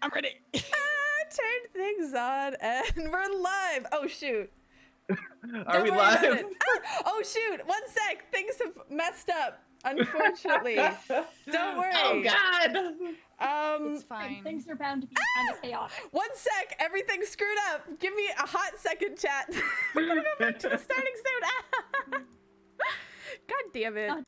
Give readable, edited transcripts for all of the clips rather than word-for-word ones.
I'm ready. Turn things on and we're live. Oh shoot. Are Don't we worry about live? it. Ah! Oh shoot. 1 sec. Things have messed up. Unfortunately. Don't Oh worry. God! It's Um, fine. Things are bound to be kind of chaotic. 1 sec. Everything's screwed up. Give me a hot second, chat. We're gonna go back to the starting soon. God damn it. God.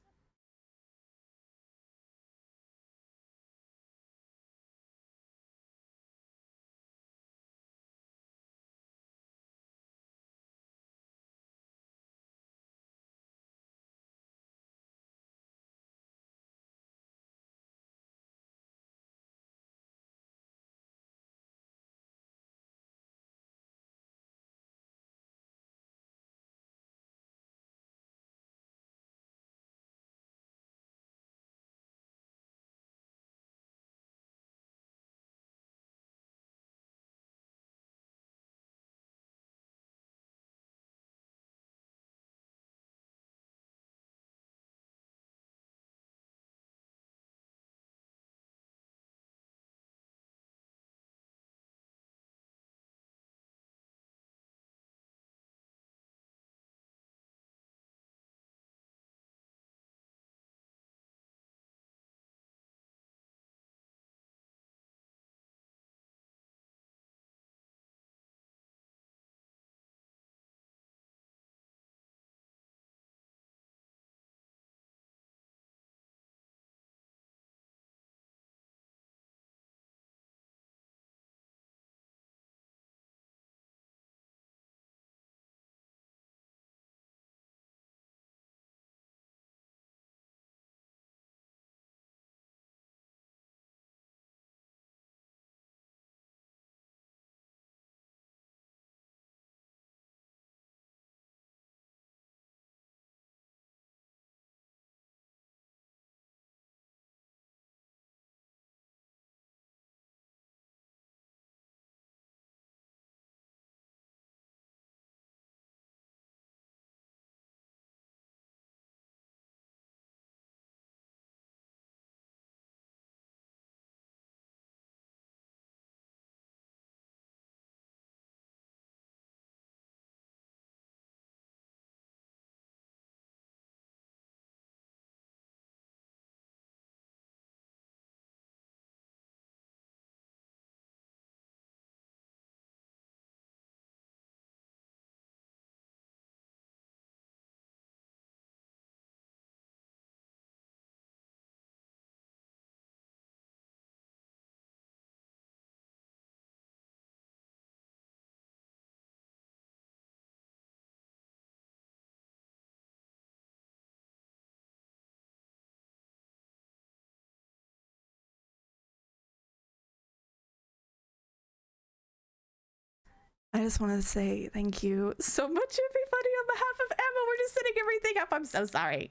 I just want to say thank you so much, everybody, on behalf of Emma. We're just setting everything up. I'm so sorry.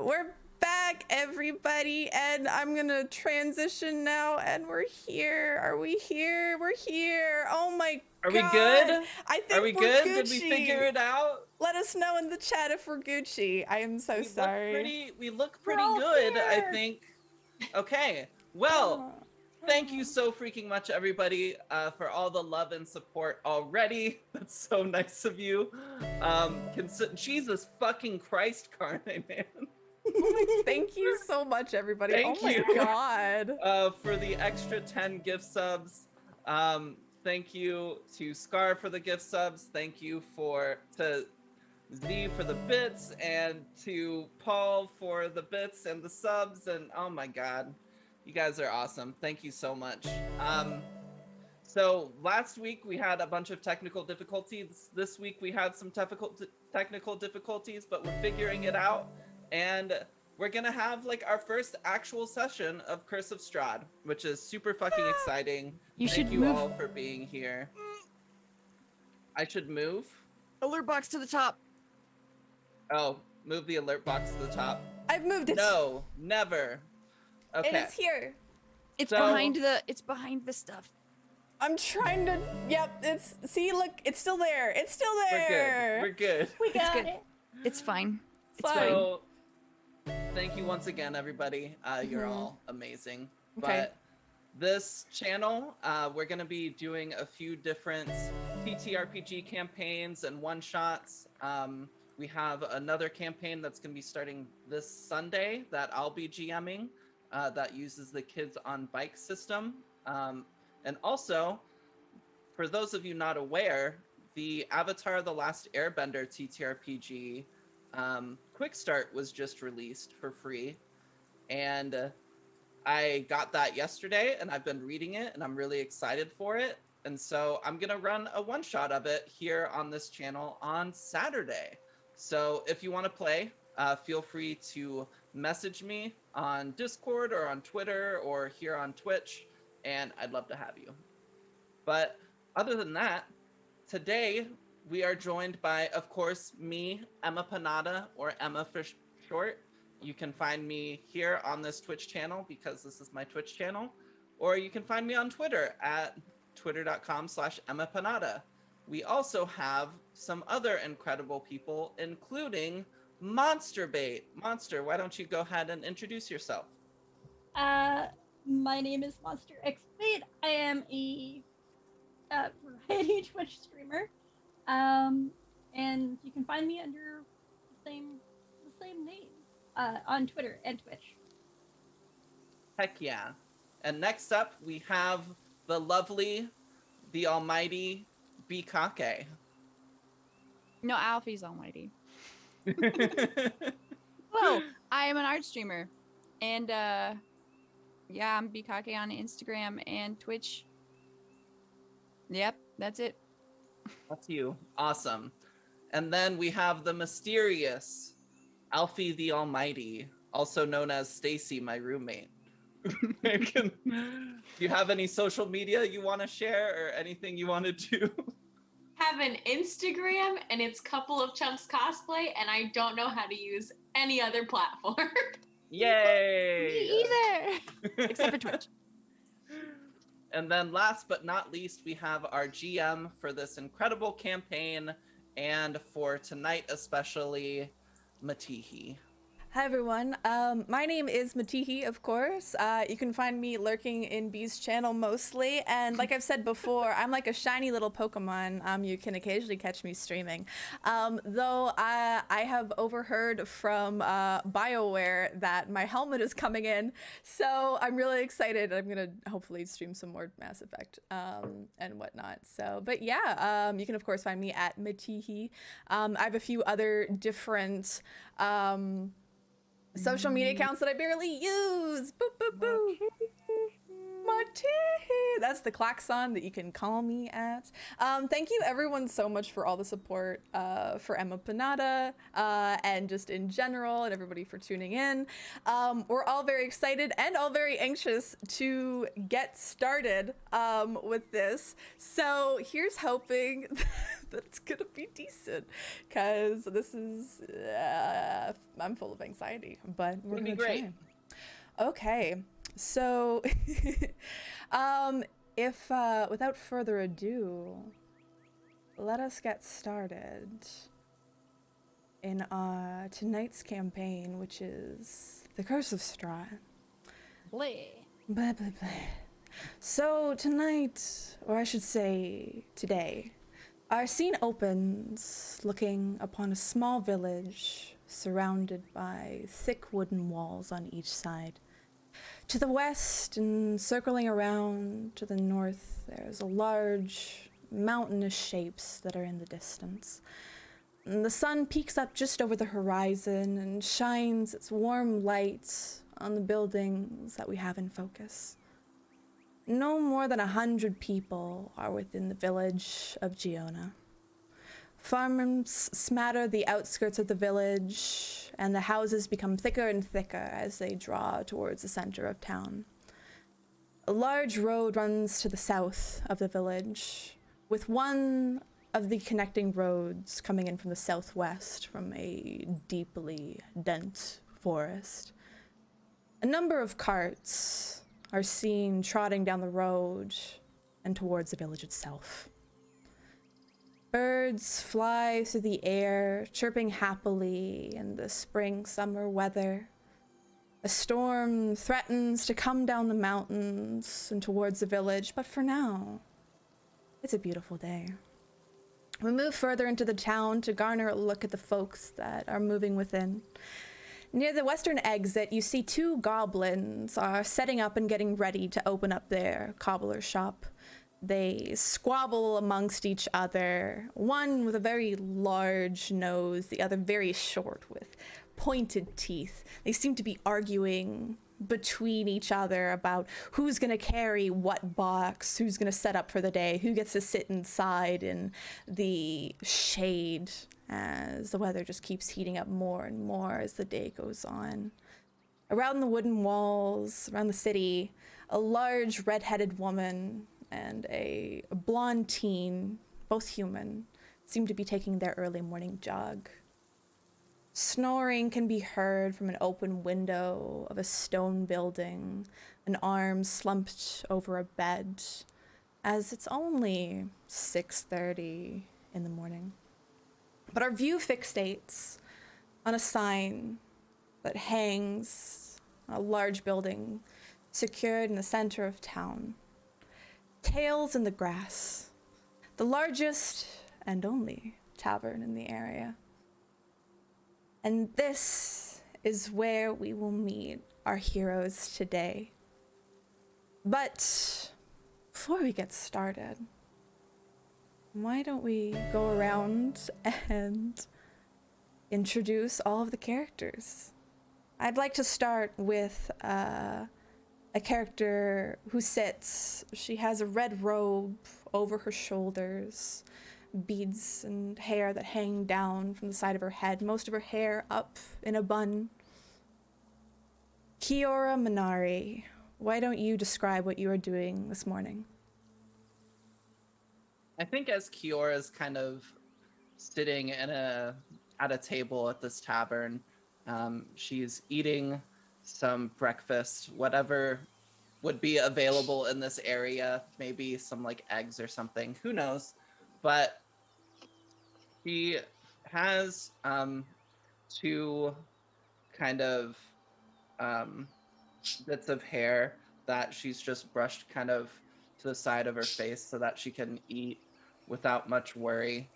We're back, everybody, and I'm gonna transition now, and we're here. Are we here? We're here. Oh my Are god. we good? I think Are we we're good? Gucci. Did we figure it out? Let us know in the chat if we're Gucci. I am so sorry. We look We're pretty all good, I here. think. Okay. Well, thank you so freaking much, everybody, for all the love and support already. That's so nice of you. Jesus fucking Christ, Carne, man. Thank you so much, everybody. Thank oh my you. god. For the extra 10 gift subs. Thank you to Scar for the gift subs. Thank you to Z for the bits, and to Paul for the bits and the subs. And oh my god, you guys are awesome. Thank you so much. So last week we had a bunch of technical difficulties. This week we had some technical difficulties, but we're figuring it out. And we're gonna have like our first actual session of Curse of Strahd, which is super fucking exciting. Thank you all for being here. I should move? Alert box to the top. Oh, move the alert box to the top. I've moved it. No, never. Okay. It is here. It's So- behind the stuff. I'm trying to. Yep. See, look. It's still there. It's still there. We're good. We got good. it. It's fine. It's Fine. fine. So, thank you once again, everybody. You're all amazing. Okay. But this channel, we're going to be doing a few different TTRPG campaigns and one-shots. We have another campaign that's going to be starting this Sunday that I'll be GMing that uses the Kids on Bike system. And also, for those of you not aware, the Avatar: The Last Airbender TTRPG Quick Start was just released for free, and I got that yesterday, and I've been reading it, and I'm really excited for it. And so I'm gonna run a one-shot of it here on this channel on Saturday. So if you want to play, feel free to message me on Discord or on Twitter or here on Twitch, and I'd love to have you. But other than that, today we are joined by, of course, me, Emma Panada, or Emma for short. You can find me here on this Twitch channel because this is my Twitch channel, or you can find me on Twitter at twitter.com/Emma Panada. We also have some other incredible people, including Monster Bait. Monster, why don't you go ahead and introduce yourself? My name is Monster X Wade. I am a variety Twitch streamer. And you can find me under the same name on Twitter and Twitch. Heck yeah. And next up, we have the lovely, the almighty Bikake. No, Alfie's almighty. Well, I am an art streamer, and yeah, I'm Bikake on Instagram and Twitch. Yep, that's it. That's you. Awesome. And then we have the mysterious Alfie the Almighty, also known as Stacy, my roommate. Do you have any social media you want to share or anything you want to do? Have an Instagram, and it's Couple of Chunks Cosplay, and I don't know how to use any other platform. Yay! Me either, except for Twitch. And then last but not least, we have our GM for this incredible campaign, and for tonight especially, Matihi. Hi everyone, my name is Matihi, of course. You can find me lurking in B's channel mostly, and like I've said before, I'm like a shiny little Pokemon. You can occasionally catch me streaming. Though I have overheard from BioWare that my helmet is coming in, so I'm really excited. I'm gonna hopefully stream some more Mass Effect and whatnot. So, but yeah, you can of course find me at Matihi. I have a few other different social media accounts that I barely use. Boop, boop, boop. Marty. That's the klaxon that you can call me at. Thank you everyone so much for all the support for Emma Panada and just in general, and everybody for tuning in. We're all very excited and all very anxious to get started with this. So here's hoping that's gonna be decent, cause this is I'm full of anxiety, but we're Gonna be gonna great. try. Okay, so if without further ado, let us get started in tonight's campaign, which is the Curse of Strahd. Bleh. Blah blah blah. So tonight, or I should say today, our scene opens looking upon a small village surrounded by thick wooden walls on each side. To the west and circling around to the north, there's a large mountainous shapes that are in the distance. And the sun peeks up just over the horizon and shines its warm light on the buildings that we have in focus. No more than 100 people are within the village of Giona. Farms smatter the outskirts of the village, and the houses become thicker and thicker as they draw towards the center of town. A large road runs to the south of the village, with one of the connecting roads coming in from the southwest from a deeply dense forest. A number of carts are seen trotting down the road and towards the village itself. Birds fly through the air, chirping happily in the spring-summer weather. A storm threatens to come down the mountains and towards the village, but for now, it's a beautiful day. We move further into the town to garner a look at the folks that are moving within. Near the western exit, you see two goblins are setting up and getting ready to open up their cobbler shop. They squabble amongst each other, one with a very large nose, the other very short with pointed teeth. They seem to be arguing between each other about who's going to carry what box, who's going to set up for the day, who gets to sit inside in the shade as the weather just keeps heating up more and more as the day goes on. Around the wooden walls, around the city, a large red-headed woman and a blonde teen, both human, seem to be taking their early morning jog. Snoring can be heard from an open window of a stone building, an arm slumped over a bed, as it's only 6:30 in the morning. But our view fixates on a sign that hangs on a large building secured in the center of town. Tails in the Grass, the largest and only tavern in the area. And this is where we will meet our heroes today. But before we get started, why don't we go around and introduce all of the characters? I'd like to start with a character who sits. She has a red robe over her shoulders, beads and hair that hang down from the side of her head, most of her hair up in a bun. Kiora Minari, why don't you describe what you are doing this morning? I think as Kiora's kind of sitting at a table at this tavern, she's eating some breakfast, whatever would be available in this area, maybe some like eggs or something, who knows. But she has two kind of bits of hair that she's just brushed kind of to the side of her face so that she can eat without much worry.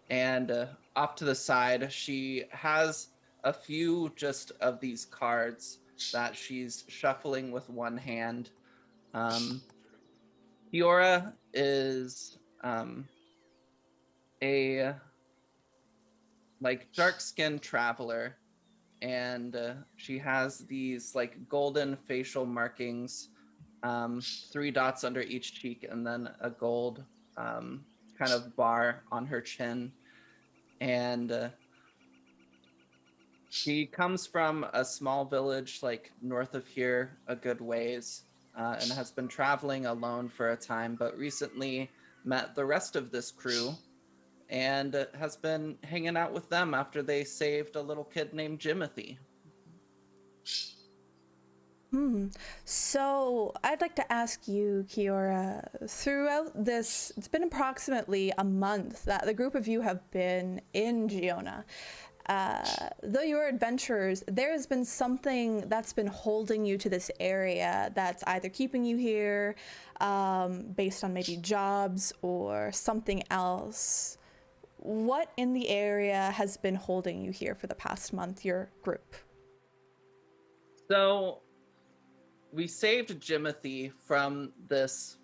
And off to the side, she has a few just of these cards that she's shuffling with one hand. Fiora is a like dark-skinned traveler, and she has these like golden facial markings, 3 dots under each cheek, and then a gold kind of bar on her chin. And she comes from a small village like north of here a good ways, and has been traveling alone for a time, but recently met the rest of this crew and has been hanging out with them after they saved a little kid named Jimothy. So I'd like to ask you, Kiora, throughout this, it's been approximately a month that the group of you have been in Giona. Though you're adventurers, there has been something that's been holding you to this area that's either keeping you here based on maybe jobs or something else. What in the area has been holding you here for the past month, your group? So we saved Jimothy from this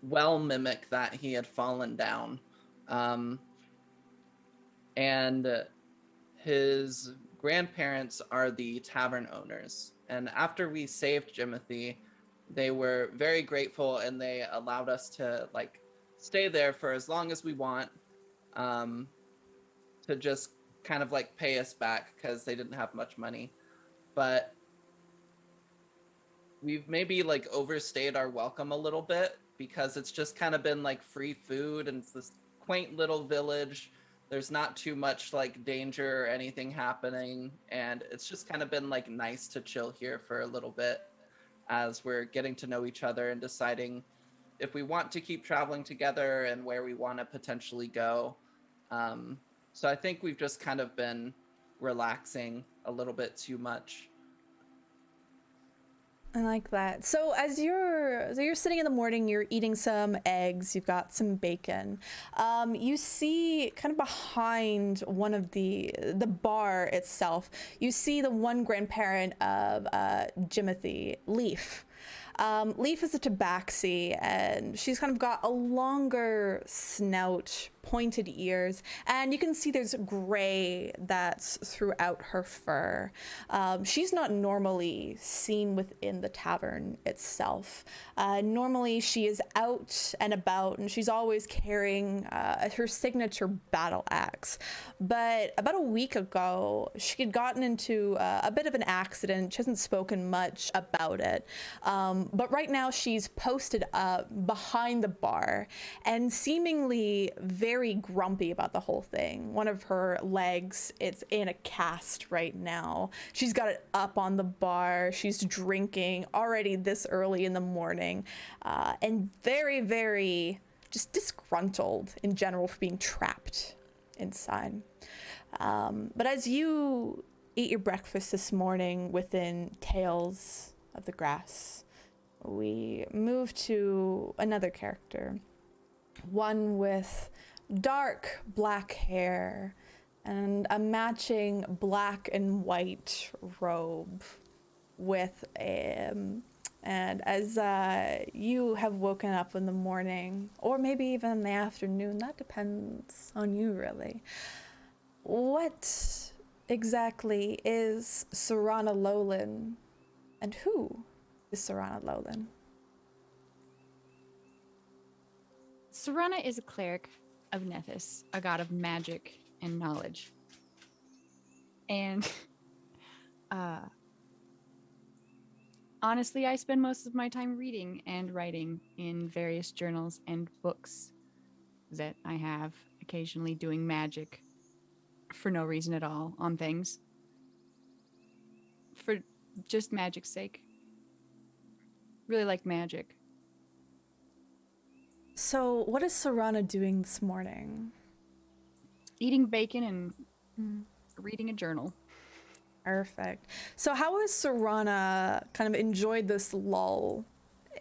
well mimic that he had fallen down. And his grandparents are the tavern owners. And after we saved Jimothy, they were very grateful and they allowed us to like stay there for as long as we want, to just kind of like pay us back because they didn't have much money. But we've maybe like overstayed our welcome a little bit because it's just kind of been like free food and it's this quaint little village. There's not too much like danger or anything happening, and it's just kind of been like nice to chill here for a little bit as we're getting to know each other and deciding if we want to keep traveling together and where we want to potentially go. So I think we've just kind of been relaxing a little bit too much. I like that. So as you're sitting in the morning, you're eating some eggs, you've got some bacon. You see kind of behind one of the bar itself, you see the one grandparent of Jimothy, Leaf. Leaf is a tabaxi, and she's kind of got a longer snout, pointed ears, and you can see there's gray that's throughout her fur. She's not normally seen within the tavern itself. Normally she is out and about, and she's always carrying her signature battle axe. But about a week ago, she had gotten into a bit of an accident. She hasn't spoken much about it. But right now she's posted up behind the bar and seemingly very grumpy about the whole thing. One of her legs, it's in a cast right now. She's got it up on the bar. She's drinking already this early in the morning, and very, very just disgruntled in general for being trapped inside. But as you eat your breakfast this morning within Tales of the Grass, we move to another character, one with dark black hair and a matching black and white robe with and as you have woken up in the morning, or maybe even in the afternoon, that depends on you really, what exactly is Serana Lowland, and who is Serana Lowland? Serana is a cleric of Nethys, a god of magic and knowledge. And honestly, I spend most of my time reading and writing in various journals and books that I have, occasionally doing magic for no reason at all on things. For just magic's sake. Really like magic. So what is Serana doing this morning? Eating bacon and reading a journal. Perfect. So how has Serana kind of enjoyed this lull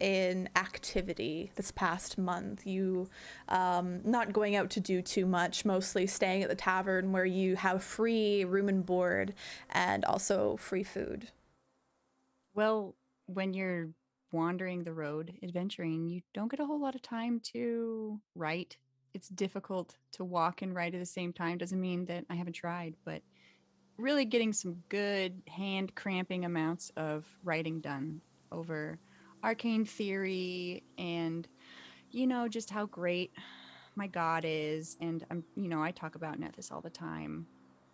in activity this past month? You not going out to do too much, mostly staying at the tavern where you have free room and board and also free food. Well, when you're wandering the road, adventuring, you don't get a whole lot of time to write. It's difficult to walk and write at the same time. Doesn't mean that I haven't tried, but really getting some good hand cramping amounts of writing done over arcane theory and, just how great my god is. And I talk about Nethys all the time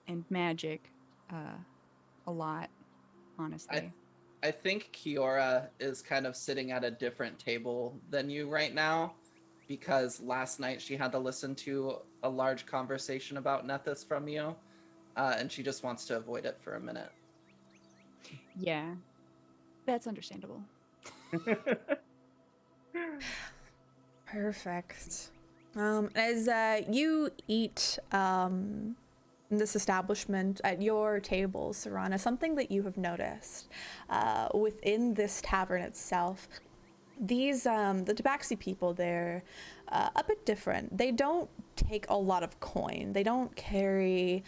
and magic a lot, honestly. I think Kiora is kind of sitting at a different table than you right now. because last night she had to listen to a large conversation about Nethys from you, and she just wants to avoid it for a minute. Yeah, that's understandable. Perfect. As you eat in this establishment at your table, Serana, something that you have noticed within this tavern itself, these the Tabaxi people, they're a bit different. They don't take a lot of coin. They don't carry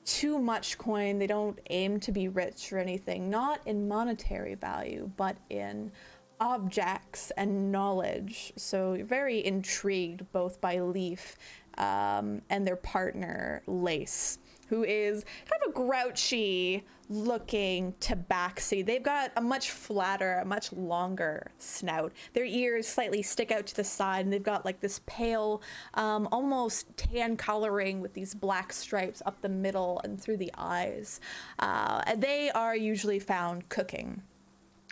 too much coin. They don't aim to be rich or anything, not in monetary value, but in objects and knowledge. So you're very intrigued both by Leaf and their partner, Lace, who is kind of a grouchy looking tabaxi. They've got a much flatter, a much longer snout. Their ears slightly stick out to the side, and they've got like this pale, almost tan coloring with these black stripes up the middle and through the eyes. They are usually found cooking,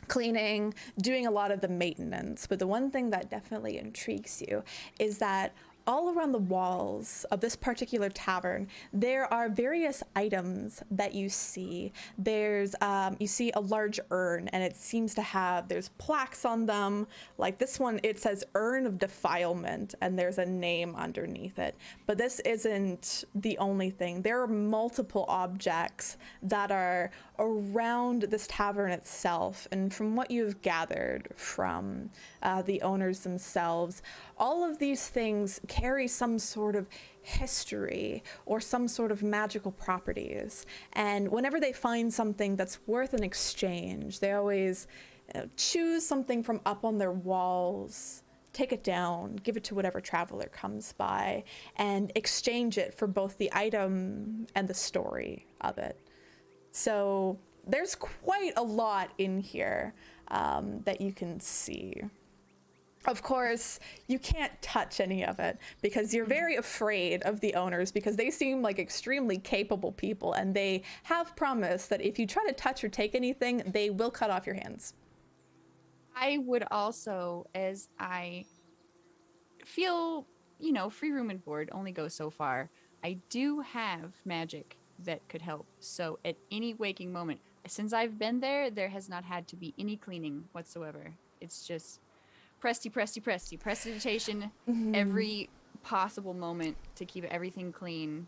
cleaning, doing a lot of the maintenance. But the one thing that definitely intrigues you is that all around the walls of this particular tavern, there are various items that you see. There's, you see a large urn, and it seems to have, there's plaques on them. Like this one, it says Urn of Defilement, and there's a name underneath it. But this isn't the only thing. There are multiple objects that are around this tavern itself. And from what you've gathered from the owners themselves, all of these things carry some sort of history or some sort of magical properties. And whenever they find something that's worth an exchange, they always choose something from up on their walls, take it down, give it to whatever traveler comes by, and exchange it for both the item and the story of it. So there's quite a lot in here that you can see. Of course, you can't touch any of it because you're very afraid of the owners, because they seem like extremely capable people, and they have promised that if you try to touch or take anything, they will cut off your hands. I would also, as I feel, you know, free room and board only go so far. I do have magic that could help. So at any waking moment, since I've been there, there has not had to be any cleaning whatsoever. It's just prestidigitation every possible moment to keep everything clean.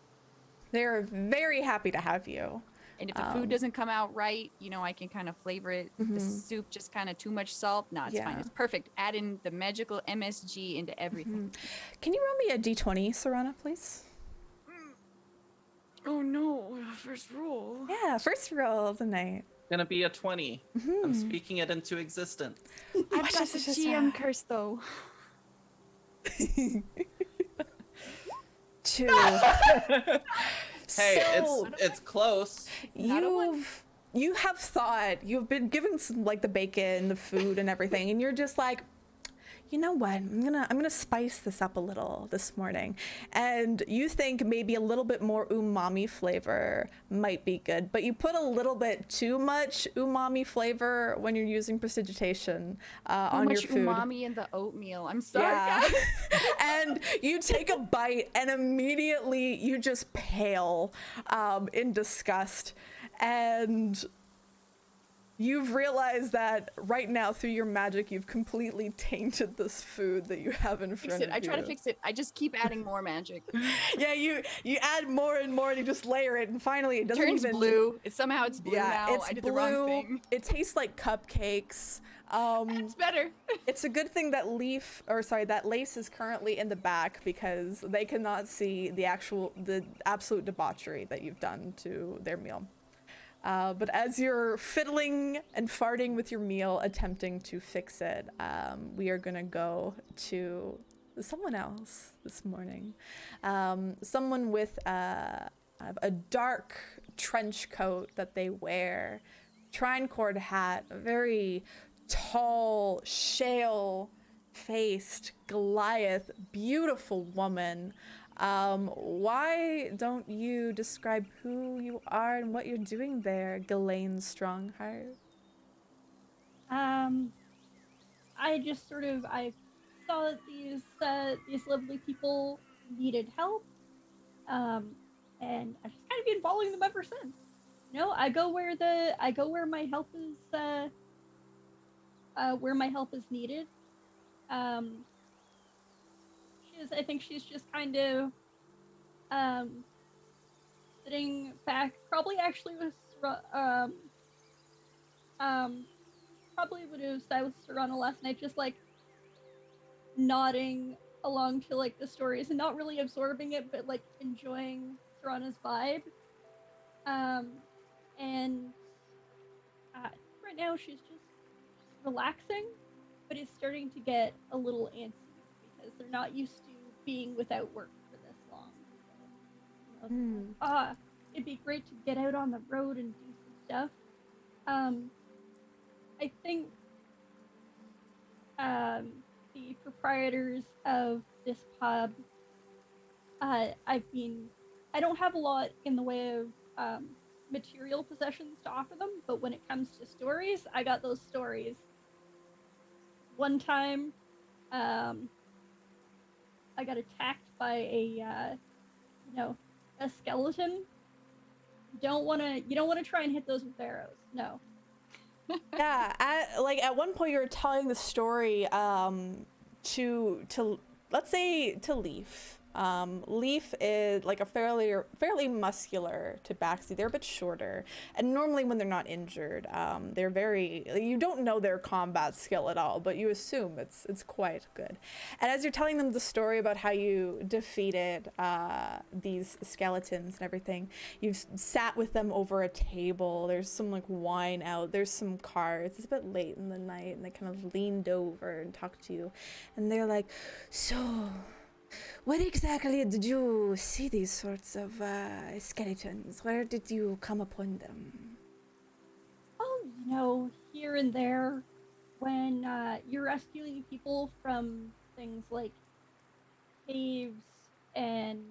They're very happy to have you. And if the food doesn't come out right, you know, I can kind of flavor it. The soup just kind of too much salt. No, it's fine. It's perfect. Add in the magical MSG into everything. Can you roll me a d20, Serana, please? Oh no, first roll. Yeah, first roll of the night. Gonna be a 20. I'm speaking it into existence. I've got the GM curse though. 2. Hey, So- it's close. You have thought, you've been given some, like the bacon, the food and everything, and you're just like, you know what, I'm gonna spice this up a little this morning. And you think maybe a little bit more umami flavor might be good, but you put a little bit too much umami flavor when you're using prestidigitation on your food. Umami in the oatmeal. I'm sorry, Yeah. guys. And you take a bite and immediately you just pale in disgust. And you've realized that right now through your magic, you've completely tainted this food that you have in front of you. I try to fix it. I just keep adding more magic. Yeah, you add more and more and you just layer it, and finally it doesn't Turns even... blue. Somehow it's blue Yeah, now. it's I did blue. the wrong thing. It tastes like cupcakes. It's better. It's a good thing that that Lace is currently in the back, because they cannot see the absolute debauchery that you've done to their meal. But as you're fiddling and farting with your meal, attempting to fix it, we are gonna go to someone else this morning. Someone with a dark trench coat that they wear, trinecord hat, a very tall, shale-faced Goliath, beautiful woman. Why don't you describe who you are and what you're doing there, Ghislaine Strongheart? I just sort of, I saw that these lovely people needed help, and I've just kind of been following them ever since. I go where my help is needed. Um, I think she's just kind of um sitting back, probably actually with um probably would have sat with Serrano last night, just like nodding along to like the stories and not really absorbing it, but like enjoying Serrano's vibe. Um, and right now she's relaxing, but is starting to get a little antsy because they're not used to being without work for this long. So, they're like, it'd be great to get out on the road and do some stuff. Um, I think the proprietors of this pub, I don't have a lot in the way of material possessions to offer them, but when it comes to stories, I got those stories. One time, I got attacked by a skeleton. You don't wanna try and hit those with arrows. No. Yeah, at one point you were telling the story to let's say to Leaf. Leaf is like a fairly muscular tabaxi. They're a bit shorter, and normally when they're not injured, they're very. You don't know their combat skill at all, but you assume it's quite good. And as you're telling them the story about how you defeated these skeletons and everything, you've sat with them over a table. There's some like wine out. There's some cards. It's a bit late in the night, and they kind of leaned over and talked to you, and they're like, "So, where exactly did you see these sorts of skeletons? Where did you come upon them?" Oh, here and there, when you're rescuing people from things like caves and,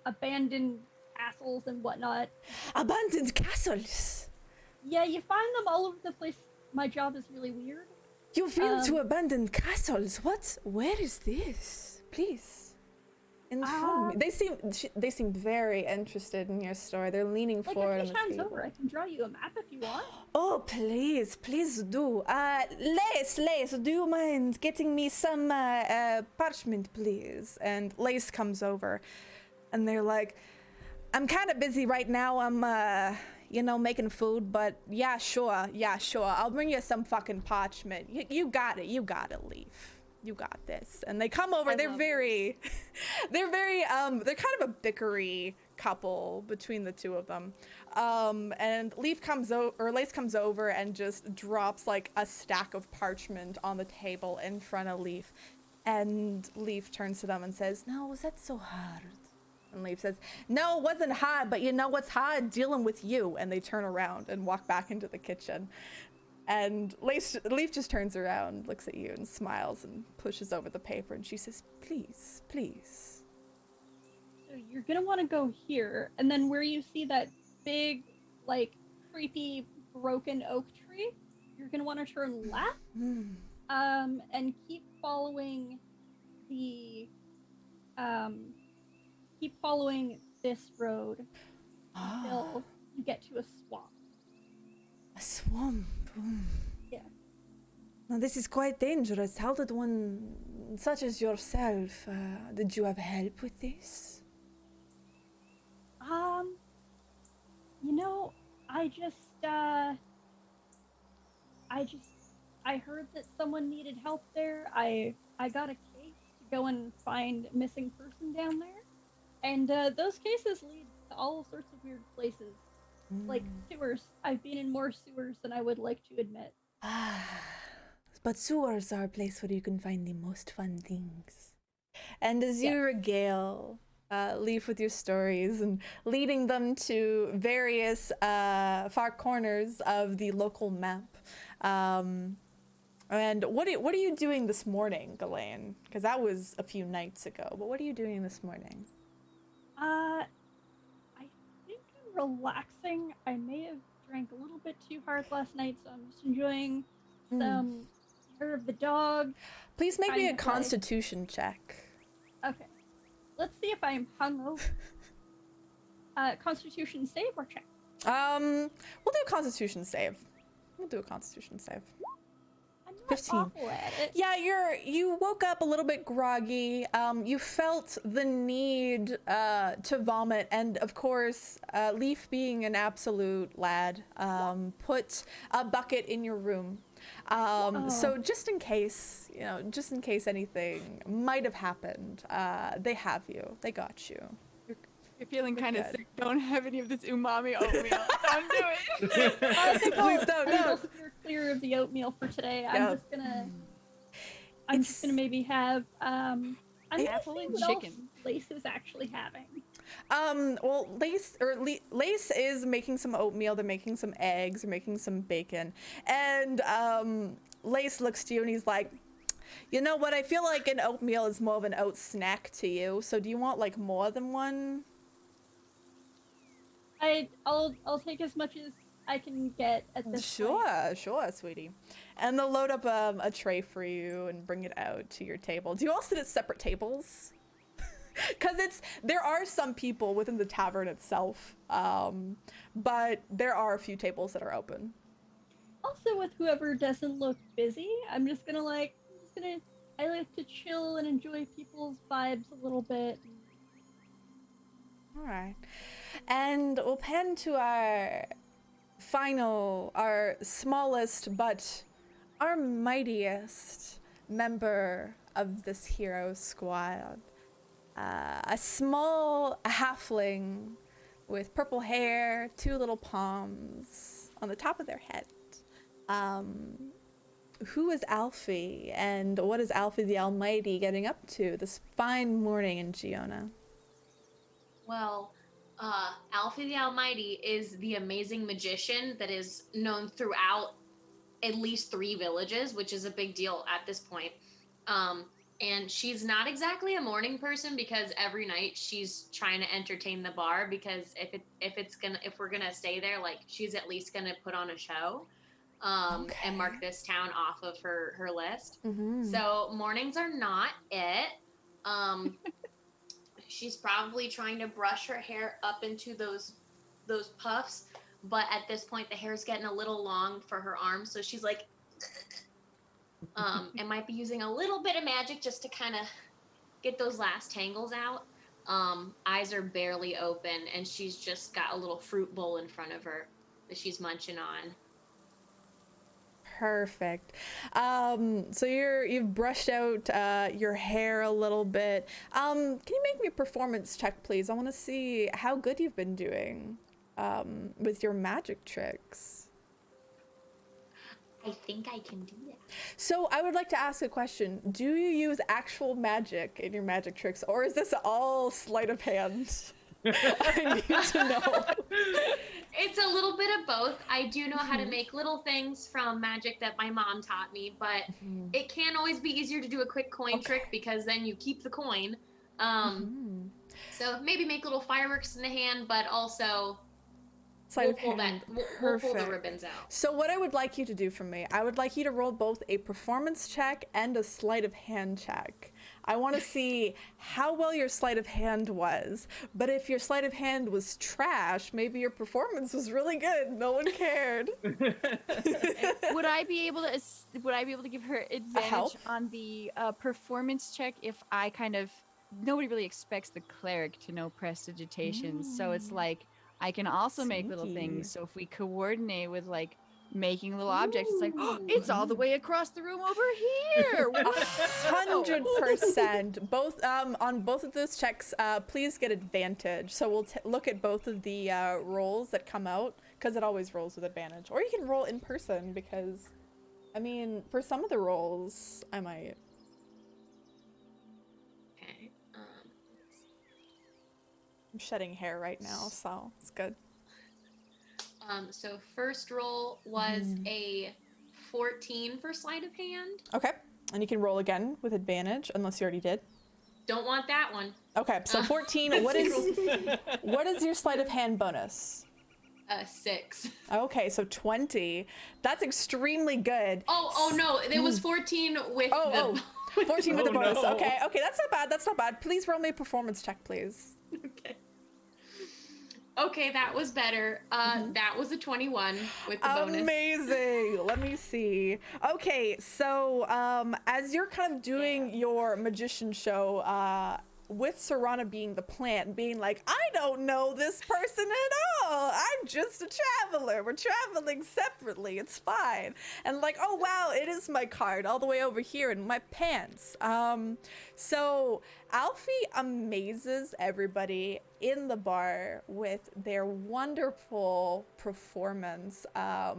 abandoned castles and whatnot. Abandoned castles. Yeah, you find them all over the place. My job is really weird. You've been to abandoned castles. What? Where is this? Please, inform me. They seem very interested in your story. They're leaning forward on the times table. over, I can draw you a map if you want. Oh, please do. Lace, do you mind getting me some parchment, please? And Lace comes over, and they're like, "I'm kind of busy right now. I'm making food, but yeah, sure. I'll bring you some fucking parchment. You got it, Leaf. You got this." And they come over. They're kind of a bickery couple between the two of them. And Lace comes over and just drops like a stack of parchment on the table in front of Leaf. And Leaf turns to them and says, "No, was that so hard?" And Leaf says, "No, it wasn't hard, but you know what's hard? Dealing with you." And they turn around and walk back into the kitchen. And Leaf just turns around, looks at you and smiles and pushes over the paper. And she says, "Please." So you're going to want to go here. And then where you see that big, like, creepy, broken oak tree, you're going to want to turn left. And keep following this road until you get to a swamp. A swamp. Yeah. Now this is quite dangerous. How did one such as yourself, did you have help with this? I heard that someone needed help there. I got a case to go and find a missing person down there. And those cases lead to all sorts of weird places. Like sewers. I've been in more sewers than I would like to admit. But sewers are a place where you can find the most fun things. And as you regale Leaf with your stories and leading them to various far corners of the local map. And what are you doing this morning, Ghislaine? Because that was a few nights ago. But what are you doing this morning? I think I'm relaxing. I may have drank a little bit too hard last night, so I'm just enjoying some or the dog. Please make me a Kind of like- constitution check. Okay. Let's see if I'm hungover. Constitution save or check? We'll do a constitution save. We'll do a constitution save. I'm not 15. awful at it. Yeah, you woke up a little bit groggy. You felt the need to vomit, and of course, Leaf, being an absolute lad, put a bucket in your room. So just in case, just in case anything might have happened, they have you. They got you. You're feeling kind of good. sick. Don't have any of this umami oatmeal. Don't do it. I think Please don't, no. I'll steer clear of the oatmeal for today. Yeah. I'm just gonna maybe have I'm Apple gonna and see what else chicken. Lace is actually having. Well, Lace is making some oatmeal. They're making some eggs. They're making some bacon. And Lace looks to you and he's like, you know what? I feel like an oatmeal is more of an oat snack to you. So do you want like more than one? I'll take as much as I can get at this point. Sure, sweetie. And they'll load up a tray for you and bring it out to your table. Do you all sit at separate tables? Because there are some people within the tavern itself, but there are a few tables that are open. Also, with whoever doesn't look busy, I like to chill and enjoy people's vibes a little bit. All right. And we'll pan to our smallest but our mightiest member of this hero squad. A small halfling with purple hair, 2 little palms on the top of their head. Who is Alfie, and what is Alfie the Almighty getting up to this fine morning in Giona? Well, Alfie the Almighty is the amazing magician that is known throughout at least 3 villages, which is a big deal at this point. And she's not exactly a morning person because every night she's trying to entertain the bar, because if we're gonna stay there, like, she's at least gonna put on a show, and mark this town off of her list. Mm-hmm. So mornings are not it. She's probably trying to brush her hair up into those puffs, but at this point the hair's getting a little long for her arms, so she's like, and might be using a little bit of magic just to kind of get those last tangles out. Eyes are barely open, and she's just got a little fruit bowl in front of her that she's munching on. Perfect. So you've brushed out your hair a little bit. Can you make me a performance check, please? I want to see how good you've been doing with your magic tricks. I think I can do that. So I would like to ask a question. Do you use actual magic in your magic tricks, or is this all sleight of hand? I need to know. It's a little bit of both. I do know how to make little things from magic that my mom taught me, but it can always be easier to do a quick coin trick because then you keep the coin. So maybe make little fireworks in the hand, but also Sleight of hand. We'll pull the ribbons out. So what I would like you to do for me, I would like you to roll both a performance check and a sleight of hand check. I want to see how well your sleight of hand was, but if your sleight of hand was trash, maybe your performance was really good. No one cared. Would I be able to give her advantage help? on the performance check if I nobody really expects the cleric to know prestidigitation, so it's like I can also make little Sneaky. things. So if we coordinate with like making little objects, it's like, oh, it's all the way across the room over here. 100%. Both on both of those checks, please get advantage. So we'll look at both of the rolls that come out, because it always rolls with advantage. Or you can roll in person, because, I mean, for some of the rolls, I might. Okay. I'm shedding hair right now, so it's good. So first roll was a 14 for sleight of hand. Okay, and you can roll again with advantage, unless you already did. Don't want that one. Okay, so 14. What is your sleight of hand bonus? 6. Okay, so 20. That's extremely good. Oh no, it was 14 with Oh, the 14 with the Oh, bonus. no. Okay, that's not bad. That's not bad. Please roll me a performance check, please. Okay. Okay, that was better. That was a 21 with the bonus. Amazing. Let me see. Okay, so as you're kind of doing your magician show, with Serana being the plant, being like, I don't know this person at all. I'm just a traveler. We're traveling separately. It's fine. And like, oh wow, it is my card all the way over here in my pants. So Alfie amazes everybody in the bar with their wonderful performance.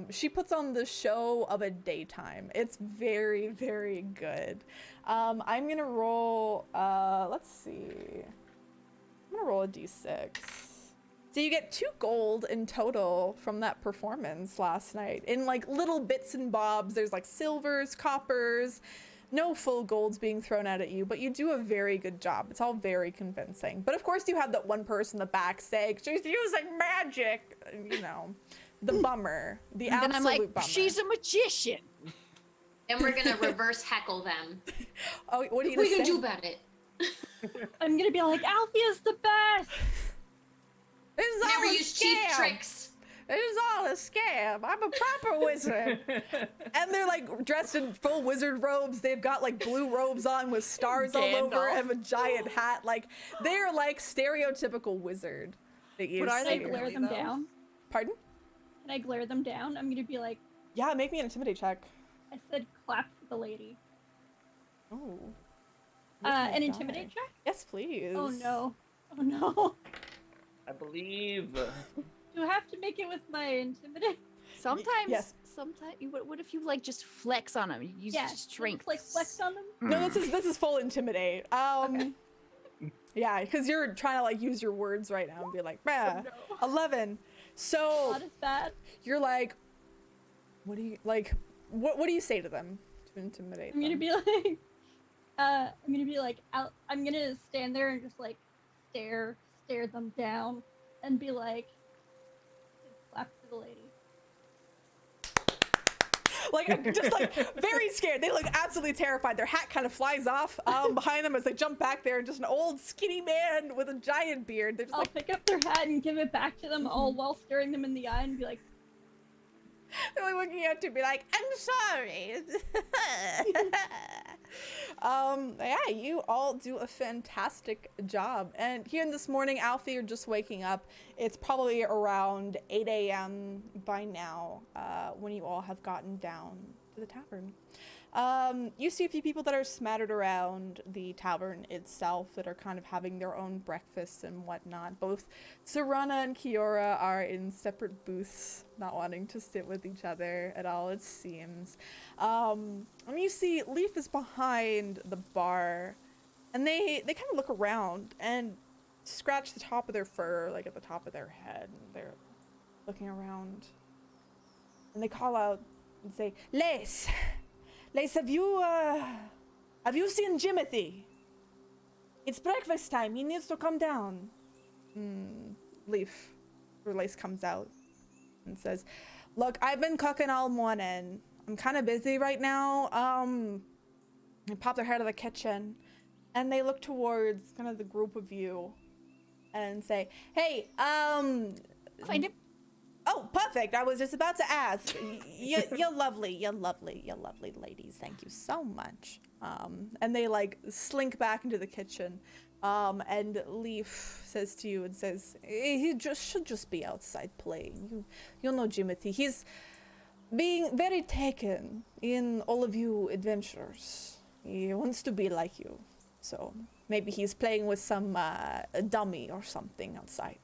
She puts on the show of a daytime. It's very, very good. I'm gonna roll, let's see. I'm gonna roll a d6. So you get 2 gold in total from that performance last night. In like little bits and bobs, there's like silvers, coppers, no full golds being thrown out at you, but you do a very good job. It's all very convincing. But of course you have that one person in the back saying, she's using magic, you know, the bummer, the And then absolute I'm like, bummer. she's a magician. And we're gonna reverse heckle them. Oh, what are you What are gonna you say? gonna do about it? I'm gonna be like, Althea's the best. This is Never all a use cheap scam. tricks. This is all a scam. I'm a proper wizard. And they're like dressed in full wizard robes. They've got like blue robes on with stars all over Gandalf. and a giant hat. Like they're like stereotypical wizard that you But are Can I they see. glare really, them though? down? Pardon? Can I glare them down? I'm gonna be like, Yeah, make me an intimidate check. I said, clap for the lady. Oh. An intimidate check? Yes, please. Oh no. Oh no. I believe. Do I have to make it with my intimidate? Sometimes, yes. What if you like just flex on them? You use Yeah. just strength. Like flex on them? No, this is full intimidate. Yeah, because you're trying to like use your words right now and be like, bah, No. 11. So Not as bad. you're like, what do you like? What do you say to them to intimidate I'm gonna them? be like, I'm gonna stand there and just like stare them down and be like, clap for the lady. Like just like very scared. They look absolutely terrified. Their hat kind of flies off behind them as they jump back there, and just an old skinny man with a giant beard. They're just I'll like pick up their hat and give it back to them all while staring them in the eye and be like, they're like looking at you and be like, I'm sorry. Yeah, you all do a fantastic job. And here this morning, Alfie, you're just waking up. It's probably around 8 a.m. by now when you all have gotten down to the tavern. You see a few people that are smattered around the tavern itself that are kind of having their own breakfasts and whatnot. Both Serana and Kiora are in separate booths, not wanting to sit with each other at all, it seems. And you see Leaf is behind the bar, and they kind of look around and scratch the top of their fur, like at the top of their head, and they're looking around. And they call out and say, Lace, have you seen Jimothy? It's breakfast time. He needs to come down. Leaf, or Lace comes out and says, look, I've been cooking all morning. I'm kind of busy right now. They pop their head out of the kitchen, and they look towards kind of the group of you and say, hey, Find him. oh, perfect. I was just about to ask. You're lovely. You're lovely ladies. Thank you so much. And they like slink back into the kitchen. And Leaf says to you and says, he should just be outside playing. You'll know Jimothy. He's being very taken in all of you adventures. He wants to be like you. So maybe he's playing with some dummy or something outside.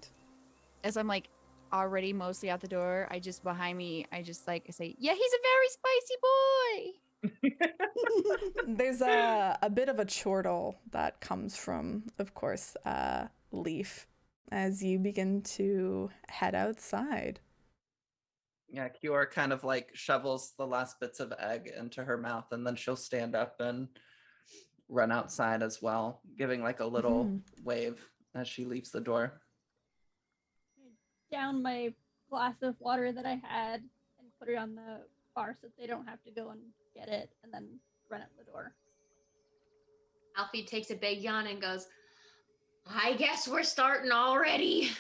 As I'm like already mostly out the door, I just behind me, I say, yeah, he's a very spicy boy. There's a bit of a chortle that comes from, of course, Leaf as you begin to head outside. Yeah, Kiora kind of like shovels the last bits of egg into her mouth, and then she'll stand up and run outside as well, giving like a little wave as she leaves the door. down my glass of water that I had and put it on the bar so that they don't have to go and get it and then run out the door. Alfie takes a big yawn and goes, I guess we're starting already.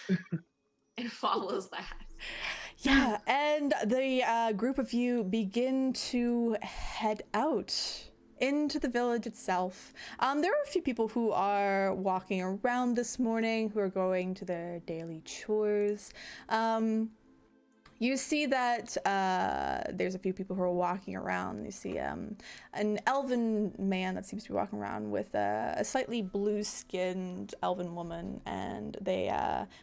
And follows that. Yeah, and the group of you begin to head out into the village itself. There are a few people who are walking around this morning, who are going to their daily chores. You see that there's a few people who are walking around. You see an elven man that seems to be walking around with a slightly blue-skinned elven woman, and they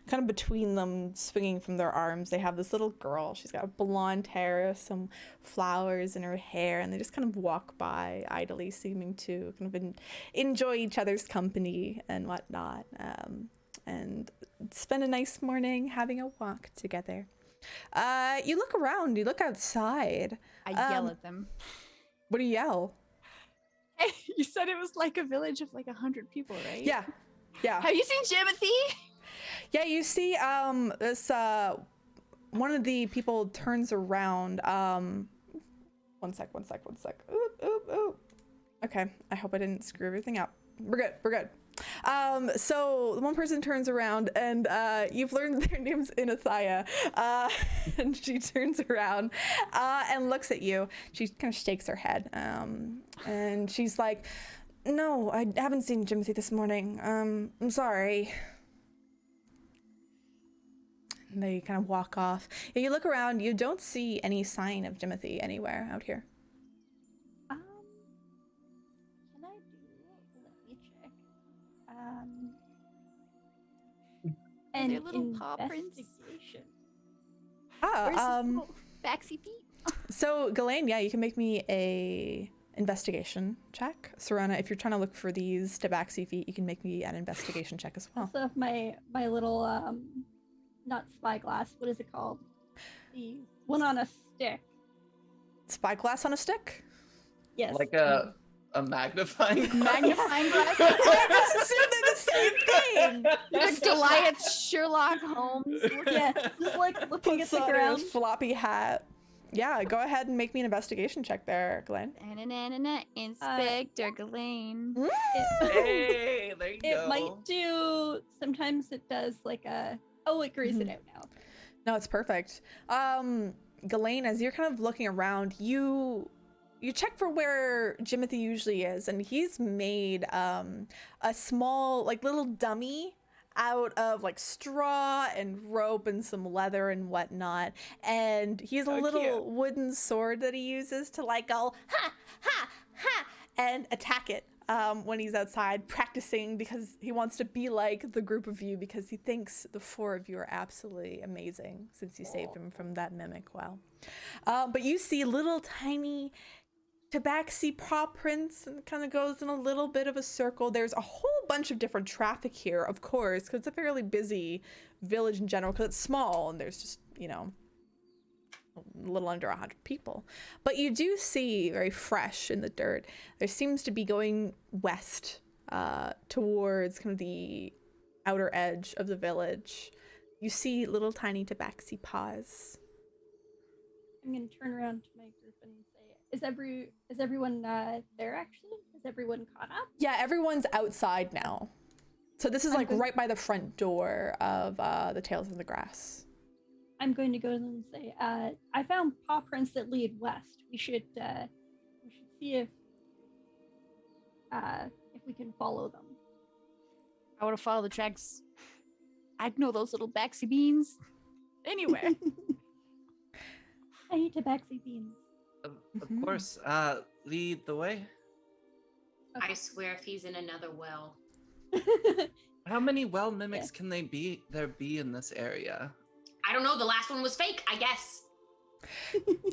kind of between them, swinging from their arms, they have this little girl. She's got blonde hair, some flowers in her hair, and they just kind of walk by idly, seeming to kind of enjoy each other's company and whatnot, and spend a nice morning having a walk together. You look around, you look outside. I yell at them. What do you yell? Hey, you said it was like a village of like 100 people, right? Yeah. Have you seen Jimothy? Yeah, you see this one of the people turns around. One sec. Oop. Okay, I hope I didn't screw everything up. We're good. So one person turns around, and you've learned their name's Inathaya, and she turns around and looks at you. She kind of shakes her head, and she's like, no, I haven't seen Jimothy this morning. I'm sorry. And they kind of walk off. Yeah, you look around, you don't see any sign of Jimothy anywhere out here. Can I do? Let me check. Are there An little paw prints? investigation. Where's his Ah, little backsy feet? so Ghislaine, yeah, you can make me a investigation check. Serana, if you're trying to look for these tabaxi feet, you can make me an investigation check as well. Also, my little not spyglass. What is it called? The one on a stick. Spyglass on a stick? Yes. Like a magnifying glass? Magnifying glass. I just assumed they're the same thing. There's Goliath, Sherlock Holmes. Yeah, just like looking at Puts the on her ground. floppy hat. Yeah, go ahead and make me an investigation check there, Glenn. Inspector Ghislaine. Hey, there you It go. might do. Sometimes it does like a. Oh, it grays it out now. No, it's perfect. Ghislaine, as you're kind of looking around, you check for where Jimothy usually is, and he's made a small, like, little dummy out of like straw and rope and some leather and whatnot, and he has a little cute. wooden sword that he uses to like go ha ha ha and attack it when he's outside practicing, because he wants to be like the group of you, because he thinks the four of you are absolutely amazing since you saved him from that mimic. Well, but you see little tiny tabaxi paw prints, and kind of goes in a little bit of a circle. There's a whole bunch of different traffic here, of course, because it's a fairly busy village in general, because it's small and there's just, you know, a little under 100 people. But you do see, very fresh in the dirt, there seems to be going west towards kind of the outer edge of the village. You see little tiny tabaxi paws. I'm gonna turn around to my group and say, "Is everyone there? Actually, is everyone caught up?" Yeah, everyone's outside now. So this is like right by the front door of the Tales of the Grass. I'm going to go and say, "I found paw prints that lead west. We should see if we can follow them." I want to follow the tracks. I'd know those little backsy beans anywhere. I need tabaxi beans. Of course. Lead the way. I swear if he's in another well. How many well mimics can there be in this area? I don't know, the last one was fake, I guess.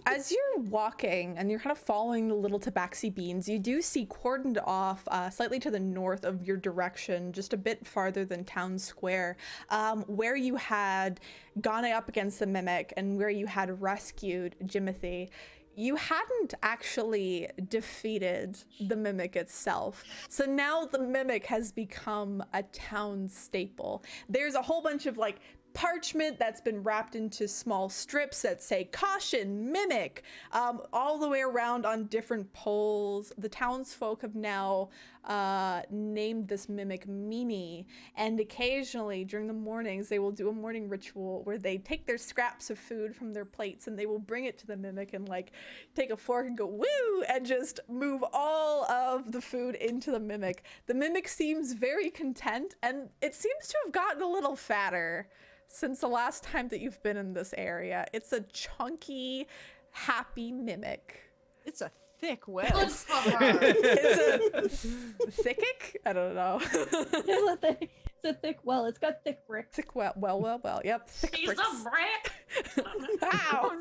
As you're walking and you're kind of following the little tabaxi beans, you do see cordoned off slightly to the north of your direction, just a bit farther than Town Square, where you had gone up against the mimic and where you had rescued Jimothy. You hadn't actually defeated the mimic itself. So now the mimic has become a town staple. There's a whole bunch of like parchment that's been wrapped into small strips that say caution, mimic, all the way around on different poles. The townsfolk have now named this mimic Mimi, and occasionally during the mornings they will do a morning ritual where they take their scraps of food from their plates and they will bring it to the mimic and like take a fork and go woo and just move all of the food into the mimic. The mimic seems very content, and it seems to have gotten a little fatter since the last time that you've been in this area. It's a chunky, happy mimic. It's a thick well. Good for her. It's a thickic? I don't know. It's a thick well. It's got thick bricks. Thick well. Yep. Thick She's bricks. a brick. Wow.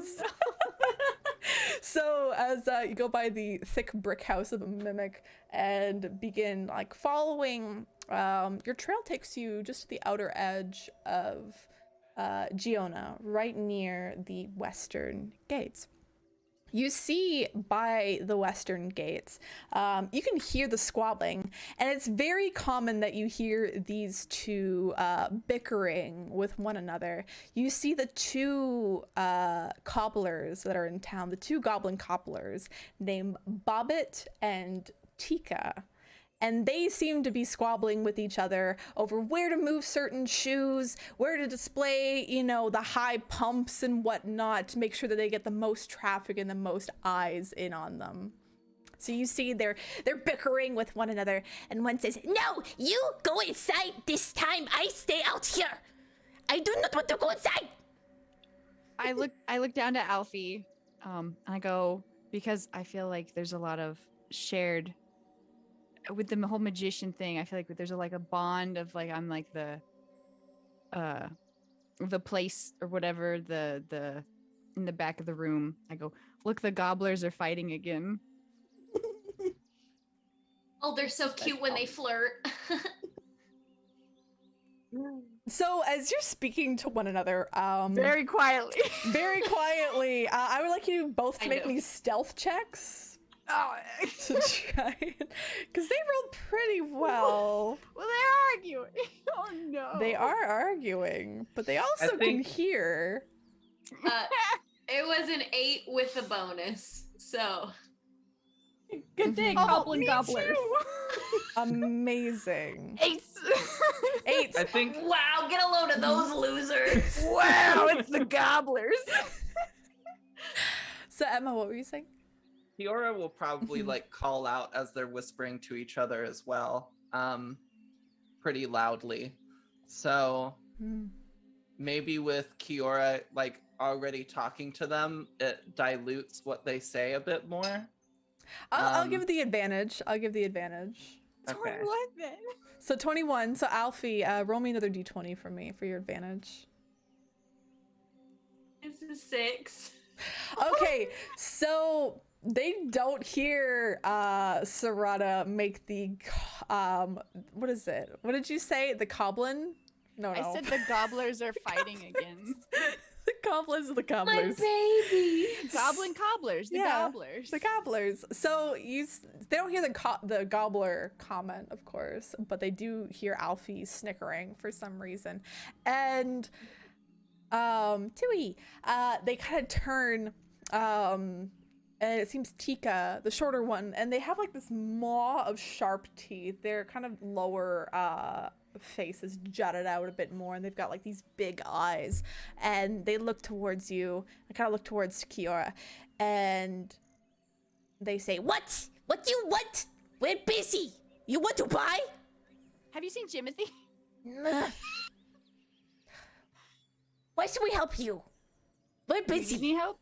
So as you go by the thick brick house of a mimic and begin like following, your trail takes you just to the outer edge of Giona, right near the western gates. You see by the western gates, you can hear the squabbling, and it's very common that you hear these two bickering with one another. You see the two cobblers that are in town, the two goblin cobblers named Bobbit and Tika. And they seem to be squabbling with each other over where to move certain shoes, where to display, you know, the high pumps and whatnot to make sure that they get the most traffic and the most eyes in on them. So you see they're bickering with one another, and one says, "No, you go inside this time. I stay out here. I do not want to go inside." I look down to Alfie. I go, because I feel like there's a lot of shared with the whole magician thing. I feel like there's a bond of like, I'm like the place or whatever, the in the back of the room. I go, look, the gobblers are fighting again. Oh, they're so cute when they flirt. So as you're speaking to one another, Very quietly. very quietly, I would like you both to I make know. me stealth checks. Oh, To try because they rolled pretty well. well, they're arguing. Oh no. They are arguing, but they also can think- hear. It was an 8 with a bonus. So Good day, Oh, goblin me gobblers. too. Amazing. Eights. Eight. I think wow, get a load of those losers. Wow, it's the gobblers. So Emma, what were you saying? Kiora will probably like call out as they're whispering to each other as well, pretty loudly. So maybe with Kiora like already talking to them, it dilutes what they say a bit more. I'll give the advantage. I'll give the advantage. Okay. What then? So 21. So Alfie, roll me another d20 for me for your advantage. It's a 6. Okay, so they don't hear Sarada make the what is it? What did you say? The goblin? No. I said the gobblers are fighting again. The goblins are the My gobblers. baby. Goblin cobblers. The Yeah, gobblers. The gobblers. So they don't hear the gobbler comment, of course, but they do hear Alfie snickering for some reason. And Tui, they kind of turn, and it seems Tika, the shorter one, and they have like this maw of sharp teeth. Their kind of lower face is jutted out a bit more, and they've got like these big eyes, and they look towards you. They kind of look towards Kiora, and they say, "What? What do you want? We're busy. You want to buy?" Have you seen Jimothy? Ugh. Why should we help you? We're Do you busy. need help?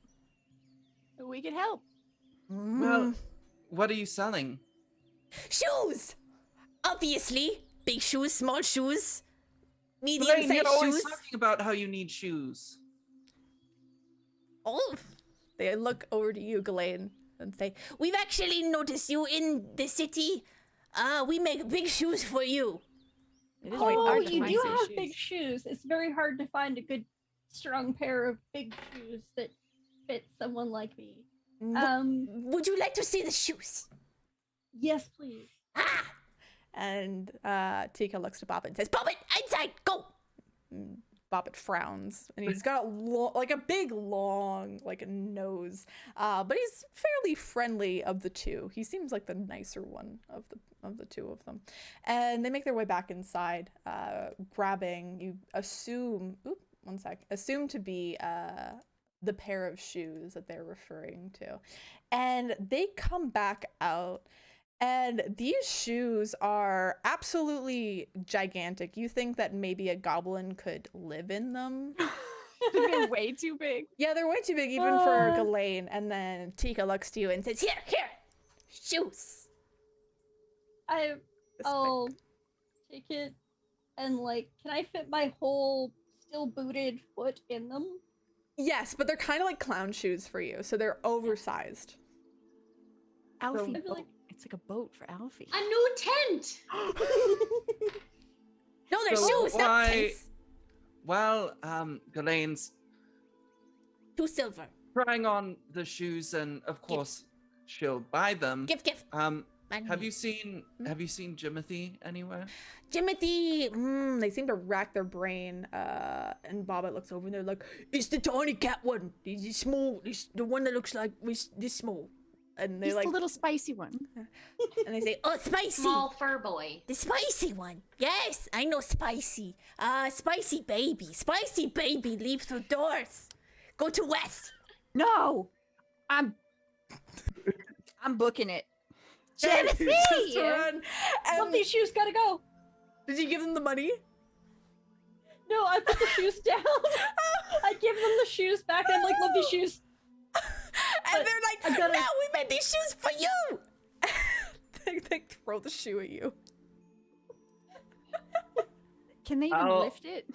We could help. Well, what are you selling? Shoes! Obviously. Big shoes, small shoes, Elaine, medium-sized you're always shoes. talking about how you need shoes. Oh, they look over to you, Ghislaine, and say, "We've actually noticed you in the city. We make big shoes for you." It is Oh, hard to you find do some have shoes. big shoes. It's very hard to find a good, strong pair of big shoes that fit someone like me. Would you like to see the shoes? Yes, please. Ah! And Tika looks to Bobbit and says, "Bobbit, inside, go!" Bobbit frowns, and he's got a big, long, like, nose. But he's fairly friendly of the two. He seems like the nicer one of the two of them. And they make their way back inside, grabbing, you assume to be the pair of shoes that they're referring to. And they come back out, and these shoes are absolutely gigantic. You think that maybe a goblin could live in them. They're way too big. Yeah, they're way too big even for Ghislaine. And then Tika looks to you and says, here, shoes. I'll take it and, like, can I fit my whole still booted foot in them? Yes, but they're kind of like clown shoes for you, so they're oversized. Alfie, I feel like it's like a boat for Alfie. A new tent. No, they're So shoes, not tents. Well, Ghislaine's 2 silver. trying on the shoes, and of course she'll buy them. Give. Have you seen Jimothy anywhere? Jimothy, they seem to rack their brain, and Bobbit looks over and they're like, it's the tiny cat one. He's small. He's the one that looks like this small. And they're He's like, the little spicy one. and they say, oh, spicy. Small fur boy. The spicy one. Yes, I know spicy. Spicy baby. Spicy baby leaves the doors. Go to west. No, I'm booking it. Just Jimothy! run. Some of these shoes gotta go. Did you give them the money? No, I put the shoes down. I give them the shoes back, and I'm like, love these shoes. And they're like, I gotta- no, we made these shoes for you. they throw the shoe at you. Can they even I'll- lift it?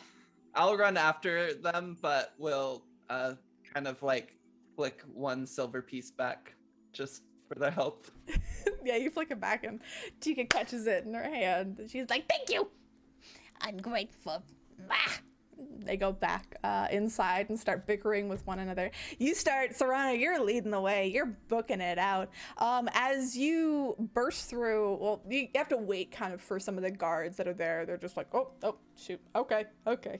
I'll run after them, but will kind of like flick one silver piece back just for their help. Yeah, you flick it back and Tika catches it in her hand. And she's like, thank you. Ungrateful. Ah. They go back inside and start bickering with one another. You start, Serana, you're leading the way. You're booking it out. As you burst through, well, you have to wait kind of for some of the guards that are there. They're just like, oh, shoot. Okay.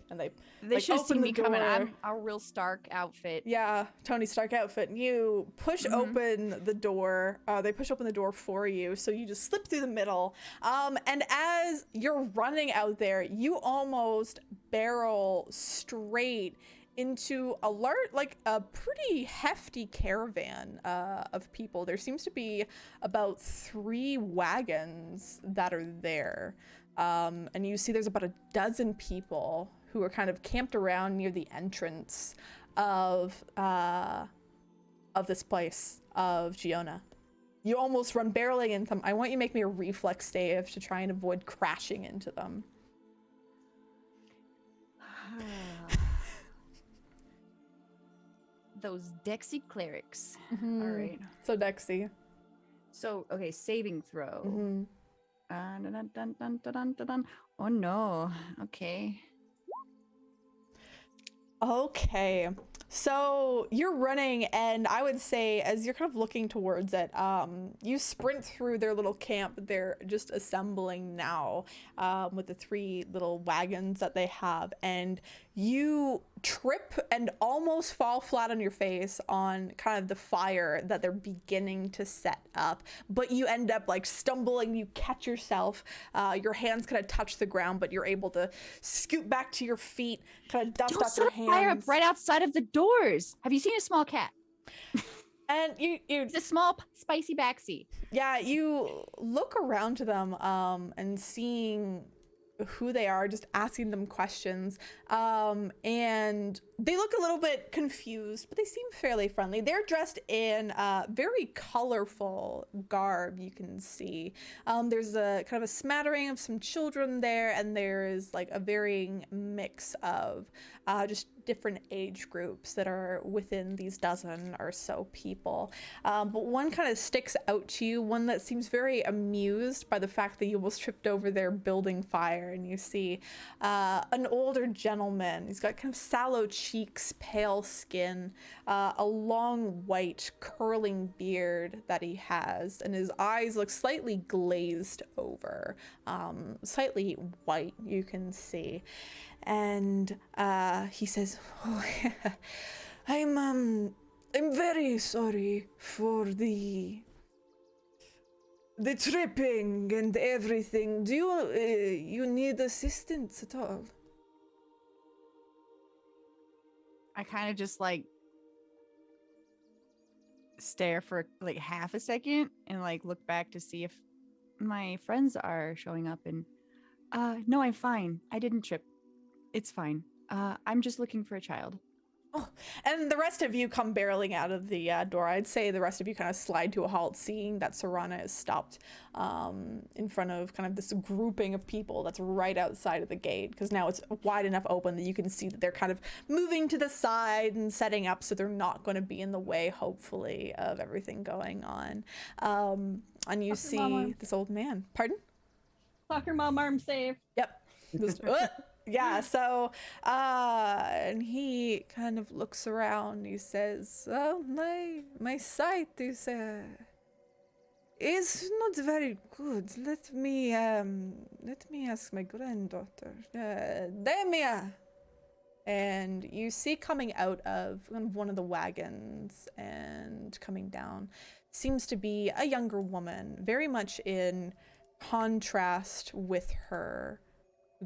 And they like, should have open seen the me coming. door. I'm a real Stark outfit. Yeah, Tony Stark outfit. And you push open the door. They push open the door for you, so you just slip through the middle. And as you're running out there, you almost barrel straight into a pretty hefty caravan of people. There seems to be about 3 wagons that are there. And you see there's about a dozen people who are kind of camped around near the entrance of this place of Giona. You almost run barreling into them. I want you to make me a reflex save to try and avoid crashing into them. Those Dexy clerics. Mhm. All right. So Dexy. So, okay, saving throw. Mhm. Dun, dun, dun, dun, dun, dun, dun, dun. Oh no. Okay. Okay, so you're running, and I would say as you're kind of looking towards it, you sprint through their little camp that they're just assembling now, with the 3 little wagons that they have, and you trip and almost fall flat on your face on kind of the fire that they're beginning to set up, but you end up like stumbling, you catch yourself, your hands kind of touch the ground, but you're able to scoot back to your feet, kind of dust Don't off set your a hands. fire up right outside of the doors. Have you seen a small cat? And you It's a small spicy backseat. yeah, you look around to them, and seeing who they are, just asking them questions, and they look a little bit confused, but they seem fairly friendly. They're dressed in very colorful garb, you can see. There's a kind of a smattering of some children there, and there's like a varying mix of just different age groups that are within these dozen or so people. But one kind of sticks out to you, one that seems very amused by the fact that you almost tripped over their building fire. And you see an older gentleman. He's got kind of sallow cheeks, pale skin, a long white curling beard that he has, and his eyes look slightly glazed over, slightly white, you can see. And he says, oh, I'm very sorry for the tripping and everything. Do you you need assistance at all? I kind of just like stare for like half a second and like look back to see if my friends are showing up, and no, I'm fine. I didn't trip. It's fine. I'm just looking for a child. Oh, and the rest of you come barreling out of the door. I'd say the rest of you kind of slide to a halt, seeing that Serana is stopped in front of kind of this grouping of people that's right outside of the gate, because now it's wide enough open that you can see that they're kind of moving to the side and setting up so they're not going to be in the way, hopefully, of everything going on. And you Soccer see mama. this old man. Pardon? Soccer mom arm save. Yep. Just, yeah, so and he kind of looks around. He says, "Oh, my sight is not very good. Let me ask my granddaughter, Demia." And you see coming out of one of the wagons and coming down seems to be a younger woman, very much in contrast with her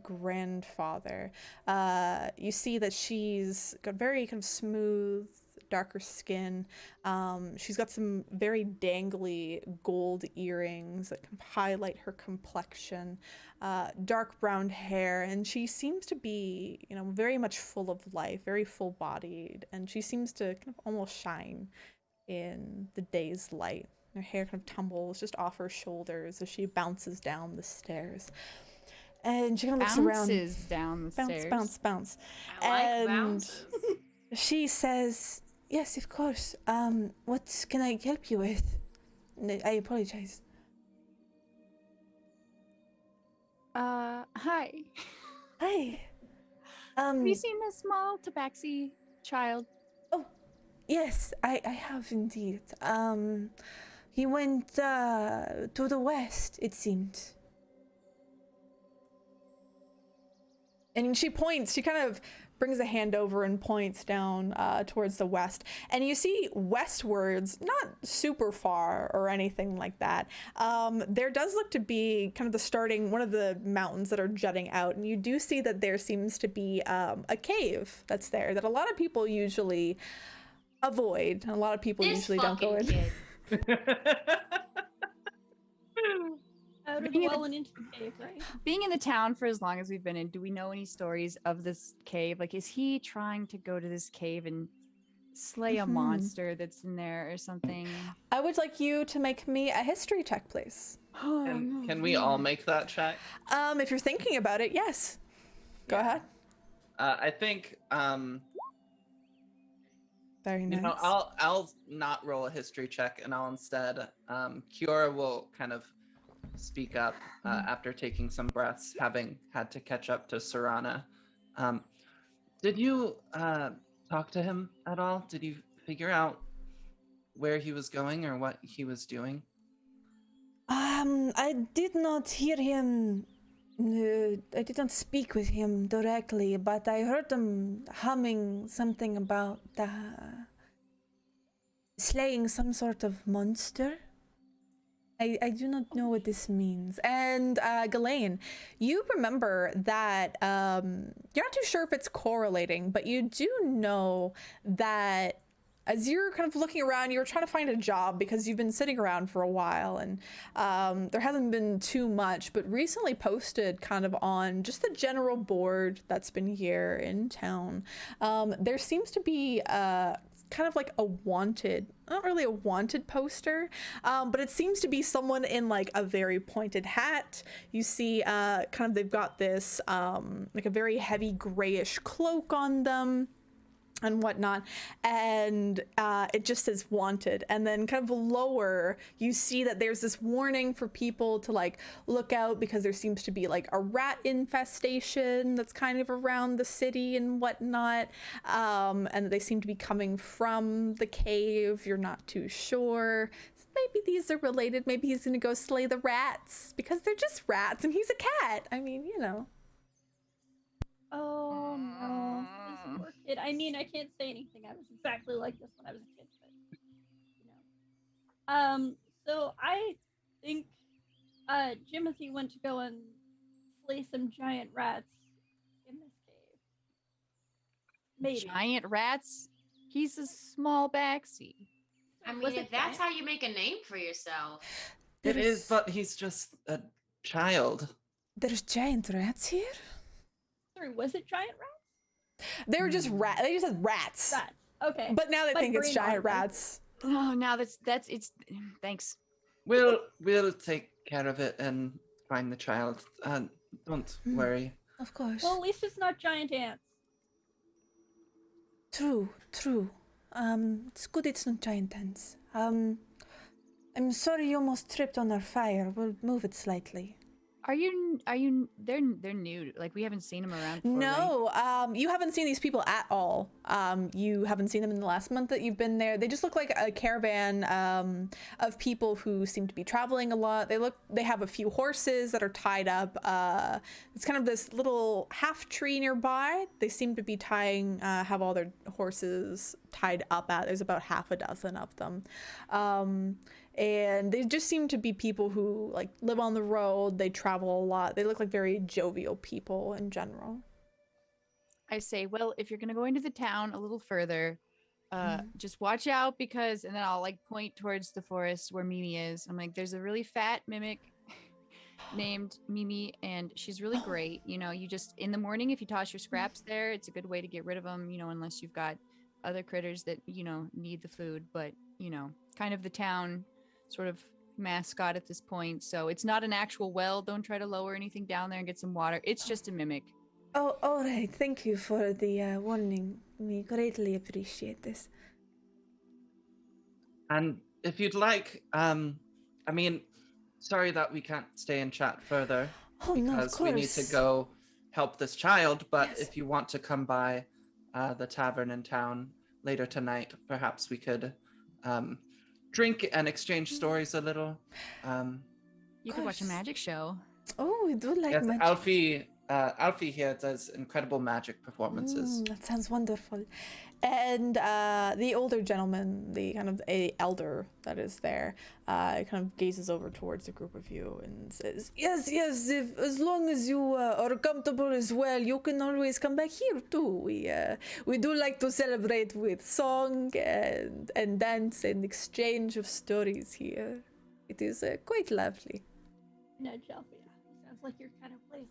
grandfather. You see that she's got very kind of smooth, darker skin. She's got some very dangly gold earrings that kind of highlight her complexion, dark brown hair, and she seems to be, you know, very much full of life, very full-bodied, and she seems to kind of almost shine in the day's light. Her hair kind of tumbles just off her shoulders as she bounces down the stairs. And she kind of looks around. Bounces down the stairs. Bounce. I like And bounces. she says, "Yes, of course. What can I help you with? I apologize." Hi. Hi. Have you seen a small tabaxi child? Oh, yes, I have indeed. He went to the west, it seemed. And she points, she kind of brings a hand over and points down towards the west. And you see westwards, not super far or anything like that. There does look to be kind of the starting, one of the mountains that are jutting out. And you do see that there seems to be a cave that's there that a lot of people usually avoid. A lot of people This usually don't go in. fucking kid. Out of the Being in well the- and into the cave, right? Being in the town for as long as we've been in, do we know any stories of this cave? Like, is he trying to go to this cave and slay a Mhm. monster that's in there or something? I would like you to make me a history check, please. Can we all make that check? If you're thinking about it, yes. Go Yeah. ahead. I think Very nice. you know, I'll not roll a history check, and I'll instead Kiora will kind of speak up after taking some breaths, having had to catch up to Serana. Did you talk to him at all? Did you figure out where he was going or what he was doing? I did not hear him. I did not speak with him directly, but I heard him humming something about slaying some sort of monster. I do not know what this means. And Ghislaine, you remember that you're not too sure if it's correlating, but you do know that as you're kind of looking around, you're trying to find a job because you've been sitting around for a while, and there hasn't been too much, but recently posted kind of on just the general board that's been here in town. There seems to be kind of like a wanted, not really a wanted poster, but it seems to be someone in like a very pointed hat. You see kind of they've got this like a very heavy grayish cloak on them. and whatnot, and it just says wanted. And then kind of lower, you see that there's this warning for people to like look out because there seems to be like a rat infestation that's kind of around the city and whatnot, and they seem to be coming from the cave. You're not too sure. Maybe these are related. Maybe he's gonna go slay the rats because they're just rats and he's a cat. I mean, you know. Oh no, this poor kid. I mean, I can't say anything. I was exactly like this when I was a kid, but you know. So I think Jimothy went to go and slay some giant rats in this cave. Maybe. Giant rats? He's a small backsy. I Was mean, it if that's giant? how you make a name for yourself. It is, but he's just a child. There's giant rats here? Sorry, was it giant rats? They were just rats. They just said rats. Rats. Okay. But now they My think it's brain giant automatically- rats. Oh, now it's thanks. We'll take care of it and find the child. Don't worry. Of course. Well, at least it's not giant ants. True. It's good it's not giant ants. I'm sorry you almost tripped on our fire. We'll move it slightly. Are you they're new. Like we haven't seen them around before, right? No, you haven't seen these people at all. You haven't seen them in the last month that you've been there. They just look like a caravan of people who seem to be traveling a lot. They have a few horses that are tied up. It's kind of this little half tree nearby. They seem to be have all their horses tied up at. There's about half a dozen of them. And they just seem to be people who like live on the road. They travel a lot. They look like very jovial people in general. I say, well, if you're gonna go into the town a little further, just watch out because, and then I'll like point towards the forest where Mimi is. I'm like, there's a really fat mimic named Mimi, and she's really great. You know, you just in the morning if you toss your scraps there, it's a good way to get rid of them. You know, unless you've got other critters that need the food, but kind of the town sort of mascot at this point. So it's not an actual well. Don't try to lower anything down there and get some water. It's just a mimic. Oh, all right. Thank you for the warning. We greatly appreciate this. And if you'd like, sorry that we can't stay and chat further Oh, no, of because we need to course. go help this child. But Yes. if you want to come by the tavern in town later tonight, perhaps we could drink and exchange stories a little. You could watch a course. magic show. Oh, we do like Yes, magic. Alfie here does incredible magic performances. That sounds wonderful. And the older gentleman, the kind of elder that is there, kind of gazes over towards the group of you and says, yes, if, as long as you are comfortable as well, you can always come back here too. We do like to celebrate with song and dance and exchange of stories here. It is quite lovely. Nudge Alpha. Sounds like your kind of place.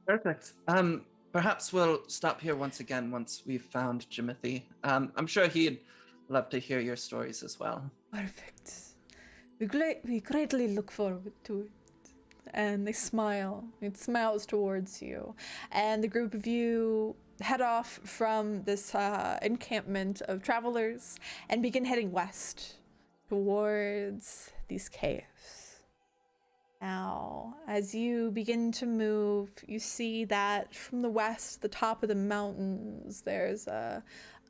Perfect. Perhaps we'll stop here once again once we've found Jimothy. I'm sure he'd love to hear your stories as well. Perfect. We greatly look forward to it. And they smile. It smiles towards you. And the group of you head off from this encampment of travelers and begin heading west towards these caves. Now, as you begin to move, you see that from the west, the top of the mountains, there's a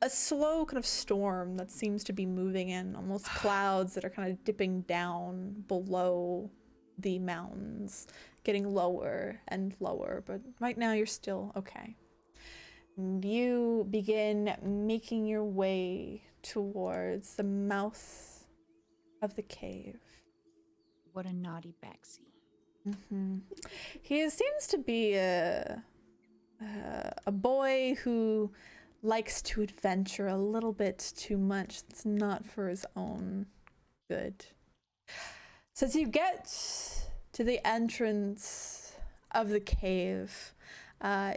slow kind of storm that seems to be moving in, almost clouds that are kind of dipping down below the mountains, getting lower and lower, but right now you're still okay. And you begin making your way towards the mouth of the cave. What a naughty backsy. He seems to be a boy who likes to adventure a little bit too much. It's not for his own good. So as you get to the entrance of the cave,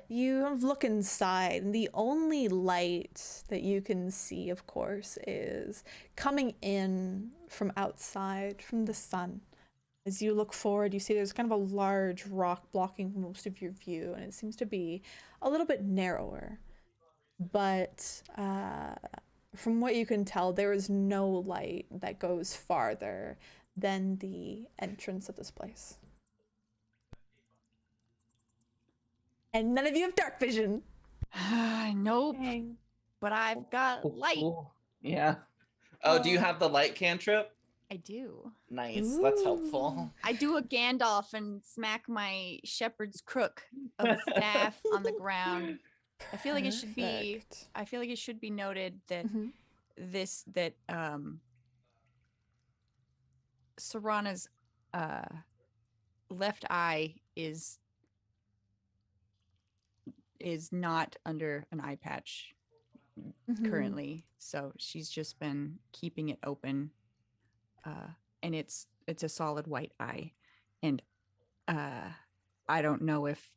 you kind of look inside, and the only light that you can see, of course, is coming in from outside, from the sun. As you look forward, you see there's kind of a large rock blocking most of your view, and it seems to be a little bit narrower. But from what you can tell, there is no light that goes farther than the entrance of this place. And none of you have dark vision. Nope. Dang. But I've got light. Cool. Yeah. Oh, do you have the light cantrip? I do. Nice. That's Ooh. helpful. I do a Gandalf and smack my shepherd's crook of a staff on the ground. I feel like it should be. Perfect. I feel like it should be noted that Mhm. Serana's left eye is not under an eye patch Mhm. currently, so she's just been keeping it open, and it's a solid white eye, and I don't know if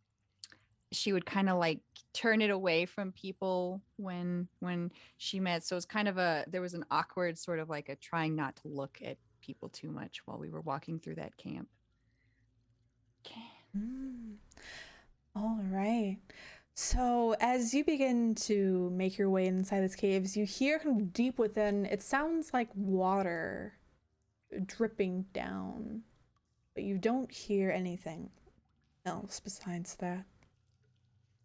she would kind of like turn it away from people when she met, so it's kind of there was an awkward sort of like a trying not to look at people too much while we were walking through that camp. Mm. All right. So as you begin to make your way inside these caves, you hear kind of deep within, it sounds like water dripping down, but you don't hear anything else besides that.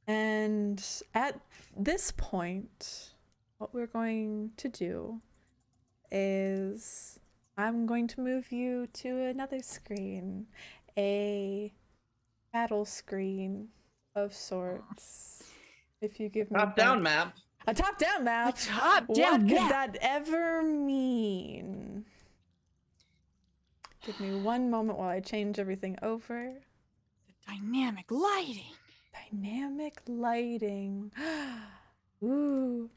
And at this point, what we're going to do is I'm going to move you to another screen, a battle screen of sorts. If you give me Top-down map. a top-down map. A top-down What could map. that ever mean? Give me one moment while I change everything over. The dynamic lighting. Dynamic lighting. Ooh.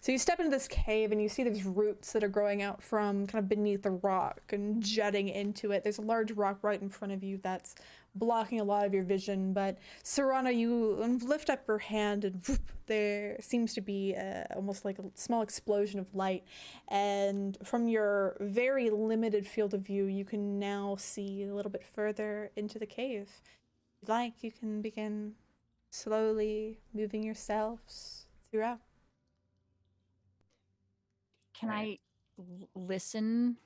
So you step into this cave and you see these roots that are growing out from kind of beneath the rock and jutting into it. There's a large rock right in front of you that's blocking a lot of your vision. But Serana, you lift up your hand and whoop, there seems to be almost like a small explosion of light. And from your very limited field of view, you can now see a little bit further into the cave. If you'd like, you can begin slowly moving yourselves throughout. Can Right. I listen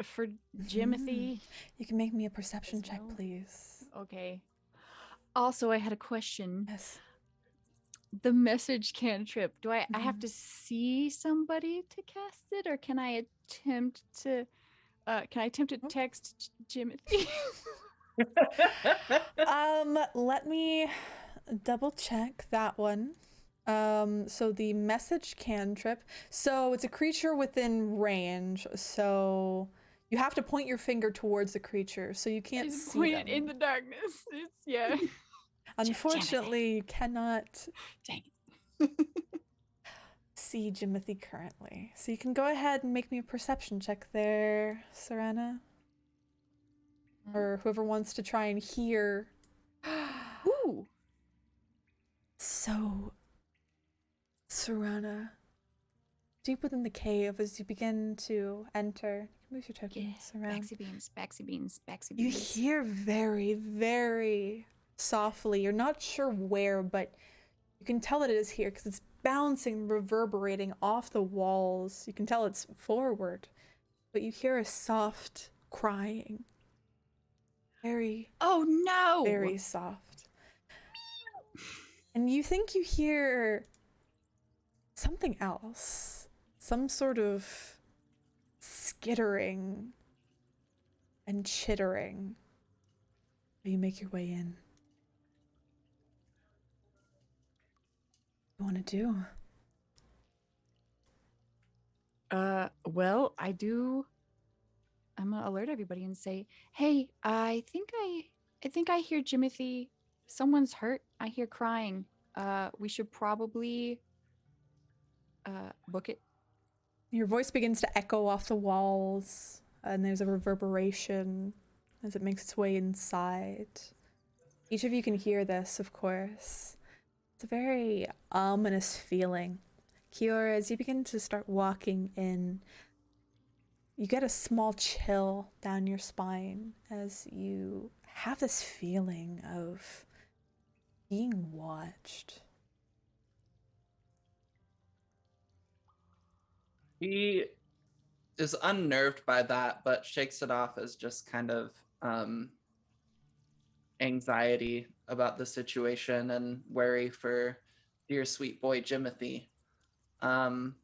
for Jimothy? You can make me a perception As check, well? please. Okay. Also, I had a question. Yes. The message cantrip. Do I have Mhm. to see somebody to cast it, or can I attempt to text Jimothy? Let me double check that one. So the message cantrip. So it's a creature within range. So you have to point your finger towards the creature, so you can't Just see point them. it in the darkness. It's yeah. Unfortunately, you cannot Dang it. see Jimothy currently. So you can go ahead and make me a perception check there, Serena. Or whoever wants to try and hear. Ooh. So, Serena, deep within the cave, as you begin to enter, move your tokens around. Backsy beans. You hear very, very softly. You're not sure where, but you can tell that it is here because it's bouncing, reverberating off the walls. You can tell it's forward, but you hear a soft crying. Very, Oh no. very soft. And you think you hear something else. Some sort of skittering and chittering. You make your way in. What do you want to do? Well, I'm gonna alert everybody and say, hey, I think I hear Jimothy. Someone's hurt. I hear crying. We should probably book it. Your voice begins to echo off the walls, and there's a reverberation as it makes its way inside. Each of you can hear this, of course. It's a very ominous feeling. Kiora, as you begin to start walking in, you get a small chill down your spine as you have this feeling of being watched. He is unnerved by that, but shakes it off as just kind of anxiety about the situation and worry for dear sweet boy Jimothy. And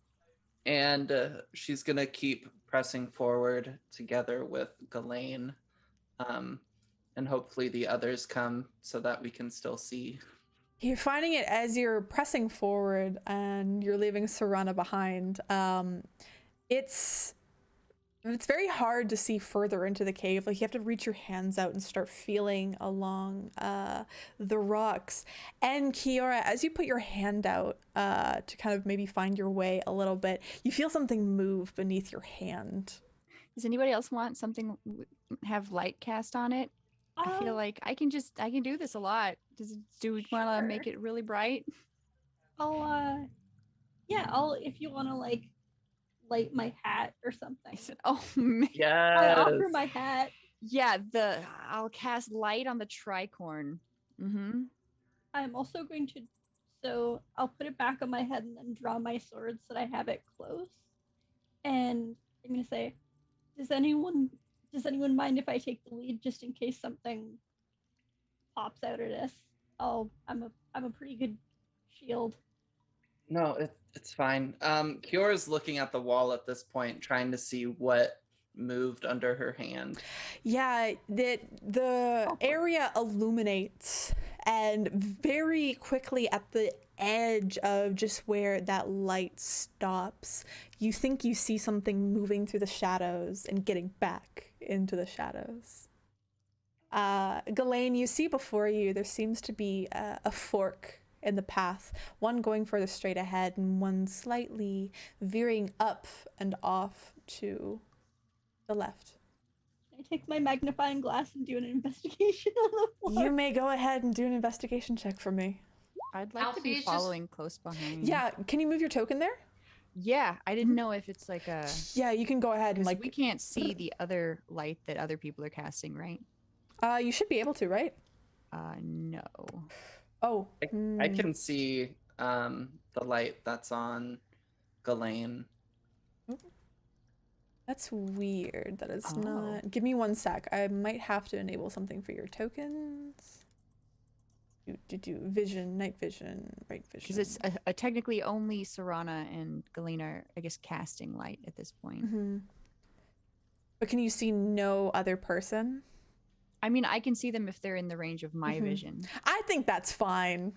she's going to keep pressing forward together with Ghislaine. And hopefully the others come so that we can still see. You're finding it as you're pressing forward and you're leaving Serana behind. It's very hard to see further into the cave. Like, you have to reach your hands out and start feeling along the rocks. And Kiora, as you put your hand out to kind of maybe find your way a little bit, you feel something move beneath your hand. Does anybody else want something have light cast on it? I feel like I can do this a lot. Do we want to make it really bright? I'll if you want to like light my hat or something. I said, oh man. Yes. I offer my hat. Yeah, I'll cast light on the tricorn. Mm-hmm. I'm also going to, so I'll put it back on my head and then draw my sword so that I have it close. And I'm gonna say, does anyone mind if I take the lead just in case something pops out of this? I'm a pretty good shield. No, it's fine. Kiora's looking at the wall at this point, trying to see what moved under her hand. Yeah, the area illuminates, and very quickly at the edge of just where that light stops, you think you see something moving through the shadows and getting back into the shadows. Ghislaine, you see before you, there seems to be a fork in the path, one going further straight ahead and one slightly veering up and off to the left. Can I take my magnifying glass and do an investigation on the floor? You may go ahead and do an investigation check for me. I'd like to be Alfie is following close behind. Yeah, can you move your token there? Yeah, I didn't know if it's like a... Yeah, you can go ahead and Because like... we can't see the other light that other people are casting, right? You should be able to, right? No. Oh. I can see the light that's on Ghislaine. That's weird. That is not... Give me one sec. I might have to enable something for your tokens. Vision, night vision, right vision. Because it's a technically only Serana and Ghislaine are, I guess, casting light at this point. Mm-hmm. But can you see no other person? I mean, I can see them if they're in the range of my vision. I think that's fine.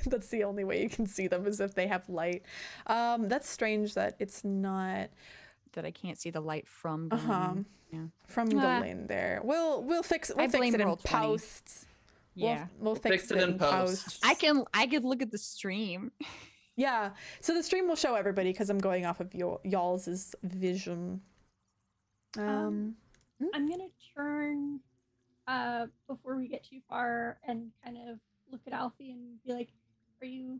That's the only way you can see them, is if they have light. That's strange that it's not... That I can't see the light from Ghislaine. Yeah. From Ghislaine there. We'll fix it in post. Yeah. We'll fix it in post. I could look at the stream. Yeah. So the stream will show everybody because I'm going off of y'all's vision. I'm gonna turn before we get too far and kind of look at Alfie and be like, Are you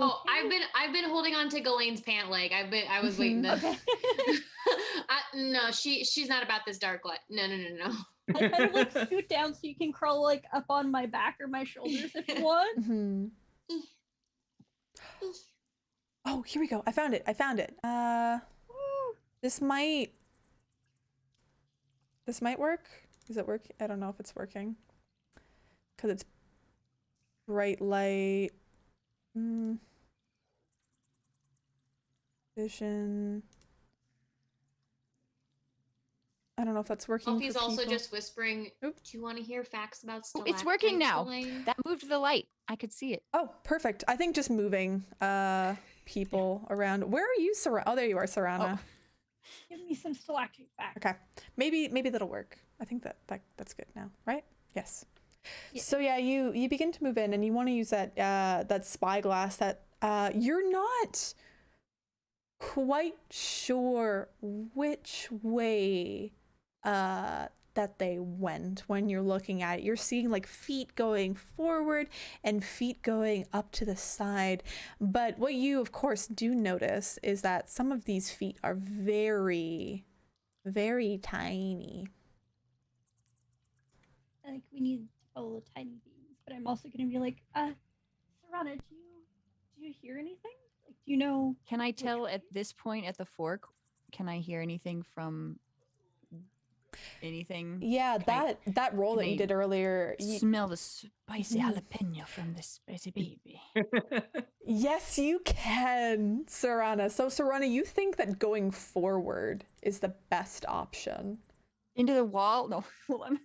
Oh, okay? I've been holding on to Ghislaine's pant leg. I was waiting to Okay. no, she's not about this dark light. No. I kind of like scoot down so you can crawl like up on my back or my shoulders if you want. Mm-hmm. Oh, here we go. I found it. This might work. Does it work? I don't know if it's working. Because it's bright light. Vision. I don't know if that's working. Alfie's also just whispering, Oop. Do you want to hear facts about Oh, it's working now. Ghislaine? That moved the light. I could see it. Oh, perfect. I think just moving people around. Where are you, Serana? Oh, there you are, Serana. Give me some stalactite back. Okay. Maybe that'll work. I think that's good now, right? Yes. Yeah. So yeah, you begin to move in and you want to use that spyglass that you're not quite sure which way that they went when you're looking at it. You're seeing like feet going forward and feet going up to the side. But what you of course do notice is that some of these feet are very Very tiny. I think we need to follow the tiny beans, but I'm also gonna be like, Serana, do you hear anything? Like, do you know? Can I which tell way? at this point at the fork? Can I hear anything from anything? Yeah, Can I that roll can that you I did earlier. smell the spicy Mhm. jalapeno from this spicy baby? Yes, you can, Serana. So, Serana, you think that going forward is the best option? Into the wall? No, hold on.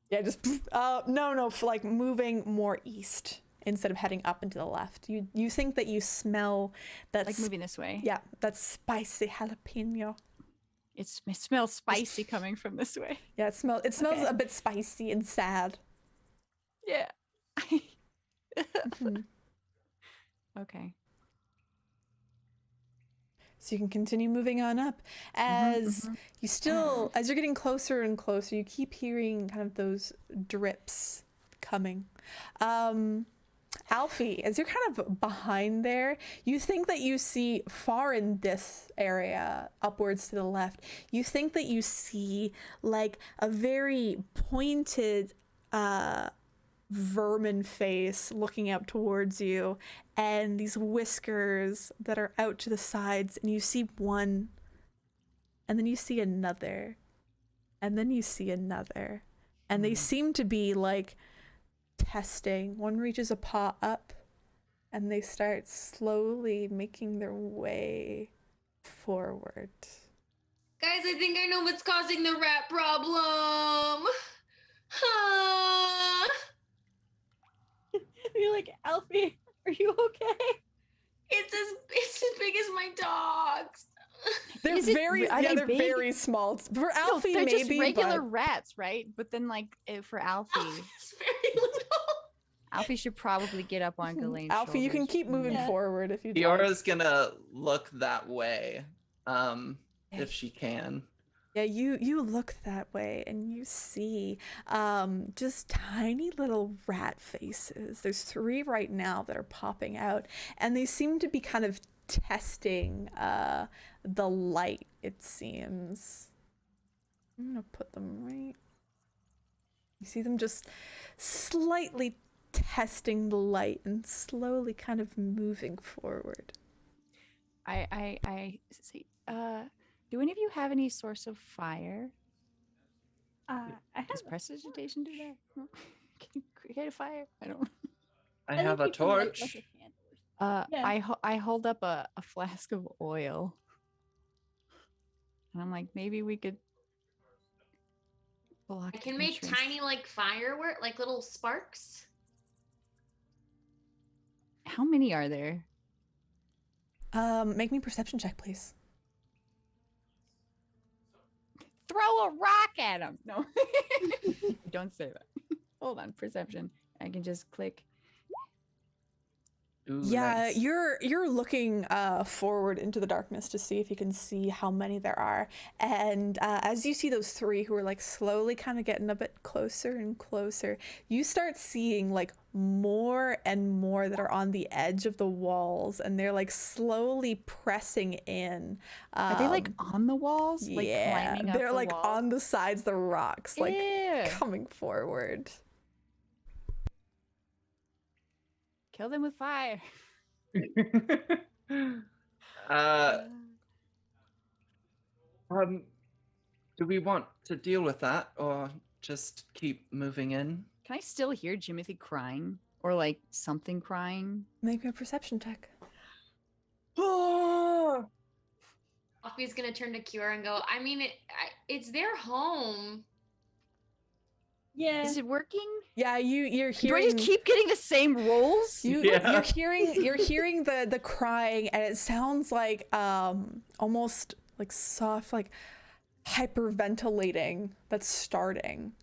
Yeah, just no, for like moving more east instead of heading up and to the left. You think that you smell that Like moving this way. yeah, that spicy jalapeno. It smells spicy coming from this way. Yeah, it smells Okay. a bit spicy and sad. Yeah. Mhm. Okay. So you can continue moving on up as you still, as you're getting closer and closer, you keep hearing kind of those drips coming. Alfie, as you're kind of behind there, you think that you see far in this area, upwards to the left, you think that you see like a very pointed vermin face looking out towards you, and these whiskers that are out to the sides, and you see one, and then you see another, and then you see another, and they seem to be like testing. One reaches a paw up, and they start slowly making their way forward. Guys, I think I know what's causing the rat problem. Ah. You're like, Alfie, are you okay? It's as big as my dogs. They're Is it- very are yeah, they they're big? very small. For No, Alfie, they're maybe just regular but rats, right? But then, like, for Alfie, It's very little. Alfie should probably get up on Ghislaine's Alfie, you can shoulders. keep moving Yeah. forward if you'd Fiora's gonna look that way, Yeah. if she can. Yeah, you look that way and you see just tiny little rat faces. There's 3 right now that are popping out, and they seem to be kind of testing the light, it seems. I'm gonna put them right. You see them just slightly testing the light and slowly kind of moving forward. I see. Do any of you have any source of fire? I have. Does prestidigitation do that? No? Can you create a fire? I don't. I think have a you can light, like, torch. a candle or something. Yeah. I hold up a flask of oil, and I'm like, maybe we could block. I can the make entrance. tiny like firework, like little sparks. How many are there? Make me a perception check, please. Throw a rock at him. No, don't say that. Hold on, perception. I can just click. Ooh, Yeah, nice. you're looking forward into the darkness to see if you can see how many there are. And as you see those 3 who are like slowly kind of getting a bit closer and closer, you start seeing like more and more that are on the edge of the walls, and they're like slowly pressing in. Are they like on the walls? Like yeah, climbing up they're the like walls? on the sides, the rocks, like Ew. coming forward. Kill them with fire. Do we want to deal with that or just keep moving in? Can I still hear Jimothy crying or like something crying? Make me a perception check. Alfie's gonna turn to Kiora and go, I mean, it's their home. Yeah. Is it working? Yeah, you're Do I hearing. just keep getting the same rolls? Yeah. You're hearing the crying, and it sounds like almost like soft, like hyperventilating that's starting.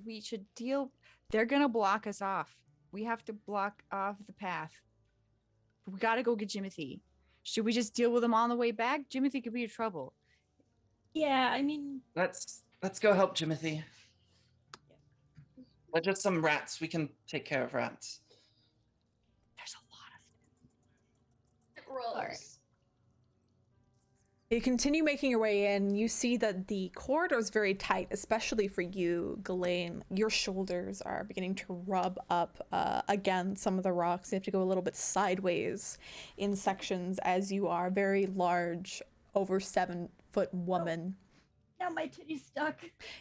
We should deal. They're gonna block us off. We have to block off the path. We gotta go get Jimothy. Should we just deal with them on the way back? Jimothy could be in trouble. Yeah, I mean, Let's go help Jimothy. They're just some rats. We can take care of rats. There's a lot of them. Gross. right. You continue making your way in. You see that the corridor is very tight, especially for you, Ghislaine. Your shoulders are beginning to rub up against some of the rocks. You have to go a little bit sideways in sections as you are a very large, over 7-foot woman. Now my titty's stuck.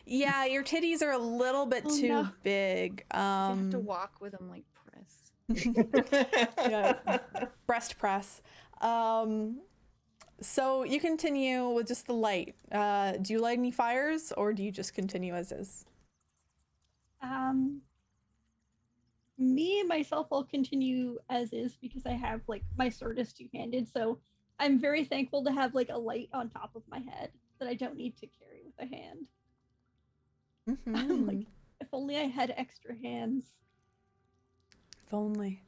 Yeah, your titties are a little bit Oh, too no. big. You have to walk with them like press. Yeah, breast press. So you continue with just the light. Do you light any fires, or do you just continue as is? Me myself will continue as is because I have like my sword is two-handed, so I'm very thankful to have like a light on top of my head that I don't need to carry with a hand. I'm like, if only I had extra hands. If only.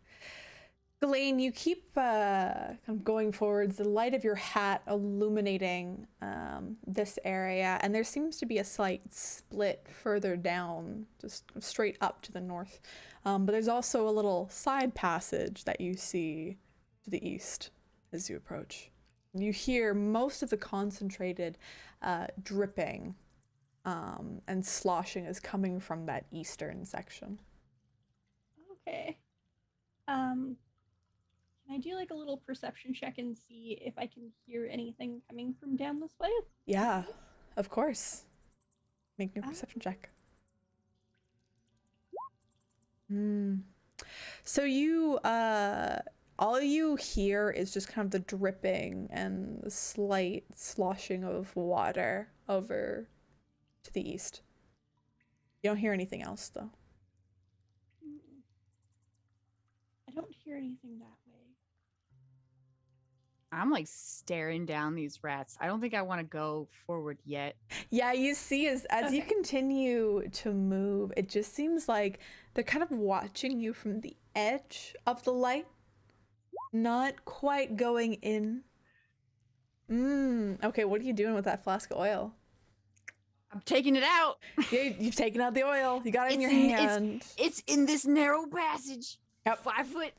Ghislaine, you keep kind of going forwards, the light of your hat illuminating this area, and there seems to be a slight split further down, just straight up to the north. But there's also a little side passage that you see to the east as you approach. You hear most of the concentrated dripping and sloshing is coming from that eastern section. Okay. Can I do like a little perception check and see if I can hear anything coming from down this way? Yeah, of course. Make your perception check. So you, all you hear is just kind of the dripping and the slight sloshing of water over to the east. You don't hear anything else, though. I don't hear anything that way. I'm like staring down these rats. I don't think I want to go forward yet. Yeah, you see as you continue to move, it just seems like they're kind of watching you from the edge of the light, not quite going in. Okay, what are you doing with that flask of oil? I'm taking it out. Yeah, you've taken out the oil. You got it in your It's hand. It's in this narrow passage. Yep. 5 foot.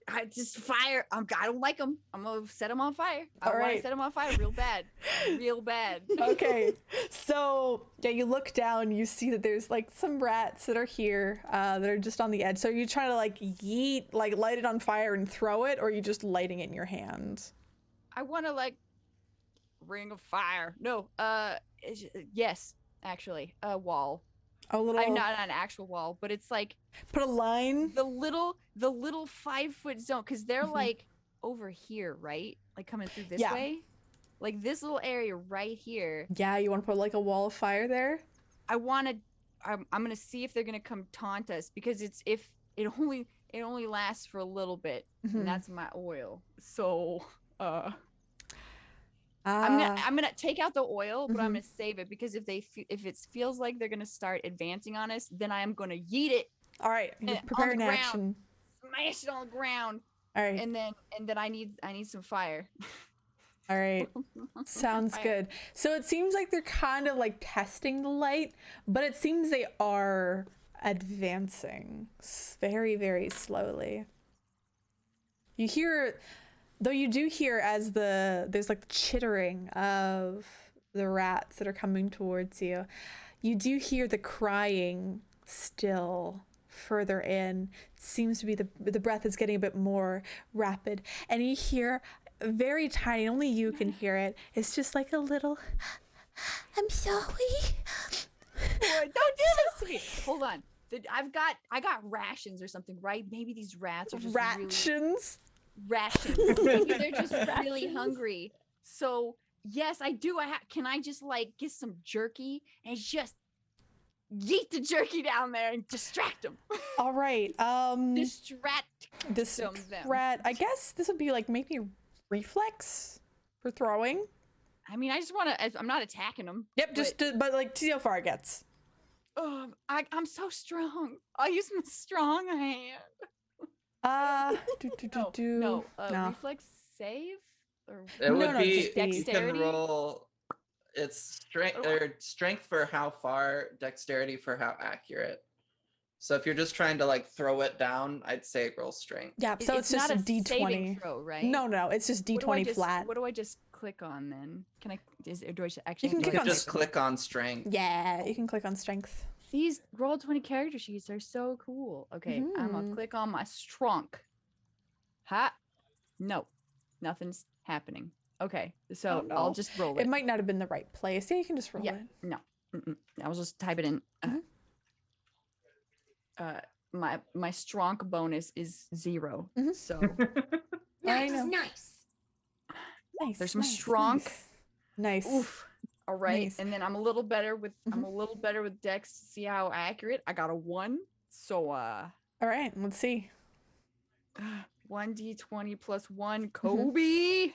I just fire. I don't like them. I'm gonna set them on fire. I want Alright. to set them on fire real bad, real bad. Okay, so yeah, you look down, you see that there's like some rats that are here that are just on the edge. So are you trying to like yeet, like light it on fire and throw it, or are you just lighting it in your hand? I want to like ring of fire. No, yes, actually, a wall. A little. I'm not an actual wall, but it's like Put a line. the little 5 foot zone, because they're like over here, right? Like coming through this way, like this little area right here. Yeah, you want to put like a wall of fire there. I want to. I'm gonna see if they're gonna come taunt us, because if it only lasts for a little bit, and that's my oil. So I'm gonna take out the oil, but I'm gonna save it, because if it feels like they're gonna start advancing on us, then I am gonna yeet it. All right, you prepare an action. Smash it on the ground. All right, And then I need some fire. all right. Sounds Fire. good. So it seems like they're kind of like testing the light, but it seems they are advancing very, very slowly. You hear, though you do hear as there's like the chittering of the rats that are coming towards you. You do hear the crying still further in. It seems to be the breath is getting a bit more rapid, and you hear very tiny, only you can hear it. It's just like a little, I'm sorry. Boy, don't do this to me. Hold on. I got rations or something, right? Maybe these rats are just Rations. rations. Maybe they're just really hungry. So yes, I do. Can I just like get some jerky and just yeet the jerky down there and distract them? All right. Distract them. I guess this would be like maybe reflex for throwing. I mean, I just want to. I'm not attacking them. Yep. But like see how far it gets. I'm so strong. I'll use my strong hand. No. Reflex save? Or It would no, be just you dexterity? can roll. It's strength or strength for how far, dexterity for how accurate. So if you're just trying to like throw it down, I'd say roll strength. Yeah, so it's just not a saving D20. throw, right? No, it's just D20 flat. What do I just click on then? Can I? Do I actually? can do I click You have can on to just type it in? click on strength. Yeah, you can click on strength. These Roll20 character sheets are so cool. Okay, I'm gonna Mhm. click on my strong. Ha! No, nothing's happening. Okay, so Oh, no. I'll just roll It it. might not have been the right place. Yeah, you can just roll Yeah. it. No, I'll just type it in. My strong bonus is 0. Mhm. So I Nice, know. nice. Nice. There's some nice, strong. Nice. oof. All right, Nice. and then I'm a little better with Dex to see how accurate. I got a 1. So All right, let's see. 1d20 plus 1 Kobe.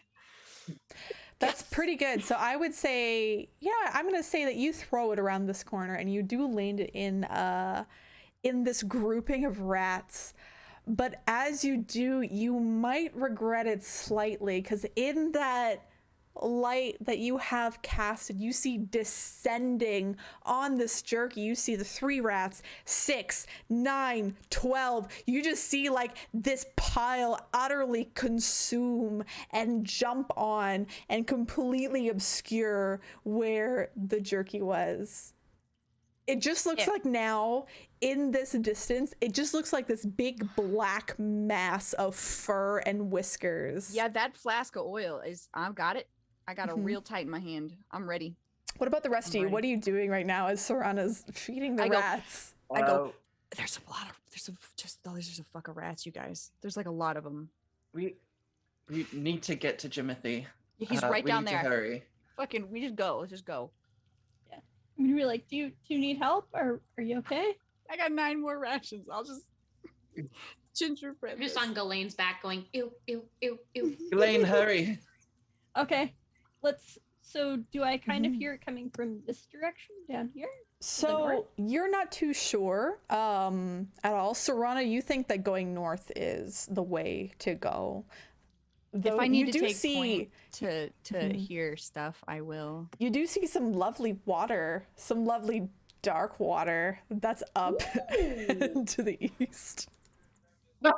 That's pretty good. So I would say, I'm gonna say that you throw it around this corner and you do land it in this grouping of rats. But as you do, you might regret it slightly, because in that light that you have casted, you see descending on this jerky, you see the 3 rats, 6, 9, 12. You just see like this pile utterly consume and jump on and completely obscure where the jerky was. It just looks like now, in this distance, it just looks like this big black mass of fur and whiskers. Yeah, that flask of oil is. I've got it. I got it real tight in my hand. I'm ready. What about the rest of you? ready. What are you doing right now as Sorana's feeding the I go- rats? I go. There's a lot of. There's a fuck of rats, you guys. There's like a lot of them. We need to get to Jimothy. He's right we down need there. To hurry. Fucking, we just go. Let's just go. I'm gonna be like, do you need help, or are you okay? I got 9 more rations. I'll just gingerbread. I'm just this. on Ghislaine's back going, ew, ew, ew, ew. Elaine, hurry. Okay, so do I kind of hear it coming from this direction down here? So north? you're not too sure at all. Sorana, you think that going north is the way to go. Though If I need you to do take see point to hear stuff, I will. you do see some lovely water, some lovely dark water that's up to the east. No,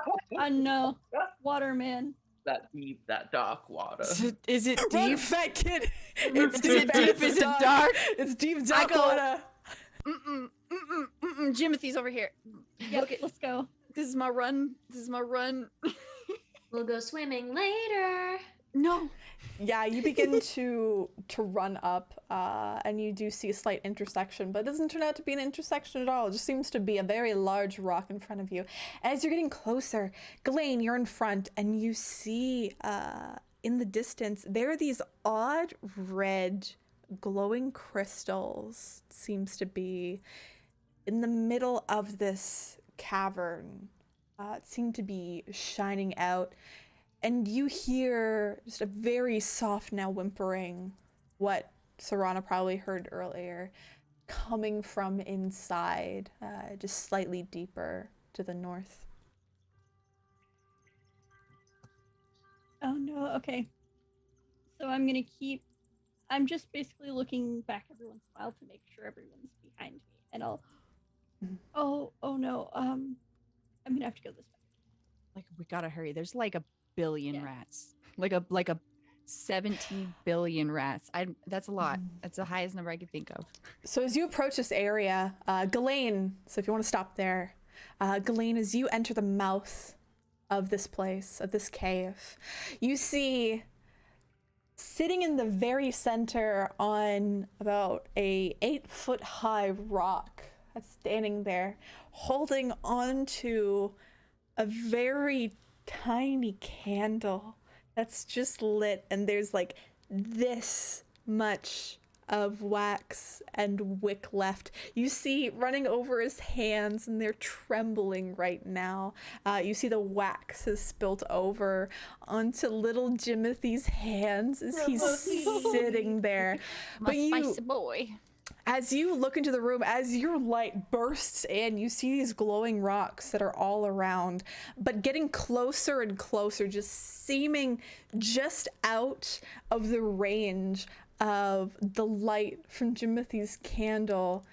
Waterman. That deep, that dark water. Is it Run, deep? fat kid! Is It's it deep. deep? It's Is it dark. dark? It's deep dark go- water. Jimothy's over here. Yep, Look at let's go. this is my run. This is my run. We'll go swimming later. No. Yeah, you begin to run up, and you do see a slight intersection, but it doesn't turn out to be an intersection at all. It just seems to be a very large rock in front of you. As you're getting closer, Ghislaine, you're in front, and you see in the distance there are these odd red glowing crystals. It seems to be in the middle of this cavern. It seemed to be shining out. And you hear just a very soft now whimpering, what Sorana probably heard earlier, coming from inside, just slightly deeper to the north. Oh no, okay. So I'm just basically looking back every once in a while to make sure everyone's behind me. And I'll, oh no, I'm gonna have to go this way. Like, we gotta hurry. There's like a billion Yeah. rats. Like a 70 billion rats. That's a lot. That's the highest number I could think of. So as you approach this area, Ghislaine, so if you want to stop there, Ghislaine, as you enter the mouth of this place, of this cave, you see sitting in the very center on about a 8-foot high rock that's standing there, holding onto a very tiny candle that's just lit, and there's like this much of wax and wick left. You see running over his hands, and they're trembling right now. You see the wax has spilt over onto little Jimothy's hands as he's sitting there. My spicy boy. As you look into the room, as your light bursts in, you see these glowing rocks that are all around, but getting closer and closer, just seeming just out of the range of the light from Jimothy's candle.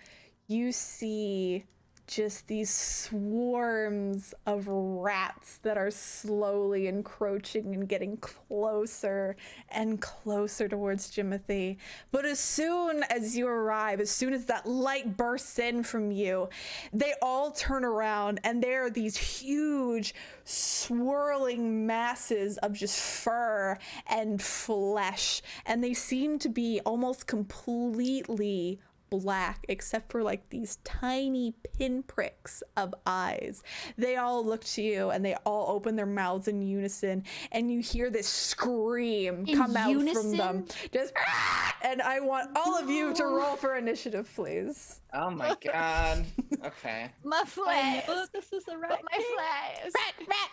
You see just these swarms of rats that are slowly encroaching and getting closer and closer towards Jimothy. But as soon as you arrive, as soon as that light bursts in from you, they all turn around, and there are these huge swirling masses of just fur and flesh, and they seem to be almost completely black except for like these tiny pinpricks of eyes. They all look to you and they all open their mouths in unison, and you hear this scream come out from them. Just "Ah!" And I want all of you to roll for initiative, please. Oh my god. Okay. My I flash. know that this is the right My flash.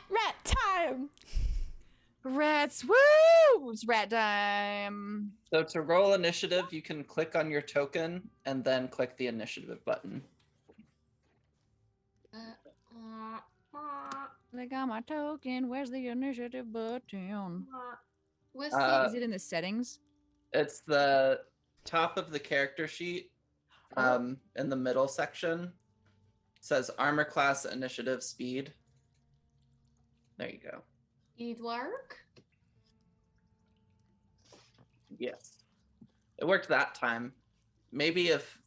Rat time. Rats. Woo! It's rat time. So to roll initiative, you can click on your token and then click the initiative button. I got my token. Where's the initiative button? What's Uh, Is it in the settings? It's the top of the character sheet, in the middle section. It says armor class, initiative, speed. There you go. Need work? Yes. It worked that time. Maybe if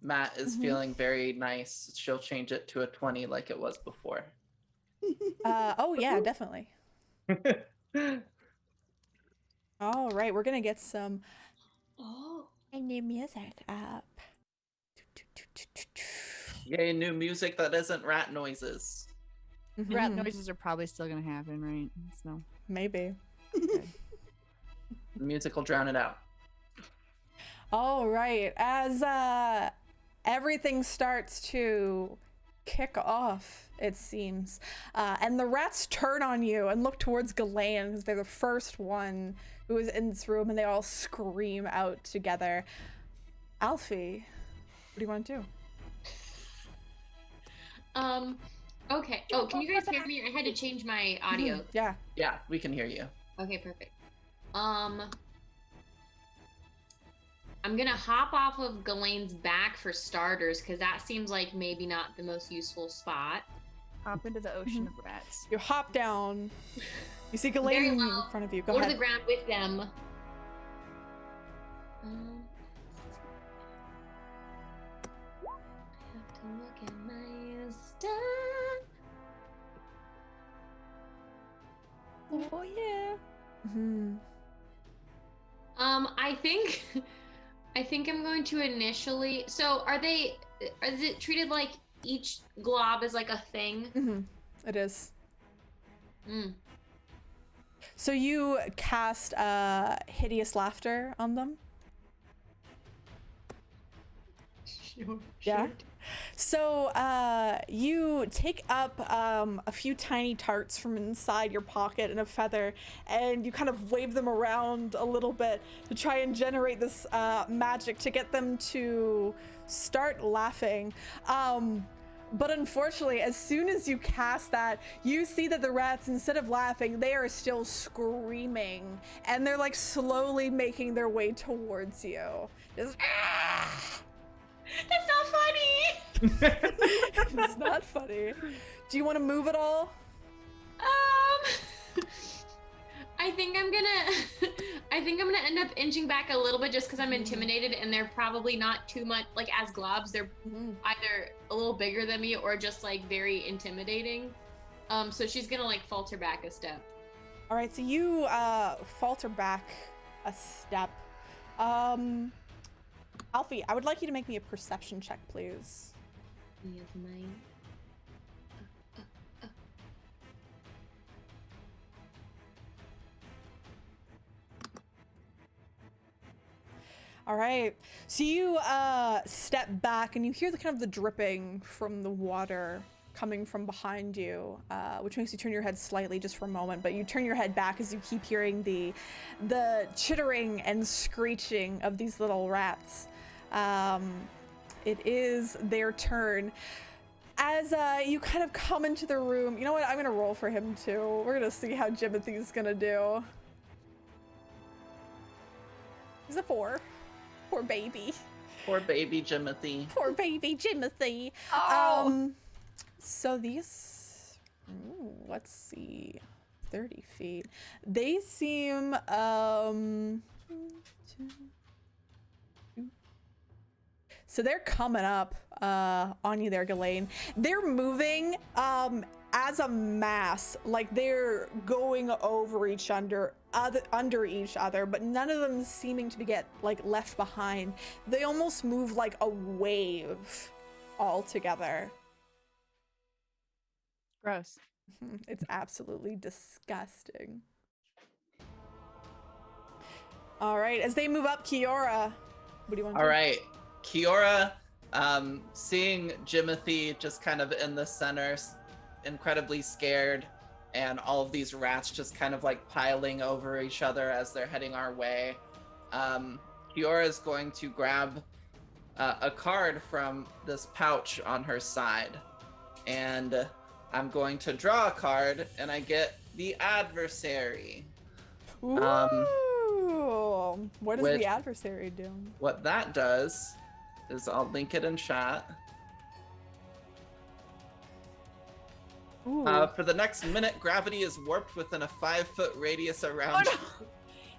Matt is feeling very nice, she'll change it to a 20 like it was before. Oh yeah, definitely. All right, we're gonna get some Oh. new music up. Yay, new music that isn't rat noises. Rat Mhm. noises are probably still gonna happen, right? So Maybe. The music will drown it out. All right, as everything starts to kick off, it seems, and the rats turn on you and look towards Ghislaine because they're the first one who is in this room, and they all scream out together. Alfie, what do you want to do? Okay. Oh, can you guys hear me? I had to change my audio. Yeah. Yeah, we can hear you. Okay, perfect. I'm gonna hop off of Ghislaine's back for starters, because that seems like maybe not the most useful spot. hop into the ocean of rats. You hop down. You see Very Ghislaine well. in front of you. Go Go to ahead. the ground with them. I have to look at my stuff. Oh yeah. Mhm. I think I'm going to initially. So is it treated like each glob is like a thing? Mhm. It is. Mm. So you cast hideous laughter on them. Yeah. So you take up a few tiny tarts from inside your pocket and a feather, and you kind of wave them around a little bit to try and generate this magic to get them to start laughing. But unfortunately, as soon as you cast that, you see that the rats, instead of laughing, they are still screaming, and they're like slowly making their way towards you. Just, That's not funny. it's not funny. Do you want to move at all? I think I'm gonna end up inching back a little bit just because I'm intimidated, and they're probably not too much like as globs. They're either a little bigger than me or just like very intimidating. So she's gonna like falter back a step. All right, so you falter back a step. Alfie, I would like you to make me a perception check, please. Yes, mine. All right, so you step back and you hear the kind of the dripping from the water coming from behind you, which makes you turn your head slightly just for a moment, but you turn your head back as you keep hearing the chittering and screeching of these little rats. It is their turn. As you kind of come into the room, you know what? I'm gonna roll for him too. We're gonna see how Jimothy's gonna do. He's a 4. Poor baby. Poor baby Jimothy. Poor baby Jimothy. Oh. So these, let's see, 30 feet. They seem, so they're coming up on you there, Ghislaine. They're moving as a mass, like they're going over under each other, but none of them seeming to get like left behind. They almost move like a wave all together. Gross. It's absolutely disgusting. All right, as they move up, Kiora, what do you want to All do? right, Kiora, seeing Jimothy just kind of in the center, incredibly scared, and all of these rats just kind of like piling over each other as they're heading our way. Kiora is going to grab a card from this pouch on her side, and I'm going to draw a card, and I get the adversary. Ooh, what does which- the adversary do? What that does is I'll link it in chat. Ooh. For the next minute, gravity is warped within a 5-foot radius around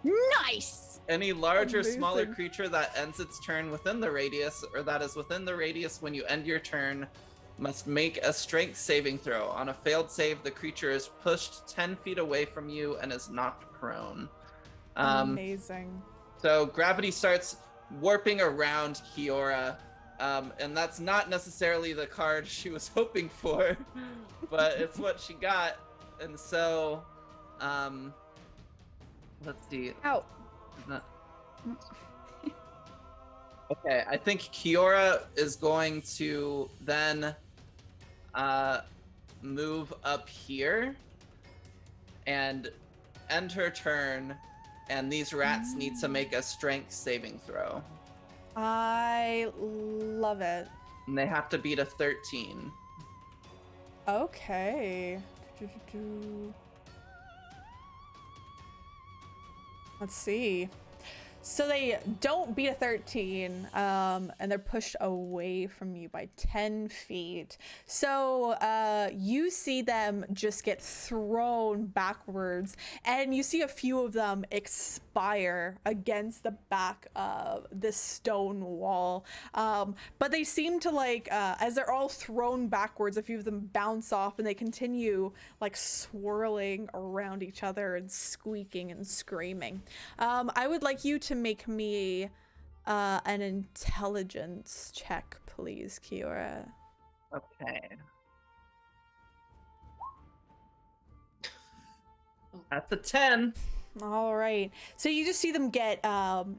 Nice. any large or smaller Amazing. creature that ends its turn within the radius, or that is within the radius when you end your turn, must make a strength saving throw. On a failed save, the creature is pushed 10 feet away from you and is knocked prone. Amazing. So gravity starts warping around Kiora, and that's not necessarily the card she was hoping for, but it's what she got. And so, let's see. Ow. Okay, I think Kiora is going to then move up here and end her turn, and these rats need to make a strength saving throw. I love it. And they have to beat a 13. Okay. Let's see. So they don't beat a 13, and they're pushed away from you by 10 feet. So you see them just get thrown backwards, and you see a few of them expire against the back of this stone wall. But they seem to like, as they're all thrown backwards, a few of them bounce off, and they continue like swirling around each other and squeaking and screaming. I would like you to make me an intelligence check, please, Kiora. Okay. That's a 10. All right. So you just see them get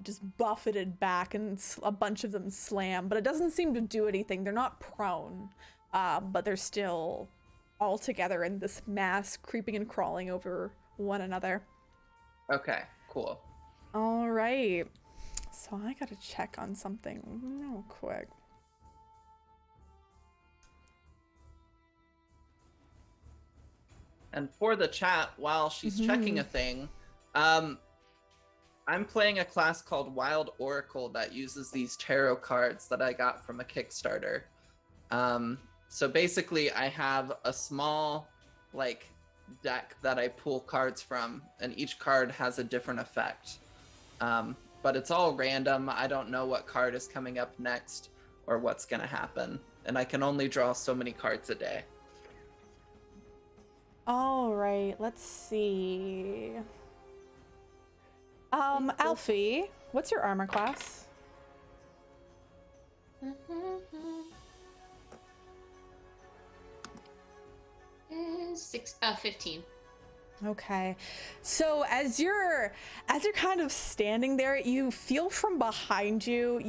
just buffeted back, and a bunch of them slam, but it doesn't seem to do anything. They're not prone, but they're still all together in this mass, creeping and crawling over one another. Okay, cool. All right. So I gotta check on something real quick. And for the chat, while she's checking a thing, I'm playing a class called Wild Oracle that uses these tarot cards that I got from a Kickstarter. So basically, I have a small, like, deck that I pull cards from, and each card has a different effect. But it's all random. I don't know what card is coming up next or what's going to happen. And I can only draw so many cards a day. All right, let's see. Alfie, what's your armor class? 15. Okay. So as you're kind of standing there, you feel from behind you,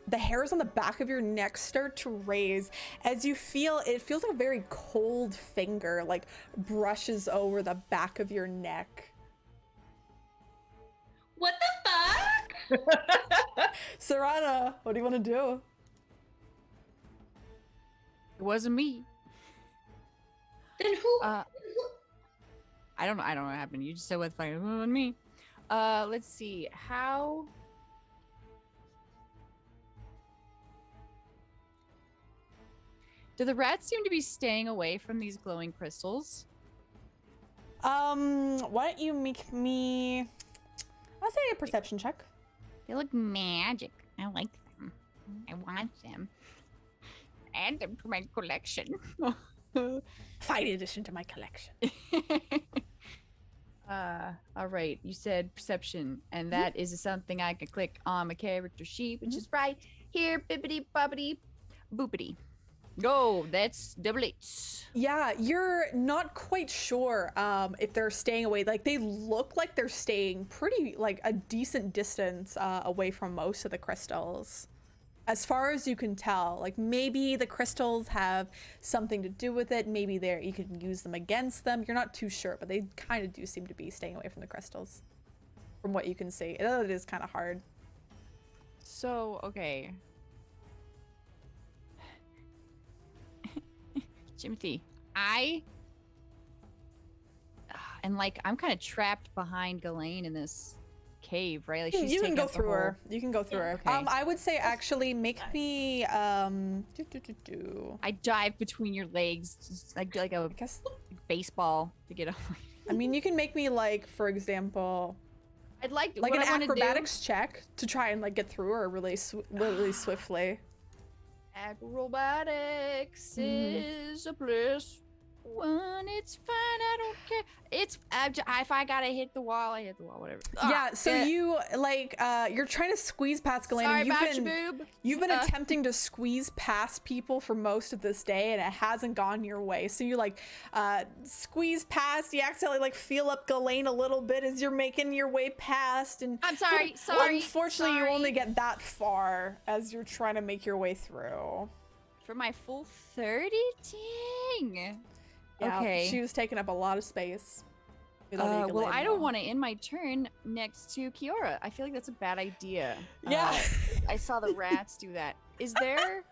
the hairs on the back of your neck start to raise as you feel, it feels like a very cold finger like brushes over the back of your neck. What the fuck? Serana, what do you want to do? It wasn't me. Then who? I don't know what happened. You just said what the fuck, it wasn't me. Let's see. How Do the rats seem to be staying away from these glowing crystals? Why don't you make me? I'll say a perception check. They look magic. I like them. I want them. Add them to my collection. Fine addition to my collection. All right. You said perception, and that is something I can click on my character sheet, which is right here. Bibbity bobbity boopity. Go. That's double eights. Yeah, you're not quite sure if they're staying away. Like they look like they're staying pretty like a decent distance away from most of the crystals. As far as you can tell, like maybe the crystals have something to do with it. Maybe you can use them against them. You're not too sure, but they kind of do seem to be staying away from the crystals, from what you can see. It is kind of hard. So, okay. Timothy, and like I'm kind of trapped behind Ghislaine in this cave, right? Like she's You can taking go up the through whole- her. You can go through her. Okay. I would say actually make me I dive between your legs, just like a I guess baseball to get over. I mean you can make me like for example I'd like like what an I wanna do- acrobatics check to try and like get through her really swiftly. Acrobatics Mhm. is a plus one. It's fine. I don't care. It's if I gotta hit the wall, I hit the wall. Whatever. Yeah, so you like you're trying to squeeze past Ghislaine. Sorry You've about been you, boob. you've been attempting to squeeze past people for most of this day and it hasn't gone your way. So you like squeeze past, you accidentally like feel up Ghislaine a little bit as you're making your way past and I'm sorry. Sorry. unfortunately you sorry. only get that far as you're trying to make your way through. For my full 30? Dang. Yeah, Okay. she was taking up a lot of space. with all the Well, I don't Ghislaine want to end my turn next to Kiora. I feel like that's a bad idea. Yeah. I saw the rats do that. Is there?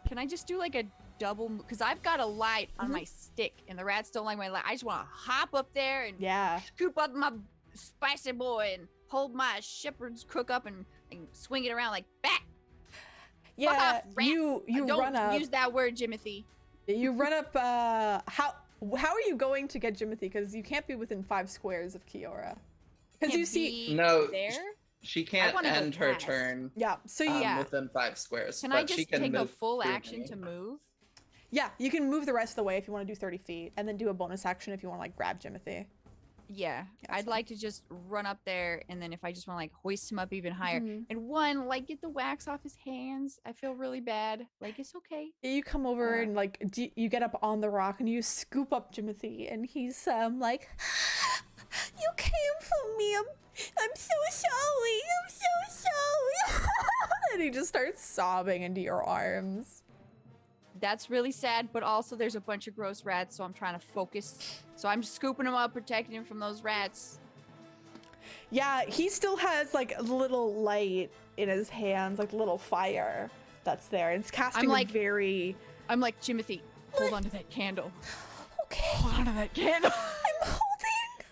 Can I just do like a double? Because I've got a light on Mhm. my stick, and the rats don't like my light. I just want to hop up there and Yeah. scoop up my spicy boy and hold my shepherd's crook up and swing it around like back. Yeah, rats. you Don't run up. use that word, Jimothy. You run up. How are you going to get Jimothy? Because you can't be within 5 squares of Kiora. Because you Can't see, be No, there. She can't wanna go end her fast. turn yeah. So you, Yeah. within 5 squares. Can but I she just can take a move full through action me. to move? yeah, you can move the rest of the way if you want to do 30 feet, and then do a bonus action if you want to like grab Jimothy. Yeah, Yeah, I'd so- like to just run up there, and then if I just want to like hoist him up even higher, Mhm. and like get the wax off his hands. I feel really bad. Like it's okay. You come over and like you get up on the rock and you scoop up Jimothy, and he's like, "You came for me. I'm so sorry. I'm so sorry." And he just starts sobbing into your arms. That's really sad, but also there's a bunch of gross rats, so I'm trying to focus. So I'm scooping him up, protecting him from those rats. Yeah, he still has like a little light in his hands, like a little fire that's there. It's casting like- a very I'm like, Jimothy, hold on to that candle. okay. Hold on to that candle. I'm holding.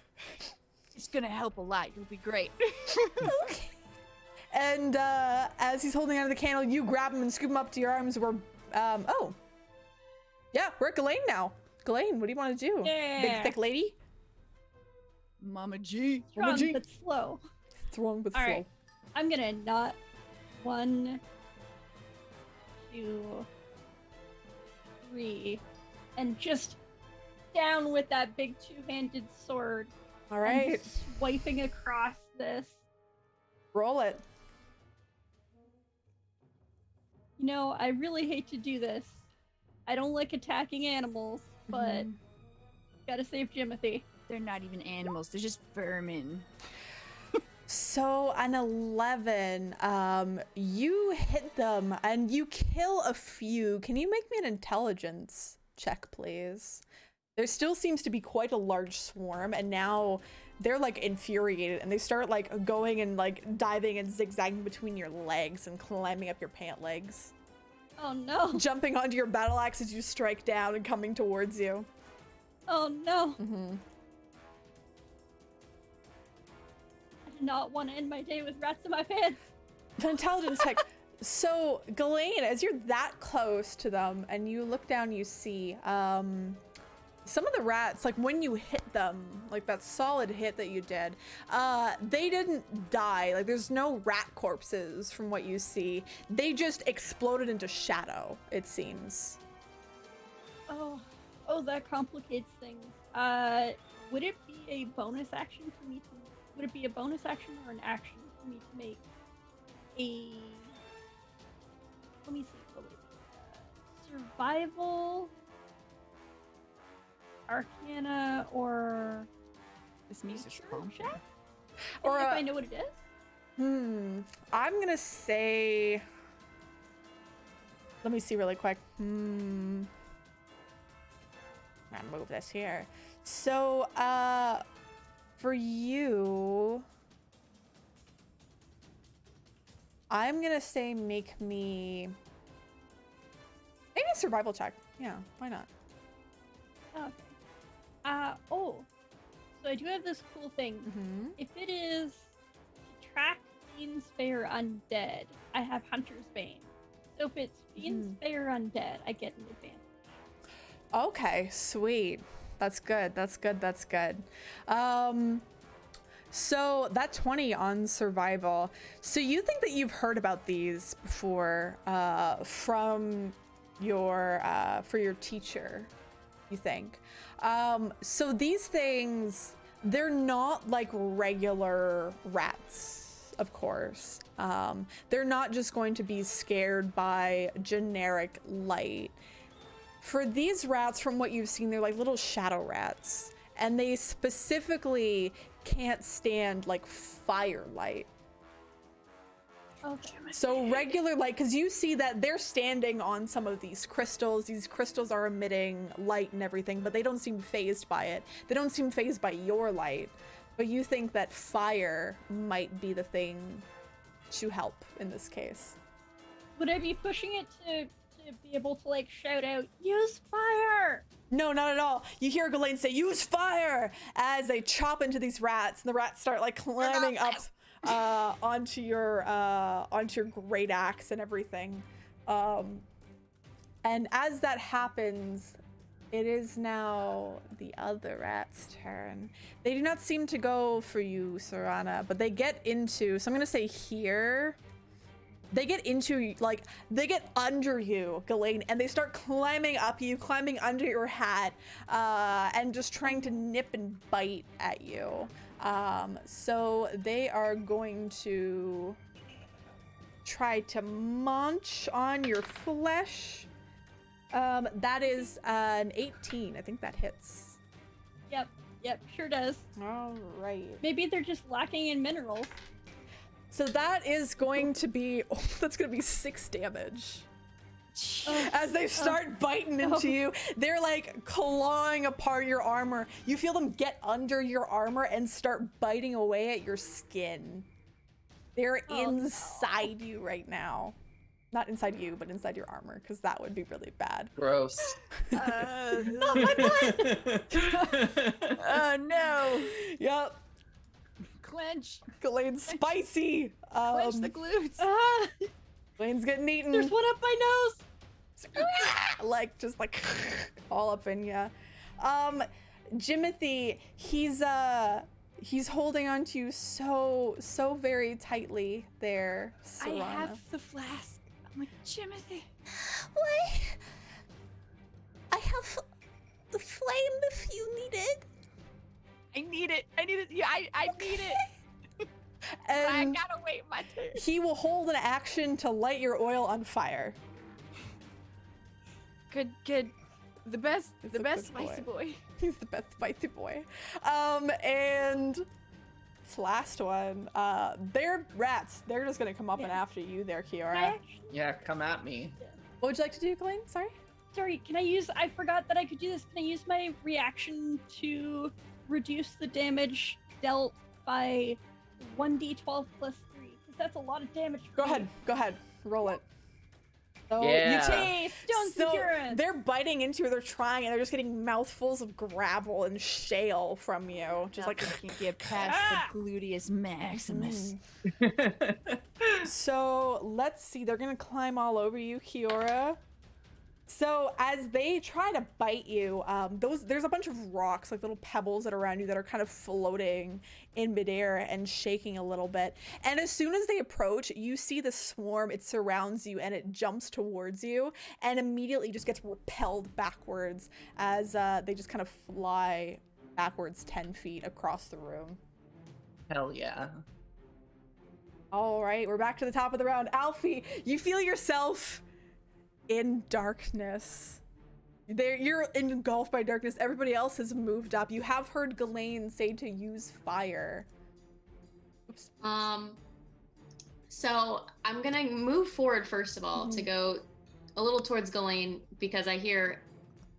It's gonna help a lot. You'll be great. Okay. And as he's holding onto the candle, you grab him and scoop him up to your arms. We're we're at Ghislaine now. Ghislaine, what do you want to do? Big Yeah. thick lady? Mama G. Mama Strong G. but slow. Throwing with All flow. right. I'm gonna not 1, 2, 3, and just down with that big 2-handed sword. All and right, swiping across this. roll it. You know, I really hate to do this. I don't like attacking animals, but Mhm. gotta save Jimothy. They're not even animals. They're just vermin. So an 11, you hit them and you kill a few. Can you make me an intelligence check, please? There still seems to be quite a large swarm, and now they're like infuriated and they start like going and like diving and zigzagging between your legs and climbing up your pant legs, Oh no. jumping onto your battle axe as you strike down and coming towards you. Oh no. Mm-hmm. I do not want to end my day with rats in my pants. The intelligence check. So, Ghislaine, as you're that close to them and you look down, you see some of the rats, like when you hit them, like that solid hit that you did, they didn't die. Like there's no rat corpses from what you see. They just exploded into shadow, it seems. Oh, that complicates things. Would it be a bonus action for me to? Would it be a bonus action or an action for me to make a? Let me see. What would it be? Survival, Arcana, or This music's nature pumping. check? Or if I know what it is. I'm gonna say, let me see really quick. I'll move this here. So, for you, I'm gonna say make me maybe a survival check. Yeah, why not? Okay. So I do have this cool thing. Mm-hmm. If it is to track Fiends, Fey, or Undead, I have Hunter's Bane. So if it's Fiends, Fey, or Undead, I get an advantage. Okay, sweet. That's good. That's good. That's good. So that 20 on survival. So you think that you've heard about these before from your for your teacher, you think. So these things, they're not like regular rats, of course. They're not just going to be scared by generic light. For these rats, from what you've seen, they're like little shadow rats, and they specifically can't stand like firelight. Okay. So regular light, because you see that they're standing on some of these crystals. These crystals are emitting light and everything, but they don't seem fazed by it. They don't seem fazed by your light, but you think that fire might be the thing to help in this case. Would I be pushing it to be able to like shout out, use fire? No, not at all. You hear Ghislaine say, use fire, as they chop into these rats, and the rats start like climbing up onto your great axe and everything. And as that happens, it is now the other rat's turn. They do not seem to go for you, Serana, but they get into, so I'm gonna say here, they get into, like, they get under you, Ghislaine, and they start climbing up you, climbing under your hat, and just trying to nip and bite at you. So they are going to try to munch on your flesh. That is an 18. I think that hits. Yep, sure does. All right. Maybe they're just lacking in minerals. So that is going to be, that's going to be 6 damage. As they start biting into you, they're like clawing apart your armor. You feel them get under your armor and start biting away at your skin. They're inside you right now. Not inside you, but inside your armor, because that would be really bad. Gross. Not my blood! Oh no! Yep. Clench! Ghislaine's spicy. Clench the glutes! Ghislaine's getting eaten. There's one up my nose! Like, just like all up in ya. Jimothy, he's holding on to you so very tightly there, Serana. I have the flask. I'm like, Jimothy. What? I have the flame if you need it. I need it. Yeah, I need it. I And gotta wait my turn. he will hold an action to light your oil on fire. Good. The best He's a good spicy boy. He's the best spicy boy. And this last one, they're rats. They're just gonna come up and after you there, Kiara. Yeah, come at me. What would you like to do, Ghislaine? Sorry? Can I use, I forgot that I could do this. Can I use my reaction to reduce the damage dealt by 1d12 plus 3? Because that's a lot of damage. Go ahead. Roll it. So Yeah. you take Don't stones, So Securus. they're biting into you, they're trying, and they're just getting mouthfuls of gravel and shale from you. Just like, Nothing can get past the gluteus maximus. So let's see, they're gonna climb all over you, Kiora. So as they try to bite you, there's a bunch of rocks, like little pebbles that are around you that are kind of floating in midair and shaking a little bit. And as soon as they approach, you see the swarm, it surrounds you and it jumps towards you and immediately just gets repelled backwards as they just kind of fly backwards 10 feet across the room. Hell yeah. All right, we're back to the top of the round. Alfie, you feel yourself in darkness. You're engulfed by darkness. Everybody else has moved up. You have heard Ghislaine say to use fire. Oops. So I'm gonna move forward first of all to go a little towards Ghislaine because I hear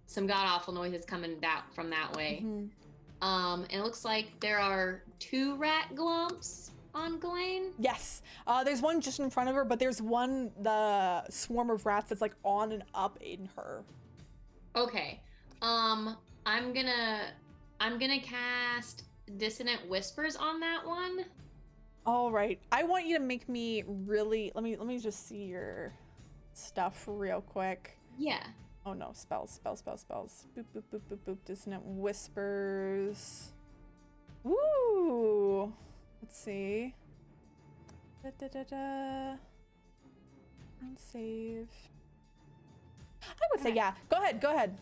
some god awful noises coming from that way. And it looks like there are 2 rat glumps on Ghislaine. Yes, there's one just in front of her, but there's one, the swarm of rats that's like on and up in her. Okay. I'm gonna cast Dissonant Whispers on that one. All right, I want you to make me really, let me just see your stuff real quick. Yeah. Oh no, spells. Boop, boop, boop, boop, boop, Dissonant Whispers. Woo! Let's see. Round save. I would say, yeah. Go ahead.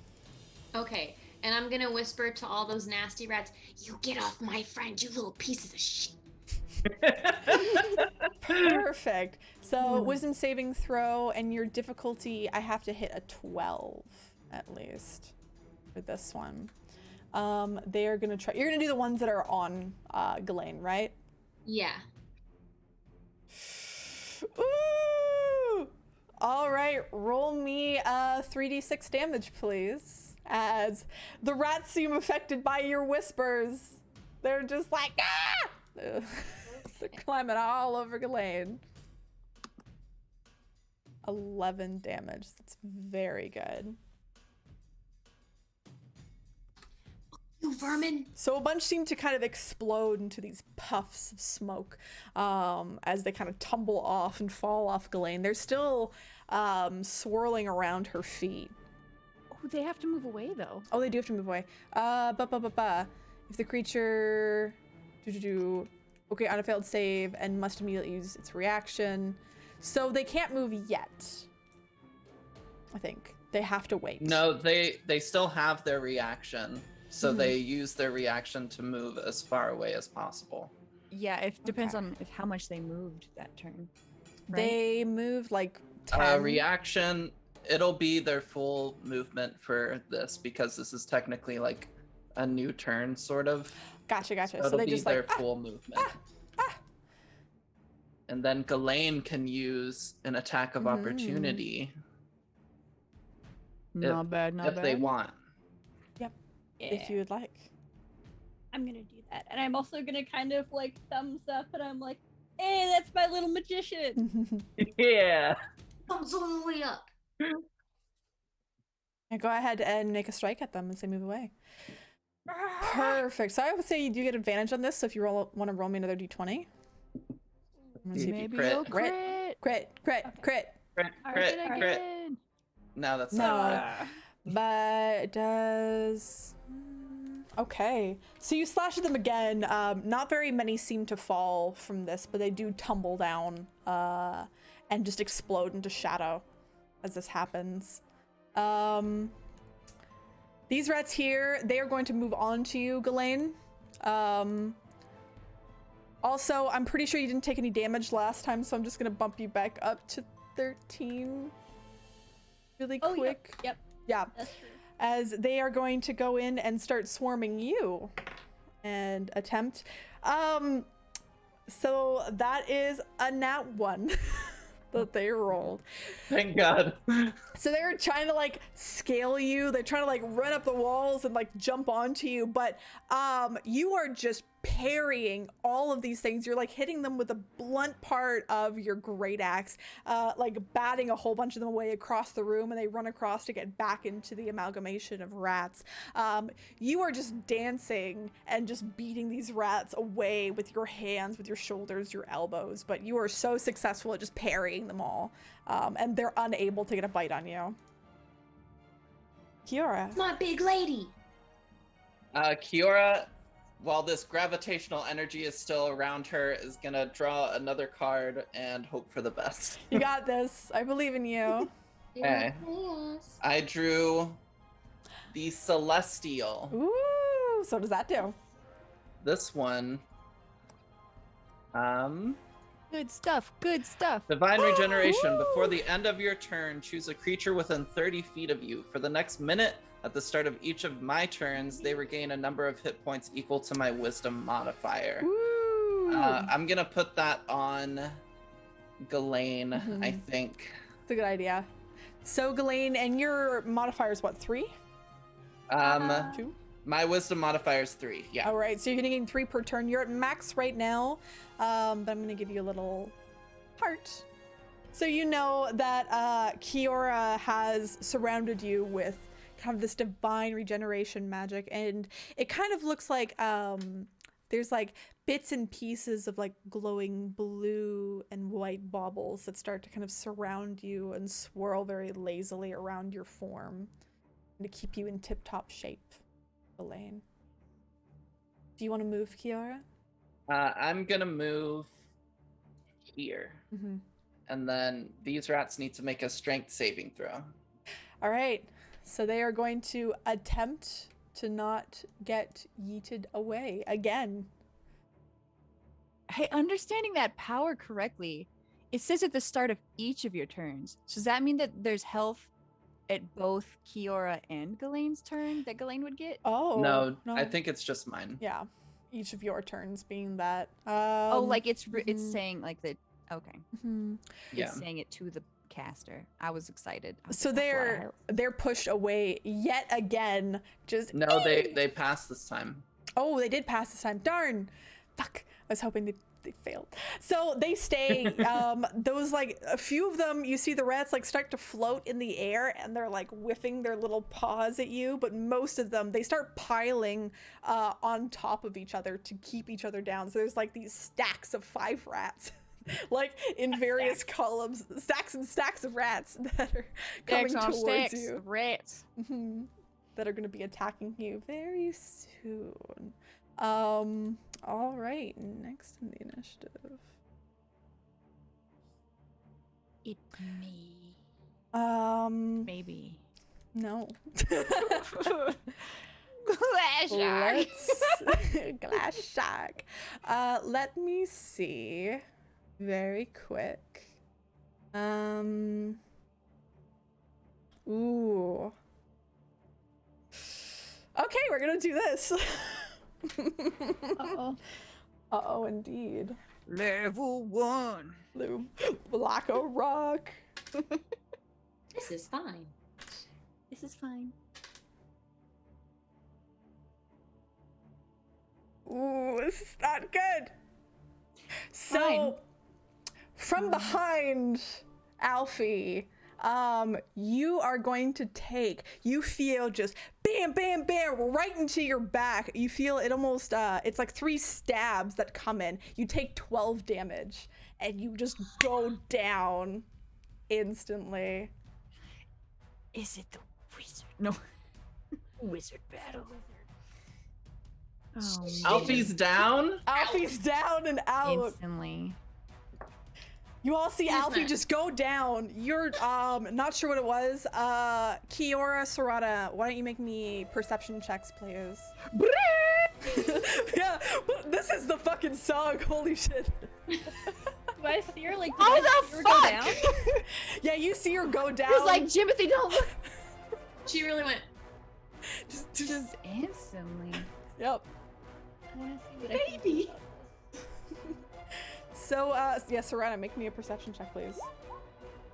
Okay. And I'm gonna whisper to all those nasty rats, "You get off my friend, you little pieces of shit." Perfect. So wisdom saving throw, and your difficulty, I have to hit a 12 at least for this one. They're gonna try. You're gonna do the ones that are on Ghislaine, right? Yeah. Ooh! All right, roll me 3d6 damage, please. As the rats seem affected by your whispers, they're just like, ah! They're climbing all over Ghislaine. 11 damage. That's very good. You vermin. So a bunch seem to kind of explode into these puffs of smoke as they kind of tumble off and fall off Ghislaine. They're still swirling around her feet. Oh, they have to move away though. Oh, they do have to move away. If the creature okay, on a failed save and must immediately use its reaction. So they can't move yet. I think they have to wait. No, they still have their reaction. So they use their reaction to move as far away as possible. Yeah, it depends on how much they moved that turn. Right? They moved like 10. Reaction, it'll be their full movement for this because this is technically like a new turn, sort of. Gotcha. So So it'll they be just their like full movement. And then Ghislaine can use an attack of opportunity Not bad. if they want. Yeah. if you would like. I'm gonna do that. And I'm also gonna kind of like thumbs up and I'm like, hey, that's my little magician. Yeah. Thumbs all the way up. And go ahead and make a strike at them as they move away. Perfect. So I would say you do get advantage on this. So if you want to roll me another d20. I'm gonna see if you Maybe crit. you'll crit. Crit. Crit. Alright, alright. Crit. No, that's No. not crit. But it does. Okay. So you slash at them again. Not very many seem to fall from this, but they do tumble down and just explode into shadow as this happens. These rats here, they are going to move on to you, Ghislaine. Also, I'm pretty sure you didn't take any damage last time, so I'm just gonna bump you back up to 13 really Oh, quick. Yep, Yeah, that's true. as they are going to go in and start swarming you and attempt. So that is a nat 1 that they rolled. Thank God. So they're trying to like scale you. They're trying to like run up the walls and like jump onto you, but you are just parrying all of these things. You're like hitting them with a blunt part of your great axe, like batting a whole bunch of them away across the room, and they run across to get back into the amalgamation of rats. You are just dancing and just beating these rats away with your hands, with your shoulders, your elbows, but you are so successful at just parrying them all, and they're unable to get a bite on you. Kiora. My big lady. Kiora, while this gravitational energy is still around her, is gonna draw another card and hope for the best. You got this. I believe in you. Okay. I drew the Celestial. Ooh, so does that do? This one, Good stuff. Good stuff. Divine Regeneration. Before the end of your turn, choose a creature within 30 feet of you. For the next minute, at the start of each of my turns, they regain a number of hit points equal to my Wisdom modifier. Ooh. I'm gonna put that on Ghislaine, I think. It's a good idea. So, Ghislaine, and your modifier is what, 3? 2? My Wisdom modifier is 3. Yeah. All right, so you're gonna gain 3 per turn. You're at max right now, but I'm gonna give you a little heart. So you know that Kiora has surrounded you with kind of this divine regeneration magic, and it kind of looks like there's like bits and pieces of like glowing blue and white baubles that start to kind of surround you and swirl very lazily around your form to keep you in tip-top shape. Elaine, do you want to move, Kiora? I'm gonna move here. And then these rats need to make a strength saving throw. All right, so they are going to attempt to not get yeeted away again. Hey, understanding that power correctly, it says at the start of each of your turns. So does that mean that there's health at both Kiora and Ghislaine's turn that Ghislaine would get? Oh No, I think it's just mine. yeah, each of your turns being that. Oh, like it's saying like the okay. Yeah. It's saying it to the caster. I was excited. I was So like, that's a lot of health. they're pushed away yet again. Just No, they passed this time. Oh, they did pass this time. Darn. Fuck. I was hoping they failed. So they stay. Those, like, a few of them, you see the rats, like, start to float in the air, and they're, like, whiffing their little paws at you. But most of them, they start piling on top of each other to keep each other down. So there's, like, these stacks of 5 rats. Like, in various columns. Stacks and stacks of rats that are coming towards you. Of rats. That are going to be attacking you very soon. All right, next in the initiative. It me. Maybe. No. Glass shark. Glass shark. Let me see. Very quick. Ooh. Okay, we're gonna do this. Uh-oh. Uh-oh, indeed. Level 1. Black a rock. This is fine. This is fine. Ooh, this is not good. So, Fine. from behind Alfie, you are going to take, you feel just bam, bam, bam, right into your back. You feel it almost, it's like 3 stabs that come in. You take 12 damage, and you just go down instantly. Is it the wizard? No. Wizard battle. Oh, man. Alfie's down? Alfie's down and out. Instantly. You all see Who's Alfie next? just go down. You're not sure what it was. Kiora, Serata, why don't you make me perception checks, please? Yeah, this is the fucking song. Holy shit. Do I see her like? Oh, did I the see her go fuck! down? Yeah, you see her go down. It's like, Jimothy, don't look. She really went. Just instantly. Yep. I want to see what I can do Baby. about this. So, yeah, Serata, make me a perception check, please.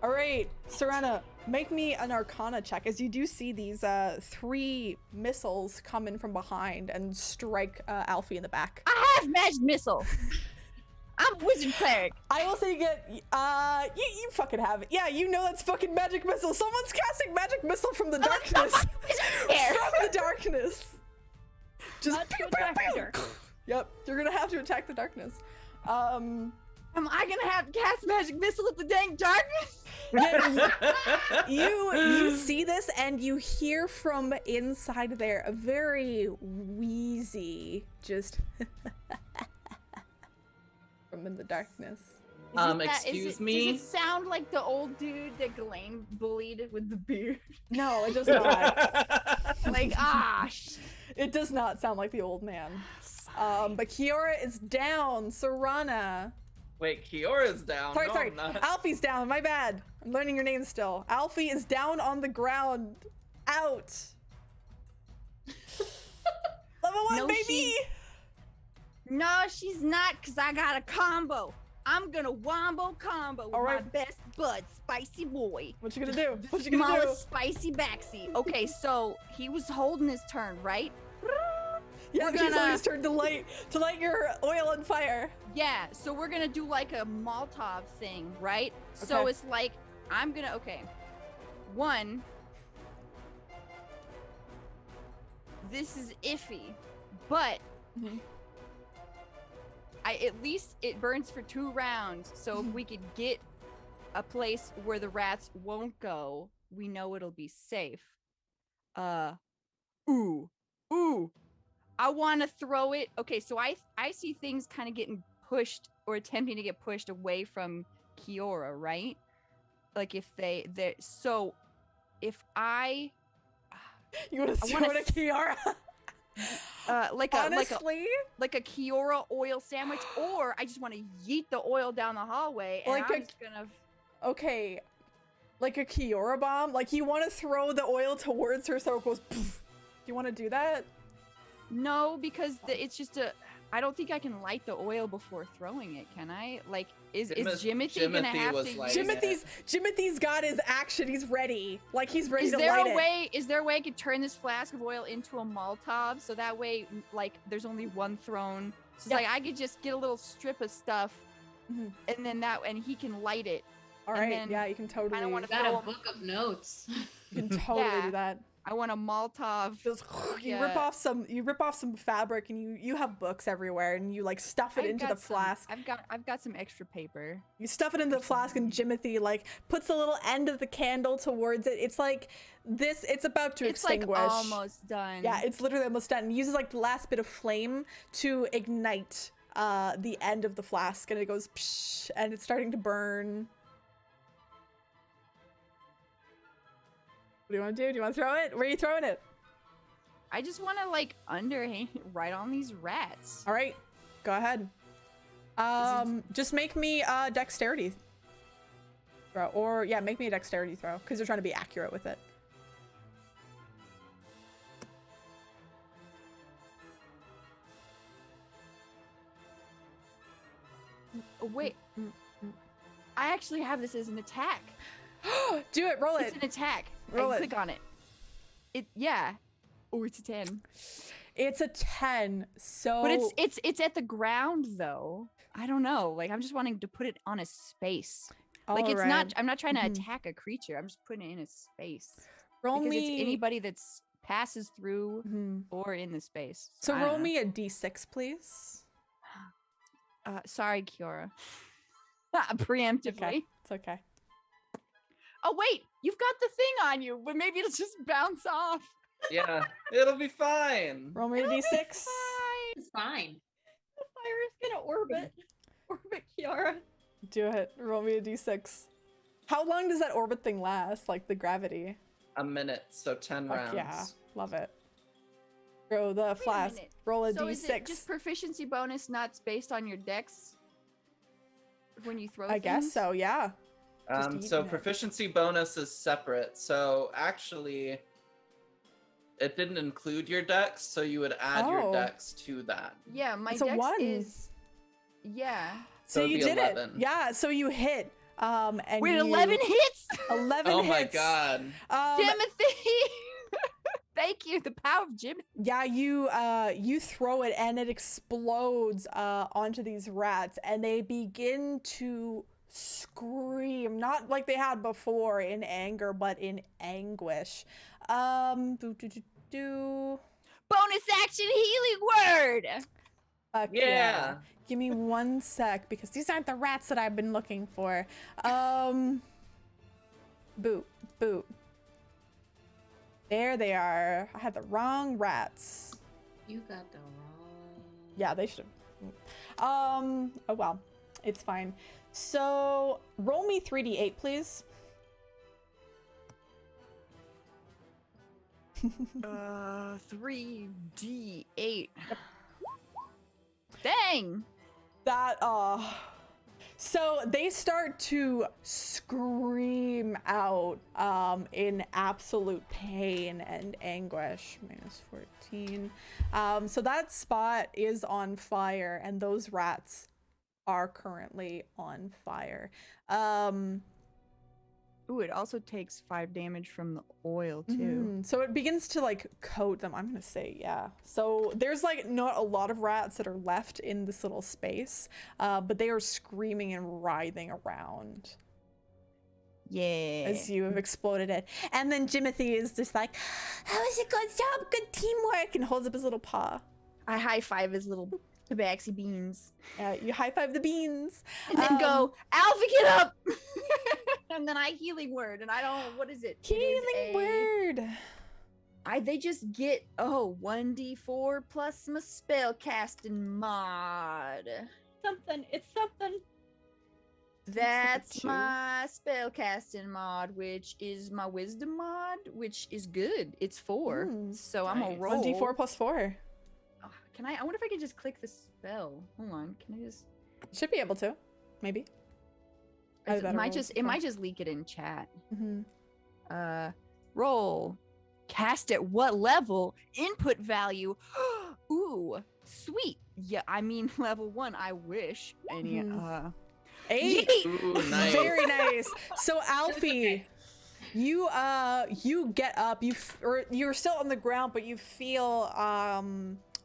All right, Serena, make me an Arcana check as you do see these 3 missiles come in from behind and strike Alfie in the back. I have magic missile. I'm a wizard cleric. I will say you get, you fucking have it. Yeah, you know that's fucking magic missile. Someone's casting magic missile from the darkness. From the darkness. Just Not to pew, attack pew, her. pew. Yep, you're gonna have to attack the darkness. Am I gonna have to cast magic missile at the dang darkness? You see this and you hear from inside there a very wheezy just from in the darkness. Excuse me? Does it sound like the old dude that Ghislaine bullied with the beard? No, it does not. Like, It does not sound like the old man. But Kiora is down. Serana. Wait, Kiora's down. Sorry, No, sorry. I'm not. Alfie's down. My bad. I'm learning your name still. Alfie is down on the ground. Out. Level 1, No, baby. No, she's not, because I got a combo. I'm gonna wombo combo with All my right. best bud, Spicy Boy. What you gonna do? What you gonna do? Smallest spicy backseat. Okay, so he was holding his turn, right? Yeah, We're he's on gonna- his turn to light your oil on fire. Yeah, so we're gonna do like a Molotov thing, right? So Okay. it's like, I'm gonna, okay. 1, this is iffy, but Mhm. at least it burns for 2 rounds. So if we could get a place where the rats won't go, we know it'll be safe. Ooh. I want to throw it. Okay, so I see things kind of getting pushed or attempting to get pushed away from Kiora, right? Like if they so if I You wanna throw wanna it at Kiara? like Honestly, a Kiora oil sandwich, or I just want to yeet the oil down the hallway and Like I'm a- just gonna okay, like a Kiora bomb. Like you want to throw the oil towards her so it goes. Poof. Do you want to do that? No, because it's just I don't think I can light the oil before throwing it, can I? Like, is Jimothy gonna Jimothy have was to lighting use... it. Jimothy's got his action. He's ready. Like he's ready Is to there light a it. way? Is there a way I could turn this flask of oil into a Molotov so that way, like, there's only one thrown? So it's Yeah. like I could just get a little strip of stuff, Mhm. and then he can light it. All and right. then Yeah, you can totally. wanna Got throw a 'em. book of notes. You can totally Yeah. do that. I want a Molotov. Just you Yeah. rip off some fabric and you have books everywhere and you like stuff it I've into got the flask. I've got some extra paper. You stuff it into the flask and Jimothy like puts the little end of the candle towards it. It's like this. It's about to It's like extinguish. almost done. Yeah, it's literally almost done. It uses like the last bit of flame to ignite the end of the flask, and it goes psh, and it's starting to burn. What do you want to do? Do you want to throw it? Where are you throwing it? I just want to like underhand right on these rats. All right, go ahead. Just make me a dexterity throw, or yeah, make me a dexterity throw because you're trying to be accurate with it. Oh, wait, I actually have this as an attack. Do it. Roll It's it. an attack. Roll I it. click on it. Yeah. Oh, it's a 10. It's a 10. So, But it's at the ground though. I don't know. Like I'm just wanting to put it on a space. Like it's not. I'm not trying to Mhm. attack a creature. I'm just putting it in a space. Roll because me it's anybody that's passes through Mhm. or in the space. So I don't roll know. me a d6, please. Sorry, Kiora. Preemptively. Okay, it's okay. Oh wait, you've got the thing on you, but maybe it'll just bounce off. Yeah, it'll be fine. Roll me a d6. It's fine. The fire is gonna orbit Kiara. Do it. Roll me a d6. How long does that orbit thing last? Like the gravity? A minute, so 10 Fuck rounds. yeah, love it. Throw the a flask. minute. Roll a So d6. is it just proficiency bonus, not based on your dex when you throw I guess things? so. Yeah. Just So eating it. proficiency bonus is separate. So actually, it didn't include your dex, so you would add your Oh. dex to that. Yeah, my It's a dex 1. is. Yeah. So it'd you be did 11. it. Yeah. So you hit. And With you- 11 hits. 11 Oh hits. my god. Timothy. Thank you. The power of Jim. Yeah, you throw it and it explodes onto these rats, and they begin to scream, not like they had before in anger, but in anguish. Boo, doo, doo, doo. Bonus action healing word. Fuck Yeah. Give me 1 sec, because these aren't the rats that I've been looking for. Boot, boot. There they are. I had the wrong rats. You got the wrong. Yeah, they should have. Oh well, it's fine. So roll me 3d8, please. 3d8. Dang. That so they start to scream out in absolute pain and anguish. -14. So that spot is on fire, and those rats are currently on fire. Ooh, it also takes 5 damage from the oil too. So it begins to like coat them. I'm gonna say, yeah. So there's like not a lot of rats that are left in this little space, but they are screaming and writhing around Yeah. as you have exploded it. And then Jimothy is just like, "That was a good job, good teamwork," and holds up his little paw. I high five his little tabaxi beans. You high five the beans. And then go, Alpha, get up! And then I healing word, and I don't, what is it? It is Healing word. they just get 1d4 plus my spell casting mod. It's something. That's two. my spell casting mod, which is my wisdom mod, which is good. It's 4. So I'm gonna Nice. roll 1d4 plus 4. Oh, can I wonder if I can just click the spell. Hold on. Can I just Should be able to, maybe. it better might roll just before. leak it in chat. Mm-hmm. Roll. Cast at what level? Input value. Ooh, sweet. Yeah, I mean level 1. I wish. Any 8. Ooh, nice. Very nice. So Alfie, okay. you get up. You're still on the ground, but you feel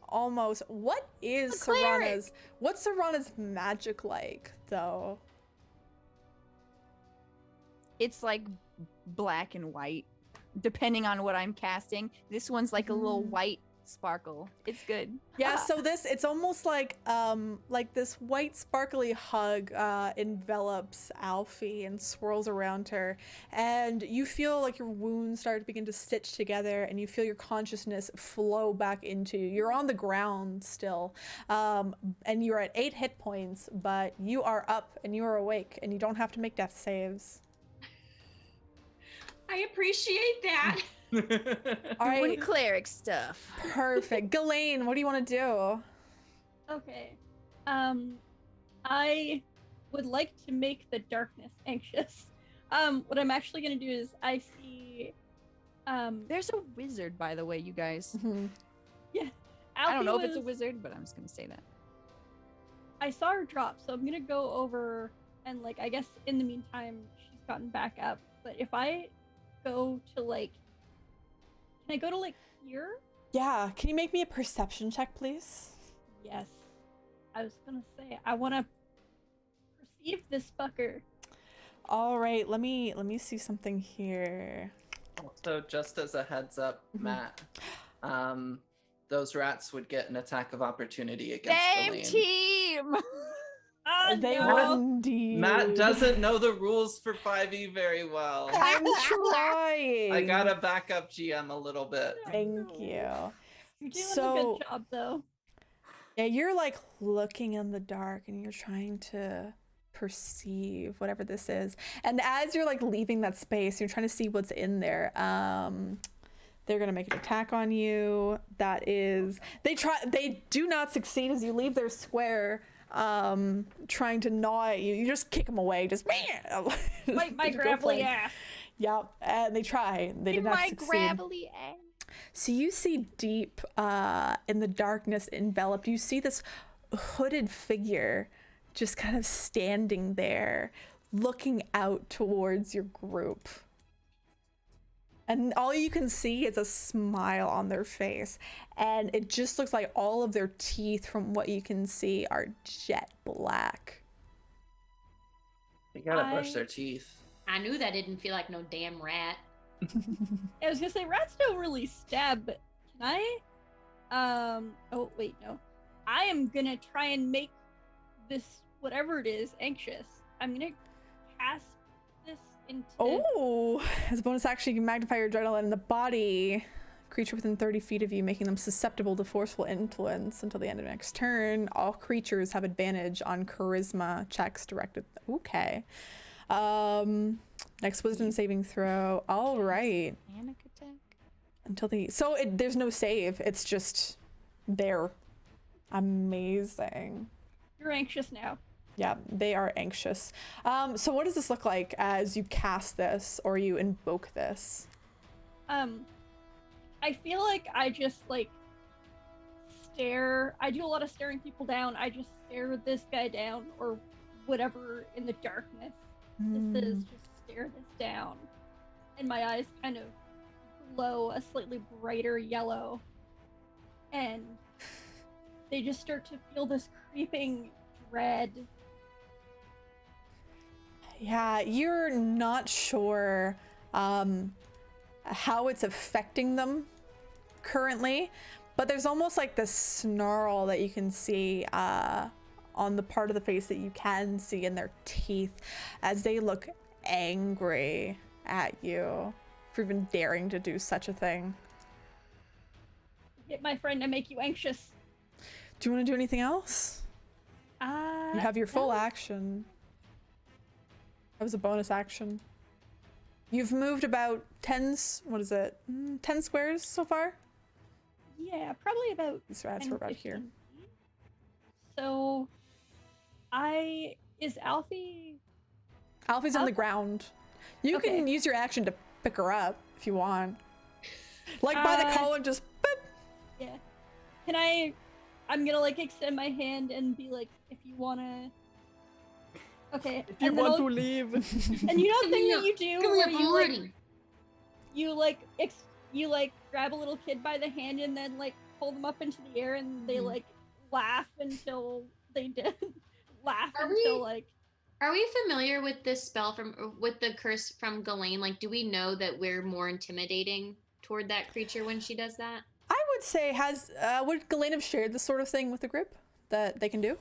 almost. What is Serana's? What's Serana's magic like though? It's like black and white, depending on what I'm casting. This one's like a little white sparkle. It's good. Yeah. So it's almost like this white sparkly hug envelops Alfie and swirls around her, and you feel like your wounds start to begin to stitch together, and you feel your consciousness flow back into you. You're on the ground still, and you're at 8 hit points, but you are up and you are awake, and you don't have to make death saves. I appreciate that. All Doing right, cleric stuff. perfect. Ghislaine, what do you want to do? Okay. I would like to make the darkness anxious. What I'm actually gonna do is I see There's a wizard, by the way, you guys. I don't Alfie know if it's a was- wizard, but I'm just gonna say that. I saw her drop, so I'm gonna go over and like I guess in the meantime she's gotten back up. But if I go to like can I go to like here? Yeah, can you make me a perception check, please? Yes. I was gonna say I wanna perceive this fucker. All right, let me see something here. So just as a heads up, Matt, those rats would get an attack of opportunity against Same Elaine. team! They no. would indeed. Matt doesn't know the rules for 5e very well. I'm trying. I gotta back up GM a little bit. Thank you. You're doing a So- good job though. Yeah, you're like looking in the dark and you're trying to perceive whatever this is. And as you're like leaving that space, you're trying to see what's in there. They're gonna make an attack on you. That is, they do not succeed as you leave their square. Trying to gnaw at you. You just kick them away. Just Like my Go gravelly flying. ass. Yep, and they try. They did not My succeed. gravelly ass. So you see deep in the darkness enveloped, you see this hooded figure just kind of standing there, looking out towards your group. And all you can see is a smile on their face. And it just looks like all of their teeth, from what you can see, are jet black. They gotta brush their teeth. I knew that didn't feel like no damn rat. I was gonna say rats don't really stab, but can I? Oh wait, no. I am gonna try and make this whatever it is anxious. I'm gonna cast this into. Oh, as a bonus action, you can magnify your adrenaline in the body. Creature within 30 feet of you, making them susceptible to forceful influence until the end of next turn. All creatures have advantage on charisma checks directed. Okay. Next wisdom saving throw. All right. Panic attack. There's no save. It's just there. Amazing. You're anxious now. Yeah, they are anxious. So what does this look like as you cast this or you invoke this? I feel like I just like stare. I do a lot of staring people down. I just stare this guy down or whatever in the darkness. This is just stare this down. And my eyes kind of glow a slightly brighter yellow. And they just start to feel this creeping dread. Yeah, you're not sure how it's affecting them currently, but there's almost like this snarl that you can see on the part of the face that you can see in their teeth as they look angry at you for even daring to do such a thing. Get my friend to make you anxious. Do you want to do anything else? You have your full action. That was a bonus action. You've moved about 10 squares so far? Yeah, probably about These rats 10, were about 15 here. feet. So, is Alfie? Alfie's on the ground. You Okay. can use your action to pick her up if you want. Like by the collar, just boop. Yeah. Can I'm gonna like extend my hand and be like, if you wanna. Okay. If you and then want to I'll- leave. And you know the thing that you do Come where here, you like, already. you like grab a little kid by the hand and then like pull them up into the air and they like laugh until they did laugh Are until we- like. Are we familiar with this spell with the curse from Ghislaine? Like, do we know that we're more intimidating toward that creature when she does that? I would say would Ghislaine have shared this sort of thing with the group that they can do?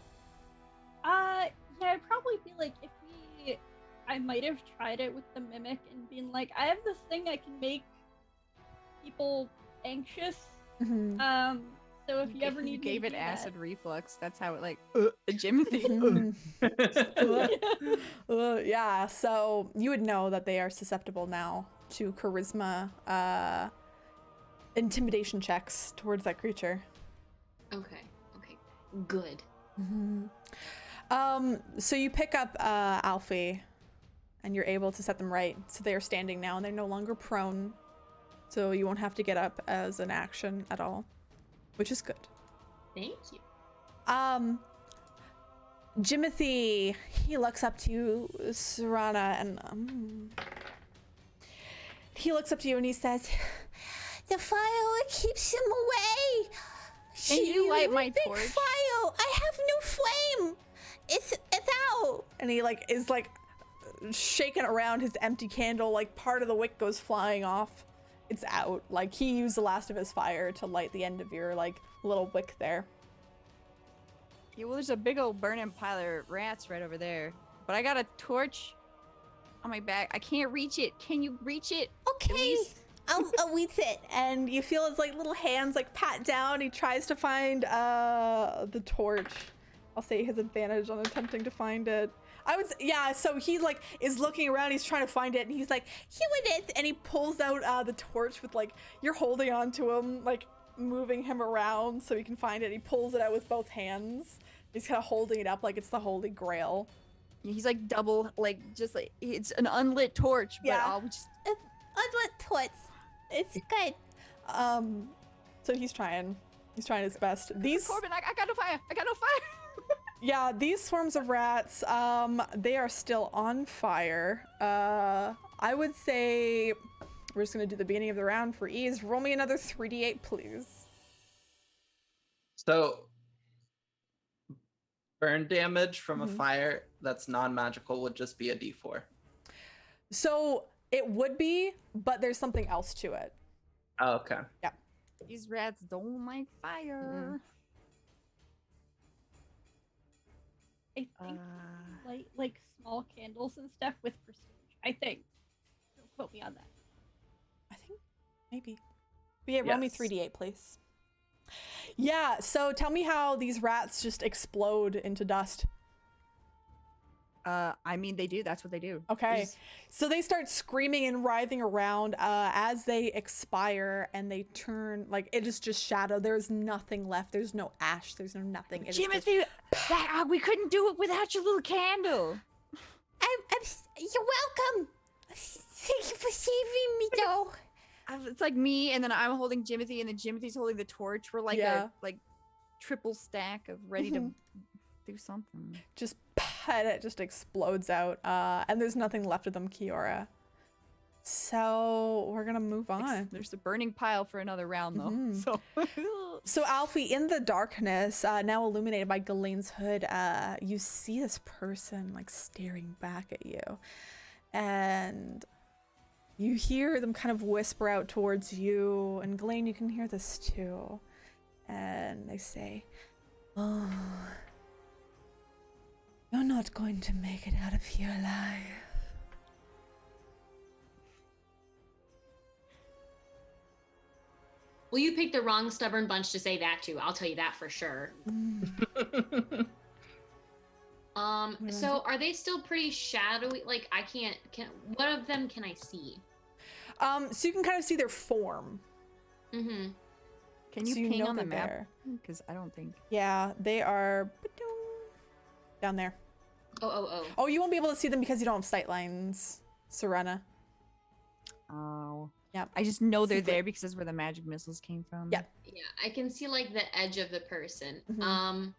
Yeah, I'd probably be like, I might have tried it with the mimic and been like, I have this thing I can make people anxious. Mhm. So if you ever need gave me it to do acid reflux. That's how it like Jimothy. Mhm. Yeah, so you would know that they are susceptible now to charisma intimidation checks towards that creature. Okay. Good. So you pick up Alfie and you're able to set them right. So they are standing now and they're no longer prone. So you won't have to get up as an action at all, which is good. Thank you. Jimothy, he looks up to you, Serana, and he looks up to you and he says, "The fire keeps him away. Can you light my Big torch?" fire. I have no flame. It's out." And he is shaking around his empty candle, like part of the wick goes flying off. It's out. Like he used the last of his fire to light the end of your little wick there. Yeah, well, there's a big old burning pile of rats right over there. But I got a torch on my back. I can't reach it. Can you reach it? Okay, least? I'll with it. And you feel his little hands pat down. He tries to find the torch. I'll say his advantage on attempting to find it. So he is looking around. He's trying to find it, and he's like, "Here it is!" And he pulls out the torch with you're holding on to him, moving him around so he can find it. He pulls it out with both hands. He's kind of holding it up like it's the Holy Grail. He's double, it's an unlit torch, but Yeah. I'll just. It's unlit torch. It's good. So he's trying. He's trying his best. These Corbin, I got no fire. I got no fire. Yeah, these swarms of rats, they are still on fire. I would say we're just gonna do the beginning of the round for ease. Roll me another 3d8, please. So burn damage from a Mhm. fire that's non-magical would just be a d4. So it would be, but there's something else to it. Oh, okay. These rats don't like fire. I think Uh, light like small candles and stuff with prestige. I think. Don't quote me on that. I think maybe. But yeah, roll me Yes. 3d8, please. Yeah, so tell me how these rats just explode into dust. I mean, they do. That's what they do. Okay. Just- So they start screaming and writhing around as they expire, and they turn like it is just shadow. There's nothing left. There's no ash. There's no nothing. It is just- Jimothy, we couldn't do it without your little candle. you're welcome. Thank you for saving me, though. It's like me, and then I'm holding Jimothy, and then Jimothy's holding the torch. We're like Yeah. a like triple stack of ready to do something. Just and it just explodes out, and there's nothing left of them, Kiora. So we're gonna move on. There's a burning pile for another round, though. Mhm. So So Alfie, in the darkness, now illuminated by Ghislaine's hood, you see this person like staring back at you, and you hear them kind of whisper out towards you, and Ghislaine, you can hear this too, and they say, "Oh, you're not going to make it out of here alive." Well, you picked the wrong stubborn bunch to say that to. I'll tell you that for sure. So are they still pretty shadowy? Like I can't. What of them can I see? So you can kind of see their form. Mm-hmm. can you So you ping know on the they're map? there. Because I don't think. Yeah, they are down there. Oh. Oh, you won't be able to see them because you don't have sight lines, Serena. Oh. Yep. I just know they're Secret. there because that's where the magic missiles came from. Yep. Yeah, I can see like the edge of the person. Mhm.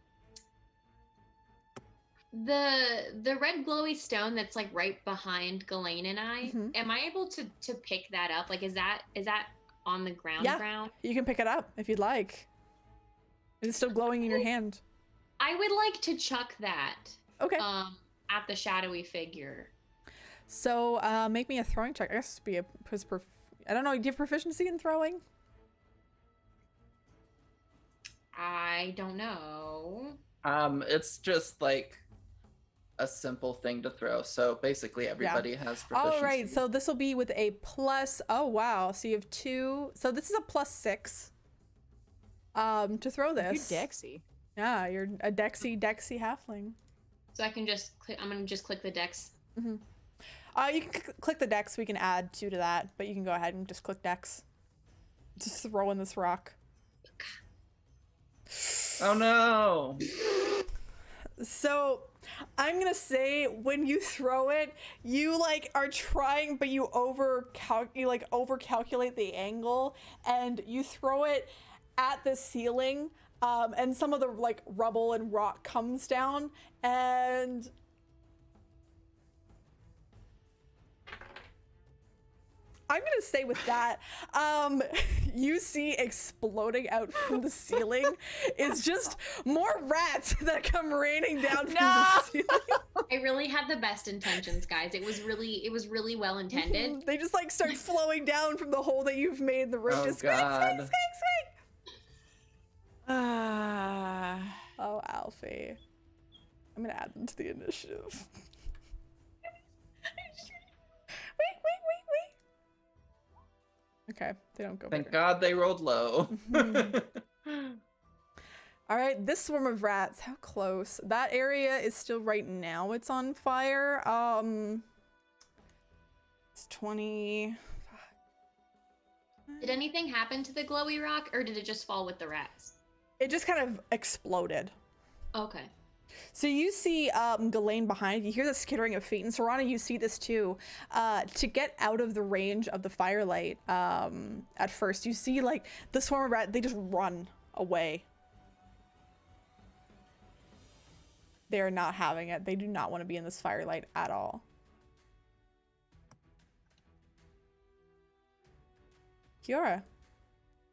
The red glowy stone that's like right behind Ghislaine and I. Mhm. Am I able to pick that up? Like, is that on the ground? Yeah. Ground? You can pick it up if you'd like. It's still glowing in your hand. I would like to chuck that. Okay. At the shadowy figure. So make me a throwing check. I guess it'd be a I don't know. Do you have proficiency in throwing? I don't know. It's just like a simple thing to throw. So basically everybody has proficiency. All right. So this will be with a plus. Oh wow. So you have 2. So this is a +6. To throw You're this. Dexy. Yeah, you're a Dexy halfling. So I can just click. I'm gonna just click the dex. Mm-hmm. You can click the dex. We can add 2 to that, but you can go ahead and just click dex. Just throw in this rock. Oh no! So I'm gonna say when you throw it, you like are trying, but you overcalculate the angle, and you throw it at the ceiling, and some of the like rubble and rock comes down, and I'm gonna say with that, you see exploding out from the ceiling is just more rats that come raining down from the ceiling. I really had the best intentions, guys. It was really well intended. They just like start flowing down from the hole that you've made in the roof. Oh, Just God. squeak. Oh, Alfie. I'm gonna add them to the initiative. Wait. Okay, they don't go. Thank better. God they rolled low. All right, this swarm of rats. How close? That area is still right now. It's on fire. It's 20. Did anything happen to the glowy rock, or did it just fall with the rats? It just kind of exploded. Okay. So you see Ghislaine behind you. Hear the skittering of feet. And Serana, you see this too. To get out of the range of the firelight, at first, you see like the swarm of rats, they just run away. They're not having it. They do not want to be in this firelight at all. Kiora.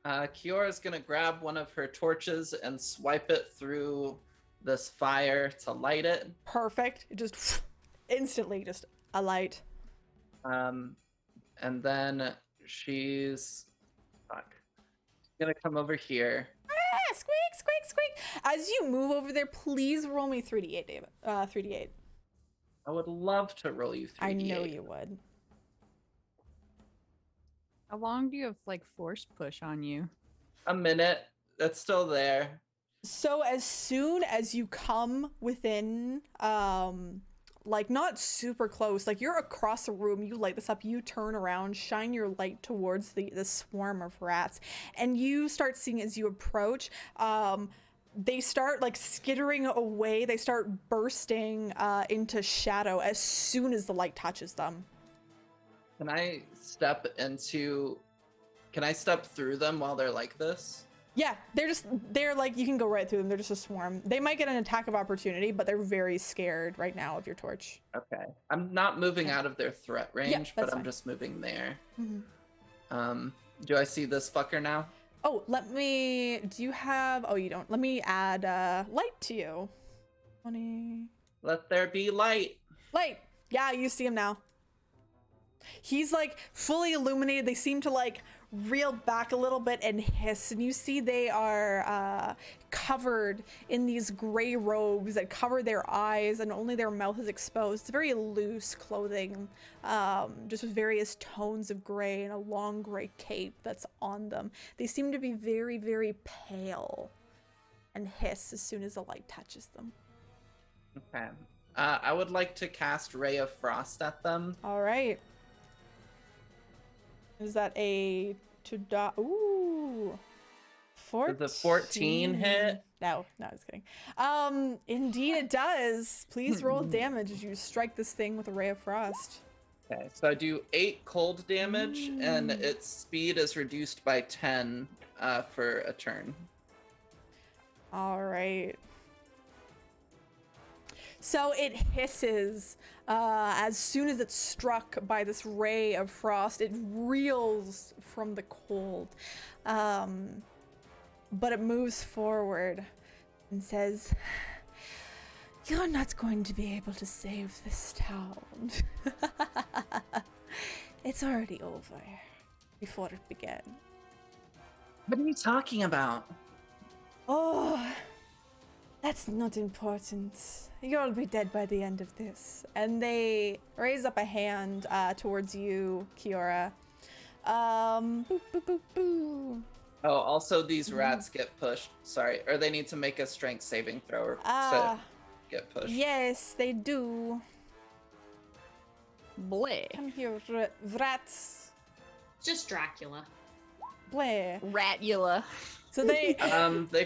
Kiora's gonna grab one of her torches and swipe it through this fire to light it. Perfect. It just instantly just a light. And then she's gonna come over here. Ah, squeak, squeak, squeak. As you move over there, please roll me 3d8, David. 3d8. I would love to roll you 3d8. I know you would. How long do you have like force push on you? A minute. That's still there. So as soon as you come within, like not super close, like you're across the room, you light this up, you turn around, shine your light towards the swarm of rats, and you start seeing as you approach, they start like skittering away, they start bursting into shadow as soon as the light touches them. Can I step through them while they're like this? Yeah, they're like, you can go right through them. They're just a swarm. They might get an attack of opportunity, but they're very scared right now of your torch. Okay. I'm not moving out of their threat range, but I'm fine. just moving there. Mm-hmm. Do I see this fucker now? Oh, do you have, oh, you don't. Let me add light to you. 20. Let there be light. Light. Yeah, you see him now. He's like fully illuminated. They seem to like reel back a little bit and hiss, and you see they are covered in these gray robes that cover their eyes and only their mouth is exposed. It's very loose clothing, just with various tones of gray and a long gray cape that's on them. They seem to be very, very pale and hiss as soon as the light touches them. Okay. I would like to cast Ray of Frost at them. All right. Is that a ooh, 14? Does a 14 hit? No, I was kidding. Indeed it does. Please roll damage as you strike this thing with a ray of frost. Okay, so I do 8 cold damage, and its speed is reduced by 10 for a turn. All right. So it hisses as soon as it's struck by this ray of frost. It reels from the cold, but it moves forward and says, "You're not going to be able to save this town. It's already over before it began." What are you talking about? Oh, that's not important. You'll be dead by the end of this. And they raise up a hand towards you, Kiora. Boop, boop, boop, boop. Oh, also these rats get pushed. Sorry, or they need to make a strength saving throw to get pushed. Yes, they do. Bleh. Come here, rats. Just Dracula. Bleh. Ratula. So they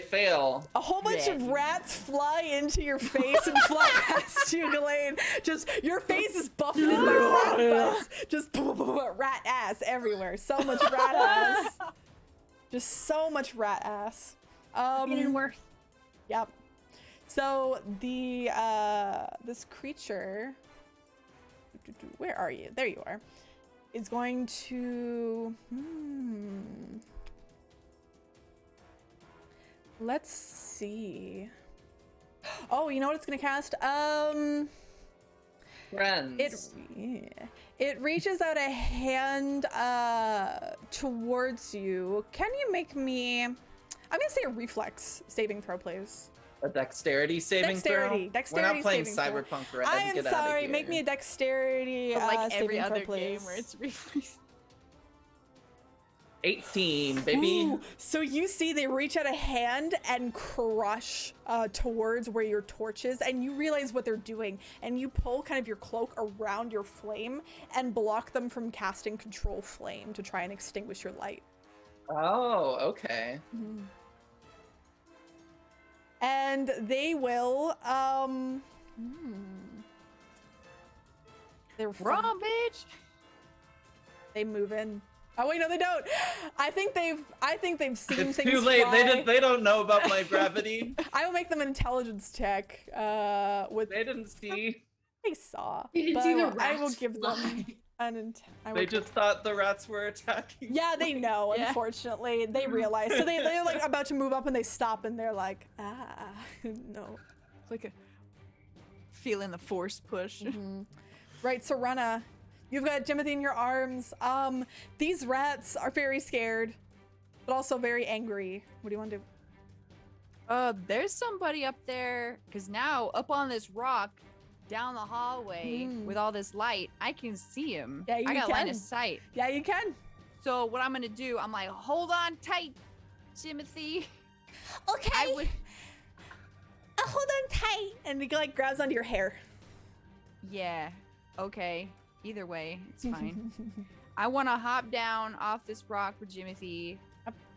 fail. a whole bunch of rats fly into your face and fly past you, Ghislaine. Just your face is buffeted by rat butts. Just rat ass everywhere. So much rat ass. Just so much rat ass. Getting worse. Yep. So the this creature, where are you? There you are. Is going to let's see. Oh, you know what it's gonna cast? Friends. It reaches out a hand towards you. Can you make me, I'm gonna say a reflex saving throw, please. A dexterity saving Dexterity. throw? Dexterity We're not playing saving throw. Cyberpunk Red. I am Get out of sorry, here. make me a dexterity But like every saving throw, other game please. where it's reflex. 18, baby. Ooh, so you see they reach out a hand and crush towards where your torch is, and you realize what they're doing, and you pull kind of your cloak around your flame and block them from casting control flame to try and extinguish your light. Oh, okay. And they will they're Wrong, bitch. they move in. Oh wait, no, they don't. I think they've seen It's things too late. fly. They don't know about my gravity. I will make them an intelligence check. With They didn't see. they saw, They didn't but see the I will rats give fly. them I will They give- just thought the rats were attacking. Yeah, they know. Yeah. Unfortunately, they realize. So they're like about to move up, and they stop, and they're like, no. It's like a feeling the force push. Right, so Rana, you've got Timothy in your arms. These rats are very scared, but also very angry. What do you want to do? There's somebody up there, because now up on this rock down the hallway with all this light, I can see him. Yeah, you I got line can. of sight. Yeah, you can. So what I'm gonna do, I'm like, hold on tight, Timothy. Okay. I would, Hold on tight. And he like grabs onto your hair. yeah, okay. Either way, it's fine. I want to hop down off this rock with Timothy.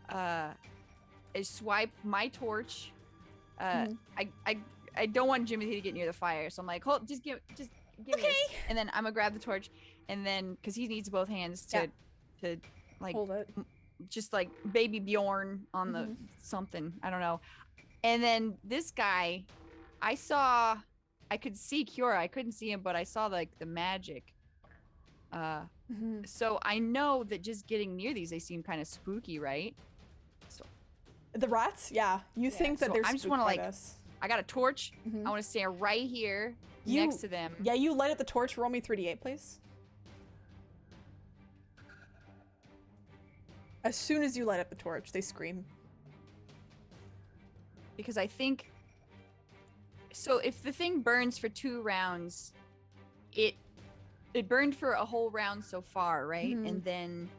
I swipe my torch. I don't want Timothy to get near the fire, so I'm like, hold, just give me this. And then I'm gonna grab the torch, and then because he needs both hands to like Hold it. just like baby Bjorn on the something, I don't know. And then this guy, I could see Kiora, I couldn't see him, but I saw like the magic. So I know that just getting near these, they seem kind of spooky, right? So The rats? Yeah. You think that so they're I just spooked wanna, by like, this. I got a torch. I want to stand right here next to them. Yeah, you light up the torch. Roll me 3d8, please. As soon as you light up the torch, they scream. Because I think so if the thing burns for 2 rounds, it burned for a whole round so far, right? And then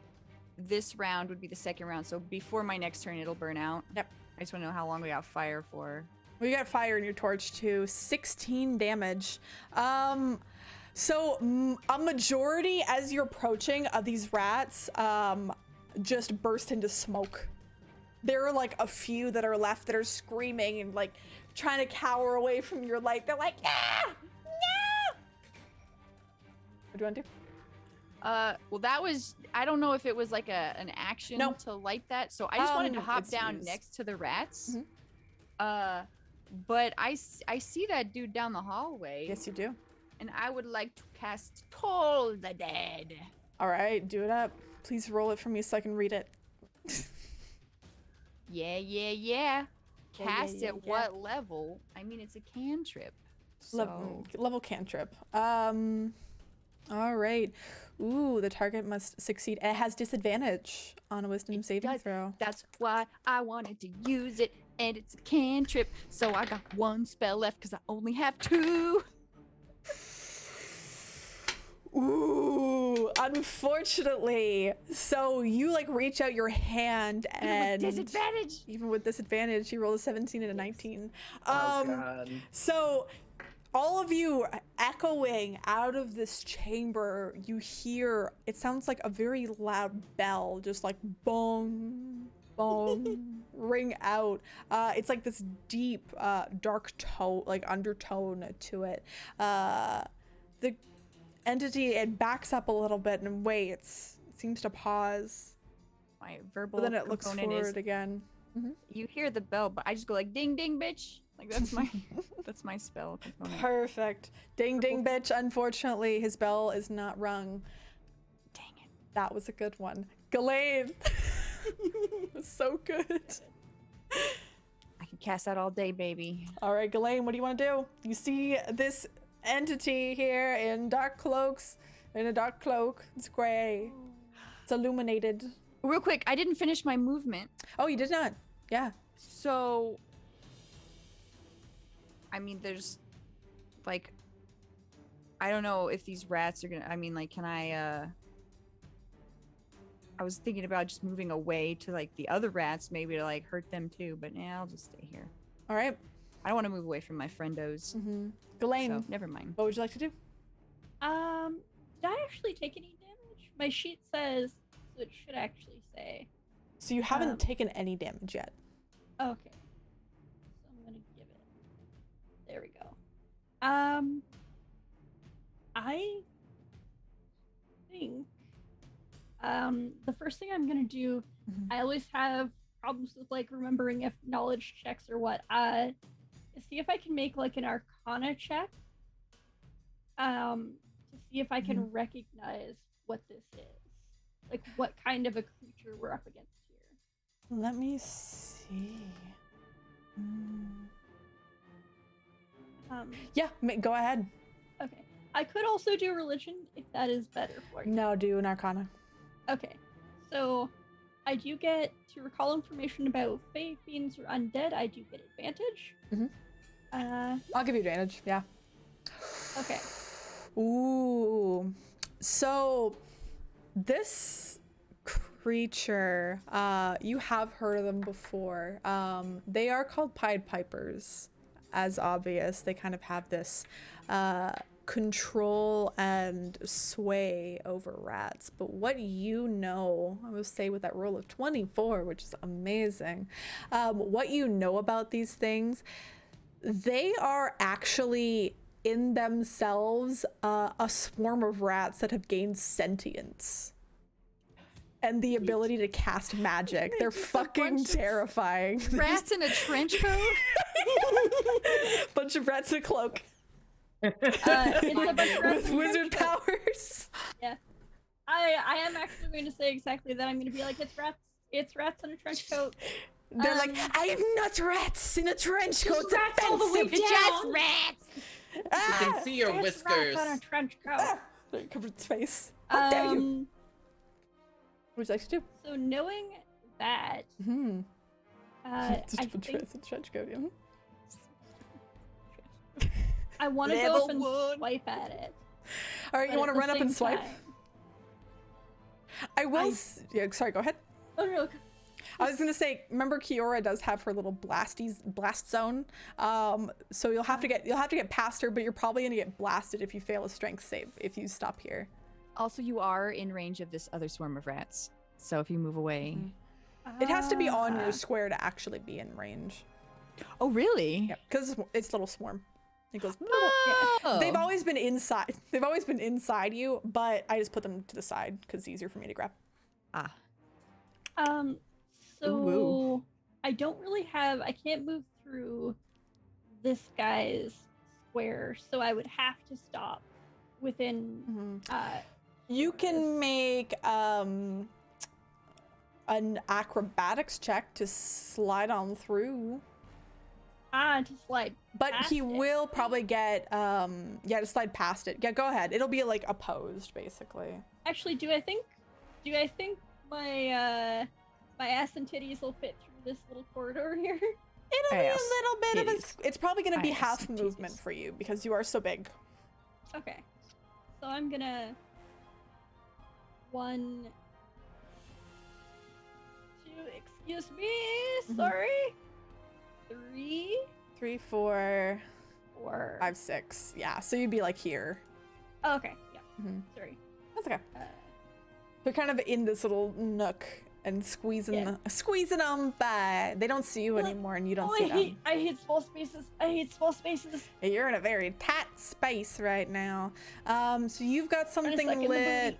this round would be the second round. So before my next turn, it'll burn out. Yep. I just want to know how long we got fire for. Well, you got fire in your torch too. 16 damage. So a majority, as you're approaching, of these rats just burst into smoke. There are like a few that are left that are screaming and like trying to cower away from your light. They're like, yeah, yeah. What do you want to do? Well, that was, I don't know if it was like an action No. to light that. So I just wanted to hop it's down used. next to the rats. But I see that dude down the hallway. Yes, you do. And I would like to cast Toll the Dead. All right, do it up. Please roll it for me so I can read it. Yeah. Yeah, Cast yeah, at yeah. what level? I mean, it's a cantrip. So Level cantrip. All right. Ooh, the target must succeed. It has disadvantage on a wisdom saving does. throw. That's why I wanted to use it. And it's a cantrip. So I got 1 spell left because I only have 2. Ooh, unfortunately. So you like reach out your hand and Disadvantage. even with disadvantage, you rolled a 17 and a 19. Oh god. So all of you echoing out of this chamber, you hear, it sounds like a very loud bell, just like bong, bong, ring out. It's like this deep, dark tone, like undertone to it. The entity, it backs up a little bit and waits. It seems to pause, My verbal but then it looks component forward is again. you hear the bell, but I just go like ding ding bitch. Like that's my that's my spell component. Perfect. Ding ding bitch. Unfortunately, his bell is not rung. Dang it. That was a good one. Ghislaine. So good. I can cast that all day, baby. All right, Ghislaine, what do you want to do? You see this entity here in dark cloaks, in a dark cloak. It's gray. It's illuminated. Real quick, I didn't finish my movement. Oh, you did not? Yeah. So I mean there's like I don't know if these rats are gonna I mean like can I was thinking about just moving away to like the other rats maybe to like hurt them too, but yeah, I'll just stay here. All right. I don't want to move away from my friendos. Ghislaine, So never mind. what would you like to do? Did I actually take any damage? My sheet says, so it should actually say. So you haven't taken any damage yet. Okay. So I'm gonna give it. There we go. I think the first thing I'm gonna do, Mhm. I always have problems with like remembering if knowledge checks or what. Is see if I can make like an Arcana check, to see if I can recognize what this is, like what kind of a creature we're up against here. Let me see. Mm. Yeah, go ahead. Okay. I could also do religion if that is better for you. No, do an Arcana. Okay. So I do get to recall information about fae, fiends, or undead. I do get advantage. Mhm. I'll give you advantage. Yeah. Okay. Ooh. So this creature, you have heard of them before. They are called Pied Pipers, as obvious. They kind of have this control and sway over rats. But what you know, I will say with that roll of 24, which is amazing, what you know about these things, they are actually in themselves a swarm of rats that have gained sentience and the ability to cast magic. They're just a fucking bunch of terrifying. Rats in a trench coat? Bunch of rats in a cloak It's a bunch of rats with in a wizard trench coat. powers. Yeah. I am actually going to say exactly that. I'm going to be like, it's rats. It's rats in a trench coat. They're like, I am not rats in a trench coat. It's rats all the way offensive. down. rats! You Ah! can see your It's whiskers. rats on a trench coat. Ah! There, it covers its face. How dare you? What would you like to do? So knowing that, Hmm. I Just a think trench coat. Yeah. I want to go Level up and one. swipe at it. All right, but you want at to the run up and same swipe? time- I will. I- Yeah, sorry, go ahead. Oh no. I was gonna say, remember Kiora does have her little blast zone. So you'll have to get past her, but you're probably gonna get blasted if you fail a strength save if you stop here. Also, you are in range of this other swarm of rats. So if you move away. It has to be on Ah. your square to actually be in range. Oh, really? Yeah, because it's a little swarm. It goes. Oh. They've always been inside. They've always been inside you, but I just put them to the side because it's easier for me to grab. Ah. So Ooh. I don't really have. I can't move through this guy's square, so I would have to stop within. You can make an acrobatics check to slide on through. To slide. But past he it. will probably get to slide past it. Yeah, go ahead. It'll be like opposed basically. Actually, do I think my my ass and titties will fit through this little corridor here? It'll be a Ass little bit of a titties. it's probably going to be Ass half and movement titties. for you because you are so big. Okay. So I'm gonna 1, 2, excuse me, sorry. 3, 3, 4, 4. 5, 6. Yeah, so you'd be like here. Oh, okay. Yeah. Mhm. Sorry. That's okay. Uh, They're kind of in this little nook and squeezing them by. They don't see you Well, anymore and you don't oh, see them. I hate small spaces. I hate small spaces. You're in a very tight space right now. So you've got suck in something the lit.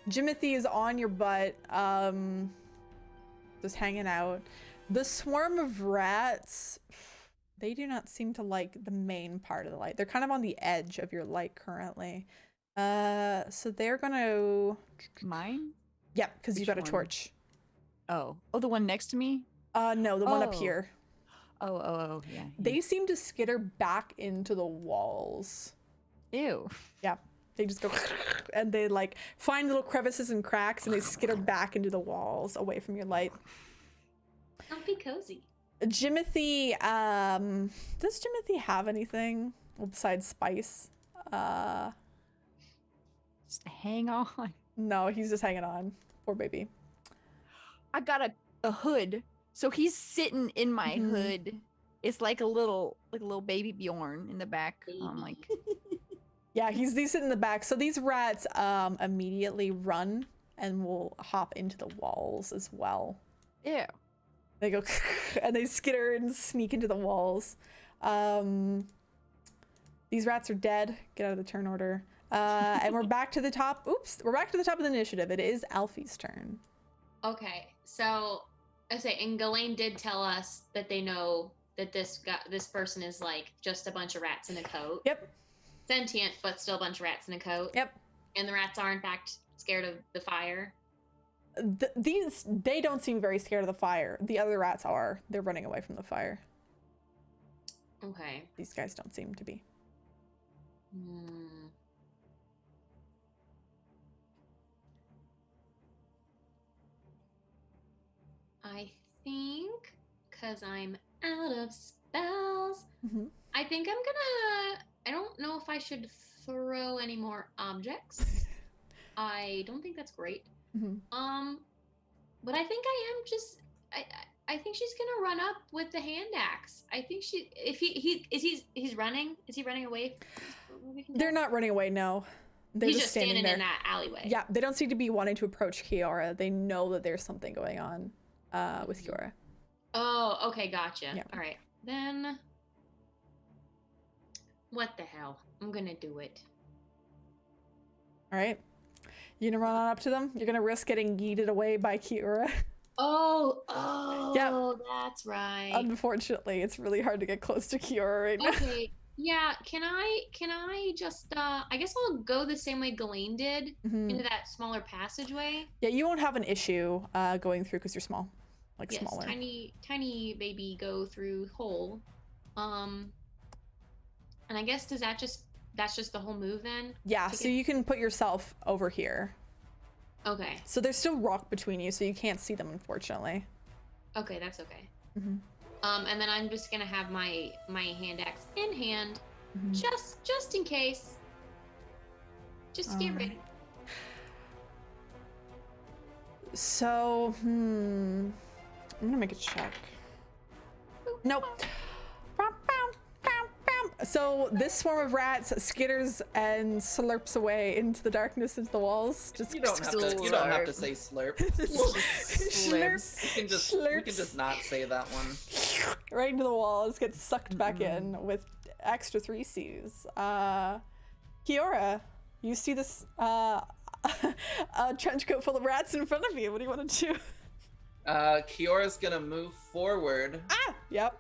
Jimothy is on your butt, just hanging out. The swarm of rats, they do not seem to like the main part of the light. They're kind of on the edge of your light currently. So they're gonna, Mine? yeah, because you Which got a one? torch. Oh. Oh, the one next to me? No, the one up Oh. here. Oh, yeah. They seem to skitter back into the walls. Ew. Yeah, they just go and they like find little crevices and cracks and they skitter back into the walls away from your light. Don't be cozy. Jimothy, does Jimothy have anything besides spice? Just hang on. No, he's just hanging on. Poor baby. I got a hood. So he's sitting in my Mhm. hood. It's like a little baby Bjorn in the back. Like Yeah, he's sitting in the back. So these rats immediately run and will hop into the walls as well. ew. They go and they skitter and sneak into the walls. These rats are dead. Get out of the turn order. And we're back to the top. Oops, we're back to the top of the initiative. It is Alfie's turn. Okay, so I say, and Ghislaine did tell us that they know that this person is like just a bunch of rats in a coat. Yep. Sentient, but still a bunch of rats in a coat. Yep. And the rats are in fact scared of the fire. They don't seem very scared of the fire. The other rats are. They're running away from the fire. Okay. These guys don't seem to be. I think, because I'm out of spells, I think I'm gonna. I don't know if I should throw any more objects. I don't think that's great. But I think I am just. I think she's gonna run up with the hand axe. I think he's running. Is he running away? They're not running away. No, they're he's just standing there in that alleyway. Yeah, they don't seem to be wanting to approach Kiora. They know that there's something going on with Kiora. Oh, okay, gotcha. Yeah. All right, then. What the hell? I'm gonna do it. All right, you gonna run on up to them? You're gonna risk getting yeeted away by Kiora. Oh, Yep. That's right. Unfortunately, it's really hard to get close to Kiora right now. Okay, yeah. Can I just? I guess I'll go the same way Ghislaine did into that smaller passageway. Yeah, you won't have an issue going through because you're small, like Yes, smaller. tiny baby go through hole. And I guess that's just the whole move then? Yeah, so you can put yourself over here. Okay. So there's still rock between you, so you can't see them, unfortunately. Okay, that's okay. And then I'm just gonna have my hand axe in hand, just in case. Just to get ready. So, I'm gonna make a check. Nope. So this swarm of rats skitters and slurps away into the darkness, into the walls. Just You don't have to say slurp. Slurp. We can just not say that one. Right into the walls, gets sucked back in with extra 3 Cs. Kiora, you see this a trench coat full of rats in front of you. What do you want to do? Kiora's gonna move forward. Yep.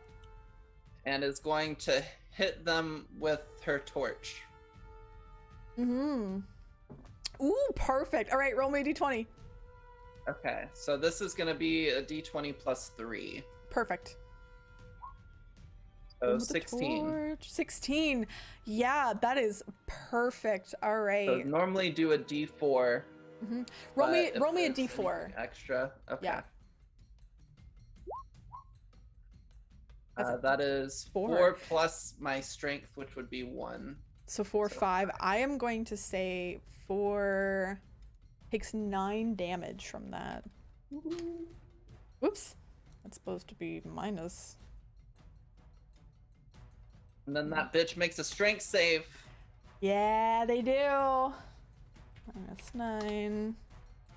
And is going to hit them with her torch. Ooh, perfect. All right, roll me a d20. Okay, so this is gonna be a d20 plus 3. Perfect. So 16. 16. Yeah, that is perfect. All right. So normally do a d4. Roll me a there's d4. anything extra. Okay. Yeah. That is 4 plus my strength, which would be 1. So 4, 5. I am going to say 4 takes 9 damage from that. Whoops. That's supposed to be minus. And then that bitch makes a strength save. Yeah, they do. Minus 9.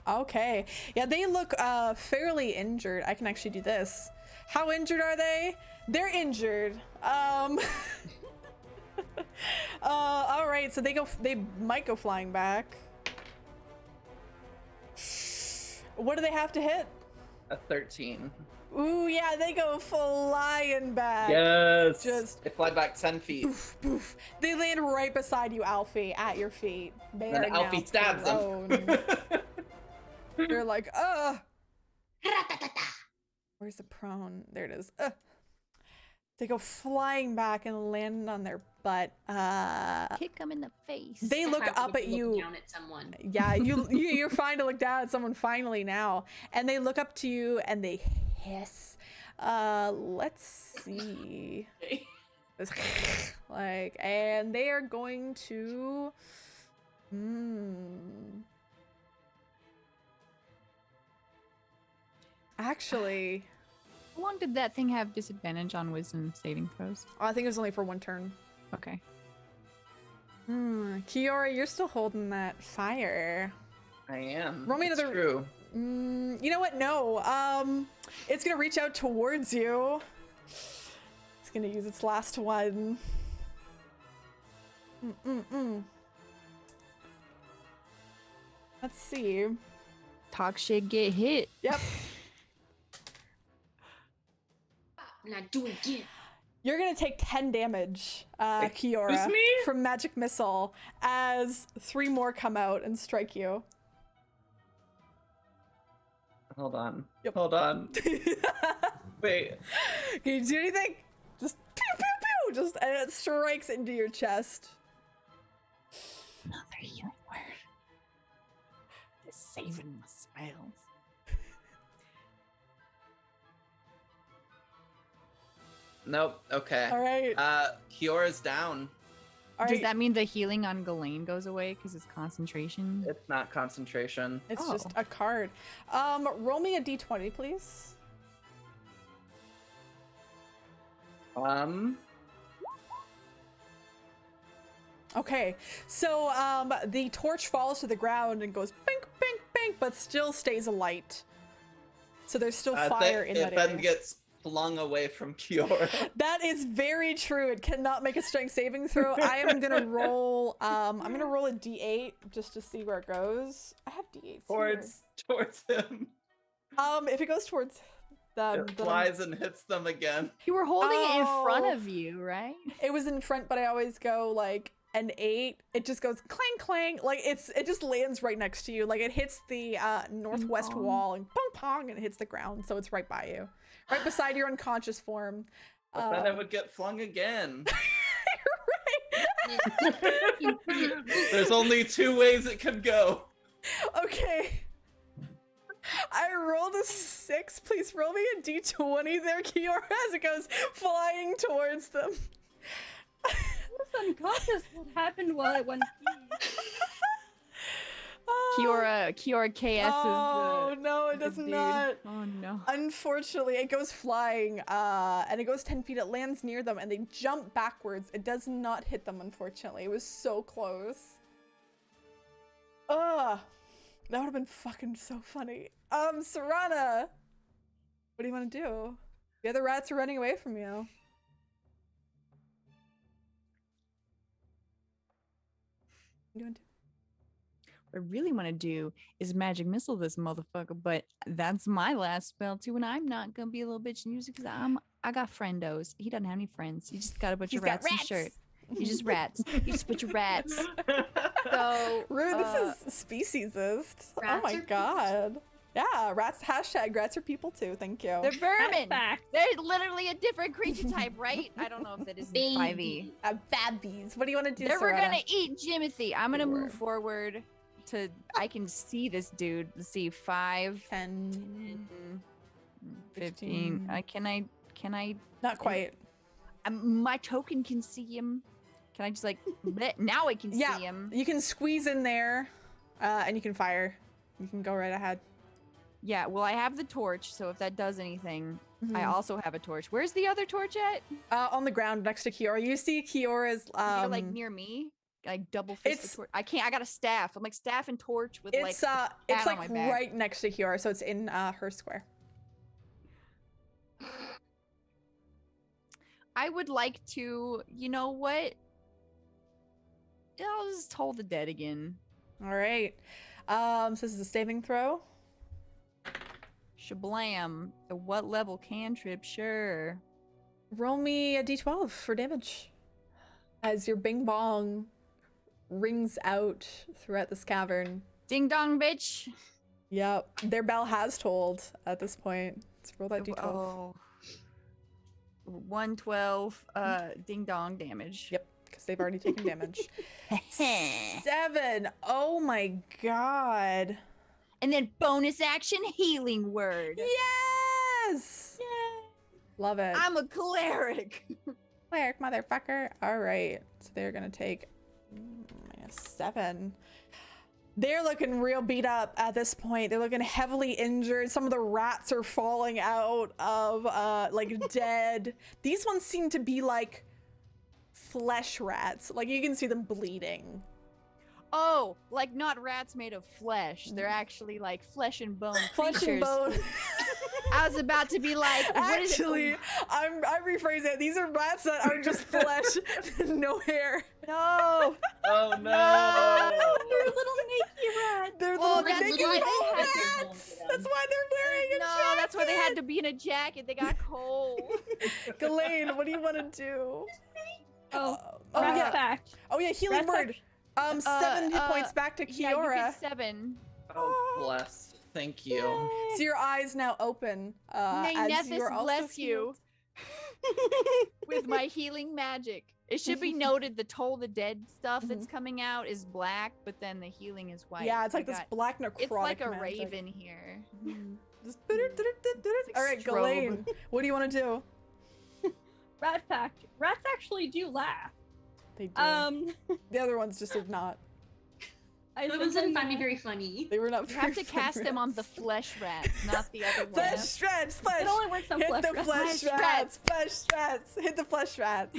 Okay. Yeah, they look fairly injured. I can actually do this. How injured are they? They're injured. All right, so they might go flying back. What do they have to hit? A 13. Ooh, yeah, they go flying back. Yes. Just they fly back 10 feet. Poof, poof. They land right beside you, Alfie, at your feet. They Then are now Alfie stabs them. prone. They're like, where's the prone? There it is. They go flying back and land on their butt. Kick them in the face. They look up at you. Down at someone. Yeah, you're fine to look down at someone finally now, and they look up to you and they hiss. Let's see. Like, and they are going to. Actually, How long did that thing have disadvantage on wisdom saving throws? I think it was only for 1 turn. Okay. Kiora, you're still holding that fire. I am. Roll me It's another- true. You know what? No. It's gonna reach out towards you. It's gonna use its last one. Let's see. Talk shit, get hit. Yep. Now do it again. You're gonna take 10 damage, Kiora, Excuse me? from magic missile as 3 more come out and strike you. Hold on. Yep. Hold on. Wait. Can you do anything? Just pew pew pew, just and it strikes into your chest. Another healing word. It's saving my spells. Nope. Okay. All right. Kiora's down. All Does right. that mean the healing on Ghislaine goes away because it's concentration? It's not concentration. It's Oh. just a card. Roll me a d20, please. Okay, so the torch falls to the ground and goes bink, bink, bink, but still stays alight. So there's still fire in that It then area. gets flung away from Kiora. That is very true. It cannot make a strength saving throw. I am gonna roll. I'm gonna roll a d8 just to see where it goes. I have d8s towards him. here. If it goes towards them, It then flies and hits them again. You were holding it in front Oh. of you, right? it was in front, but I always go like an 8. It just goes clang clang. Like it just lands right next to you. Like it hits the northwest pong. wall and pong pong, and it hits the ground. So it's right by you, right beside your unconscious form. But then it would get flung again. There's only 2 ways it could go. Okay. I rolled a 6. Please roll me a d20 there, Kiora, as it goes flying towards them. I was unconscious. What happened while I went pee? Kiora KS Oh is the. no, it the does dude. not. Oh no. Unfortunately, it goes flying, and it goes 10 feet. It lands near them, and they jump backwards. It does not hit them, unfortunately. It was so close. Ugh. That would have been fucking so funny. Serana, what do you want to do? The other rats are running away from you. What do you want to do? What I really want to do is magic missile this motherfucker, but that's my last spell too, and I'm not gonna be a little bitch and use it because I got friendos. He doesn't have any friends. He just got a bunch He's of got rats in shirt. He's just rats. He's just a bunch of rats. So Rude, this is speciesist. Oh Rats my are people god. Yeah, rats, hashtag rats are people too. Thank you. they're vermin. fact. They're literally a different creature type, right? I don't know if that is in 5e. Babbies. What do you want to do, They were Serana? gonna eat Jimothy. I'm gonna They were. move forward to. I can see this dude. Let's see, 5, 10, 15. 15. Can I? Not quite. My token can see him. Can I just like? bleh, now I can Yeah, see him. you can squeeze in there, and you can fire. You can go right ahead. Yeah. Well, I have the torch, so if that does anything, I Mhm. also have a torch. Where's the other torch at? On the ground next to Kiora. You see Kiora's. They're like near me. Like double fist it's- the torch. I can't. I got a staff. I'm like staff and torch with like. It's hat it's on like my back. right next to Kiora, so it's in her square. I would like to. You know what? I'll just hold the dead again. All right. So this is a saving throw. Shablam. A what level cantrip? Sure. Roll me a d12 for damage. As your bing bong rings out throughout this cavern. Ding dong, bitch. Yep, their bell has tolled at this point. Let's roll that d12. Oh. 112 ding dong damage. Yep, because they've already taken damage. 7. Oh my god. And then bonus action healing word. Yes! Love it. I'm a cleric. Cleric, motherfucker. All right, so they're gonna take -7. They're looking real beat up at this point. They're looking heavily injured. Some of the rats are falling out of like dead. These ones seem to be like flesh rats. Like you can see them bleeding. Oh, like not rats made of flesh. They're actually like flesh and bone Flesh and creatures. bone. I was about to be like, what is it? Actually, I'm rephrasing it. These are rats that are just flesh, no hair. No. Oh no! They're little naked rats. They're Oh, little that's naked why little they had to- rats. That's why they're wearing a No, jacket. that's why they had to be in a jacket. They got cold. Ghislaine, what do you want to do? Oh, Oh rat yeah. fact. Oh yeah, healing Rat word. fact. 7 hit points back to Yeah, you Kiora. get 7. Oh bless. Thank you. So your eyes now open. May as you Nethys are also bless you healed. with my healing magic. It should be noted the Toll the Dead stuff that's coming out is black, but then the healing is white. Yeah, it's like We this got- black necrotic It's like a magic. raven here. Just like All right, strobe. Ghislaine, what do you want to do? Rat fact. Rats actually do laugh. They do. The other ones just did not. I The ones think didn't I'm find me gonna- very funny. They were not. You have very to cast them on the rats. flesh rats, not the other Flesh ones. shreds, flesh. It only works on Hit flesh the rats. flesh Flesh rats, flesh rats. Hit the flesh rats.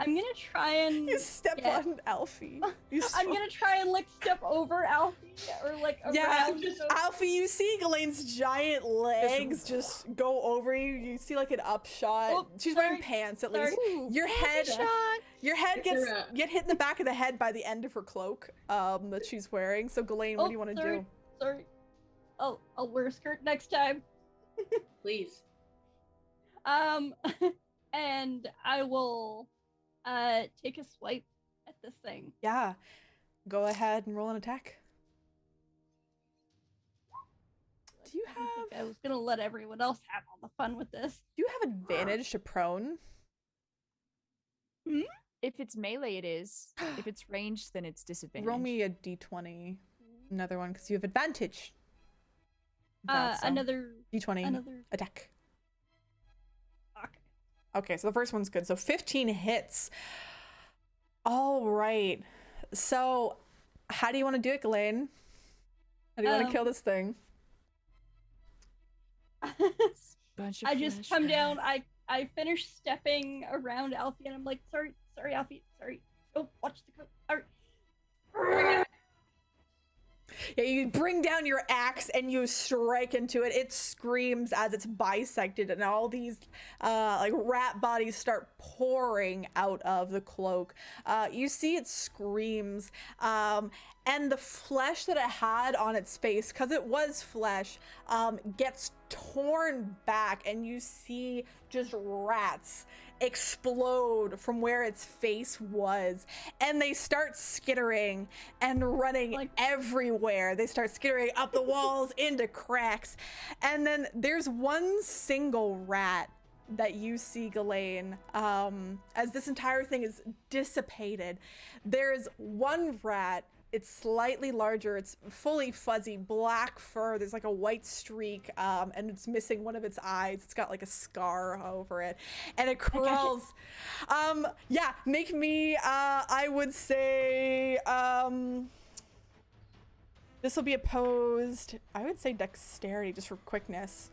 I'm gonna try and. You step Yeah. on Alfie. You I'm gonna try and like step over Alfie or like Yeah, around. so- Alfie, you see Ghislaine's giant legs just go over you. You see like an upshot. Oh, She's sorry, wearing pants at sorry. least. Ooh, Your head, shot. your head You're gets up. get hit in the back of the head by the end of her cloak that she's wearing. So Ghislaine, what do you want to sorry, do? Sorry. I'll wear a skirt next time. Please. And I will take a swipe at this thing. Yeah, go ahead and roll an attack. Do you I didn't think have I was gonna let everyone else have all the fun with this. do you have advantage to prone? If it's melee, it is. If it's ranged, then it's disadvantage. Roll me a d20. Another one because you have advantage. That's, Another d20 attack. okay. Okay, so the first one's good. So 15 hits. All right. So how do you want to do it, Ghislaine? How do you want to kill this thing? Bunch of I just flesh come rats. down. I finish stepping around Alfie, and I'm like, sorry, Alfie, sorry. Oh, watch the coat. All right. Yeah, you bring down your axe and you strike into it. It screams as it's bisected, and all these like rat bodies start pouring out of the cloak. You see it screams, and the flesh that it had on its face, because it was flesh, gets torn back, and you see just rats explode from where its face was, and they start skittering and running Like- everywhere. They start skittering up the walls into cracks, and then there's one single rat that you see, Ghislaine, as this entire thing is dissipated. There's one rat. It's slightly larger. It's fully fuzzy black fur. There's like a white streak, and it's missing one of its eyes. It's got like a scar over it, and it crawls. Yeah, make me. I would say. This will be opposed. I would say dexterity just for quickness.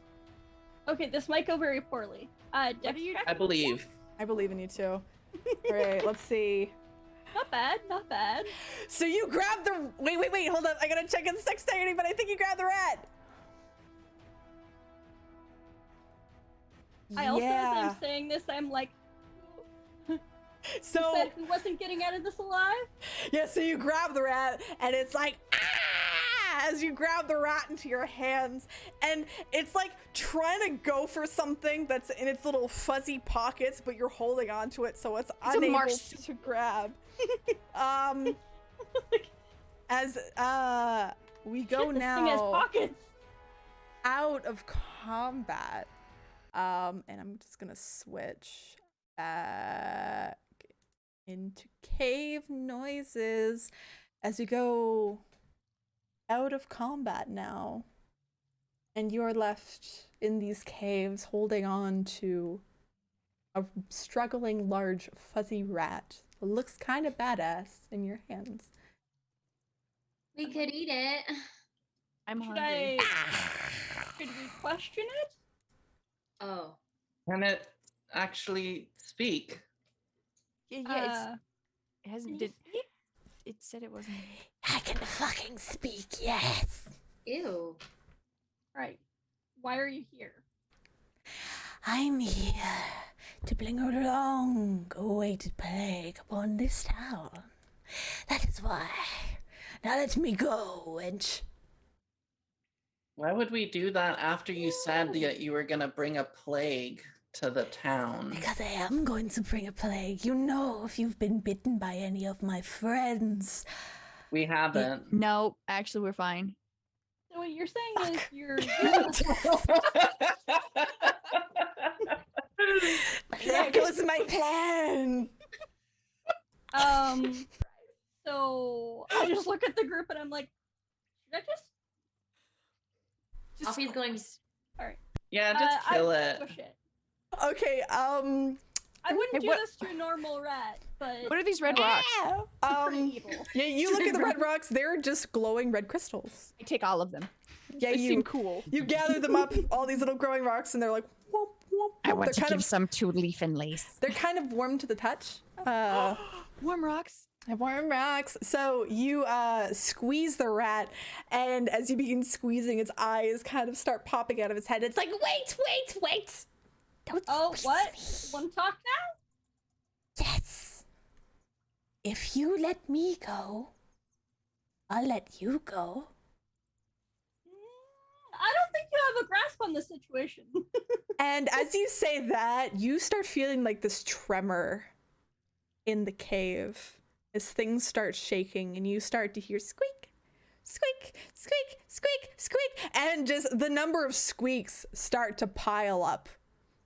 Okay, this might go very poorly. Dex check? I believe. I believe in you too. All right, let's see. Not bad, not bad. So you grab the. Wait, hold up. I gotta check its dexterity, but I think you grabbed the rat. I also, as I'm saying this, I'm like, So said who wasn't getting out of this alive? yeah, so you grab the rat, and it's like ah! As you grab the rat into your hands, and it's like trying to go for something that's in its little fuzzy pockets, but you're holding onto it, so it's a unable marsupial. to grab. As we go Shit, this thing has now pockets. out of combat, and I'm just gonna switch back into cave noises as we go out of combat now, and you are left in these caves holding on to a struggling large fuzzy rat. It looks kind of badass in your hands. We could eat it. I'm Should hungry. Should we question it? Oh. Can it actually speak? Yeah, it hasn't. Can Did, you speak? it said it wasn't. I can fucking speak, yes. Ew. Right. Why are you here? I'm here to bring a long-awaited plague upon this town. That is why. Now let me go, wench. Why would we do that after you said that you were gonna bring a plague to the town? Because I am going to bring a plague. You know, if you've been bitten by any of my friends. We haven't. No, actually, we're fine. So what you're saying is you're There goes my plan. So I just look at the group and I'm like, should I just Alfie's going. Yeah, just kill it. push it? Okay, I wouldn't Hey, do what- this to a normal rat, but What are these red rocks? pretty evil. yeah, you look at the red rocks, they're just glowing red crystals. I take all of them. Yeah, They seem you cool. gather them up, all these little growing rocks, and they're like, whoop, whoop, I whoop. want They're to kind give of some to Leaf and Lace. they're kind of warm to the touch. Warm rocks. Warm rocks. So you squeeze the rat, and as you begin squeezing, its eyes kind of start popping out of its head. It's like, wait. Don't Oh, squeeze what? me. Want to talk now? Yes. If you let me go, I'll let you go. I don't think you have a grasp on the situation. And as you say that, you start feeling like this tremor in the cave as things start shaking and you start to hear squeak, squeak, squeak, squeak, squeak. And just the number of squeaks start to pile up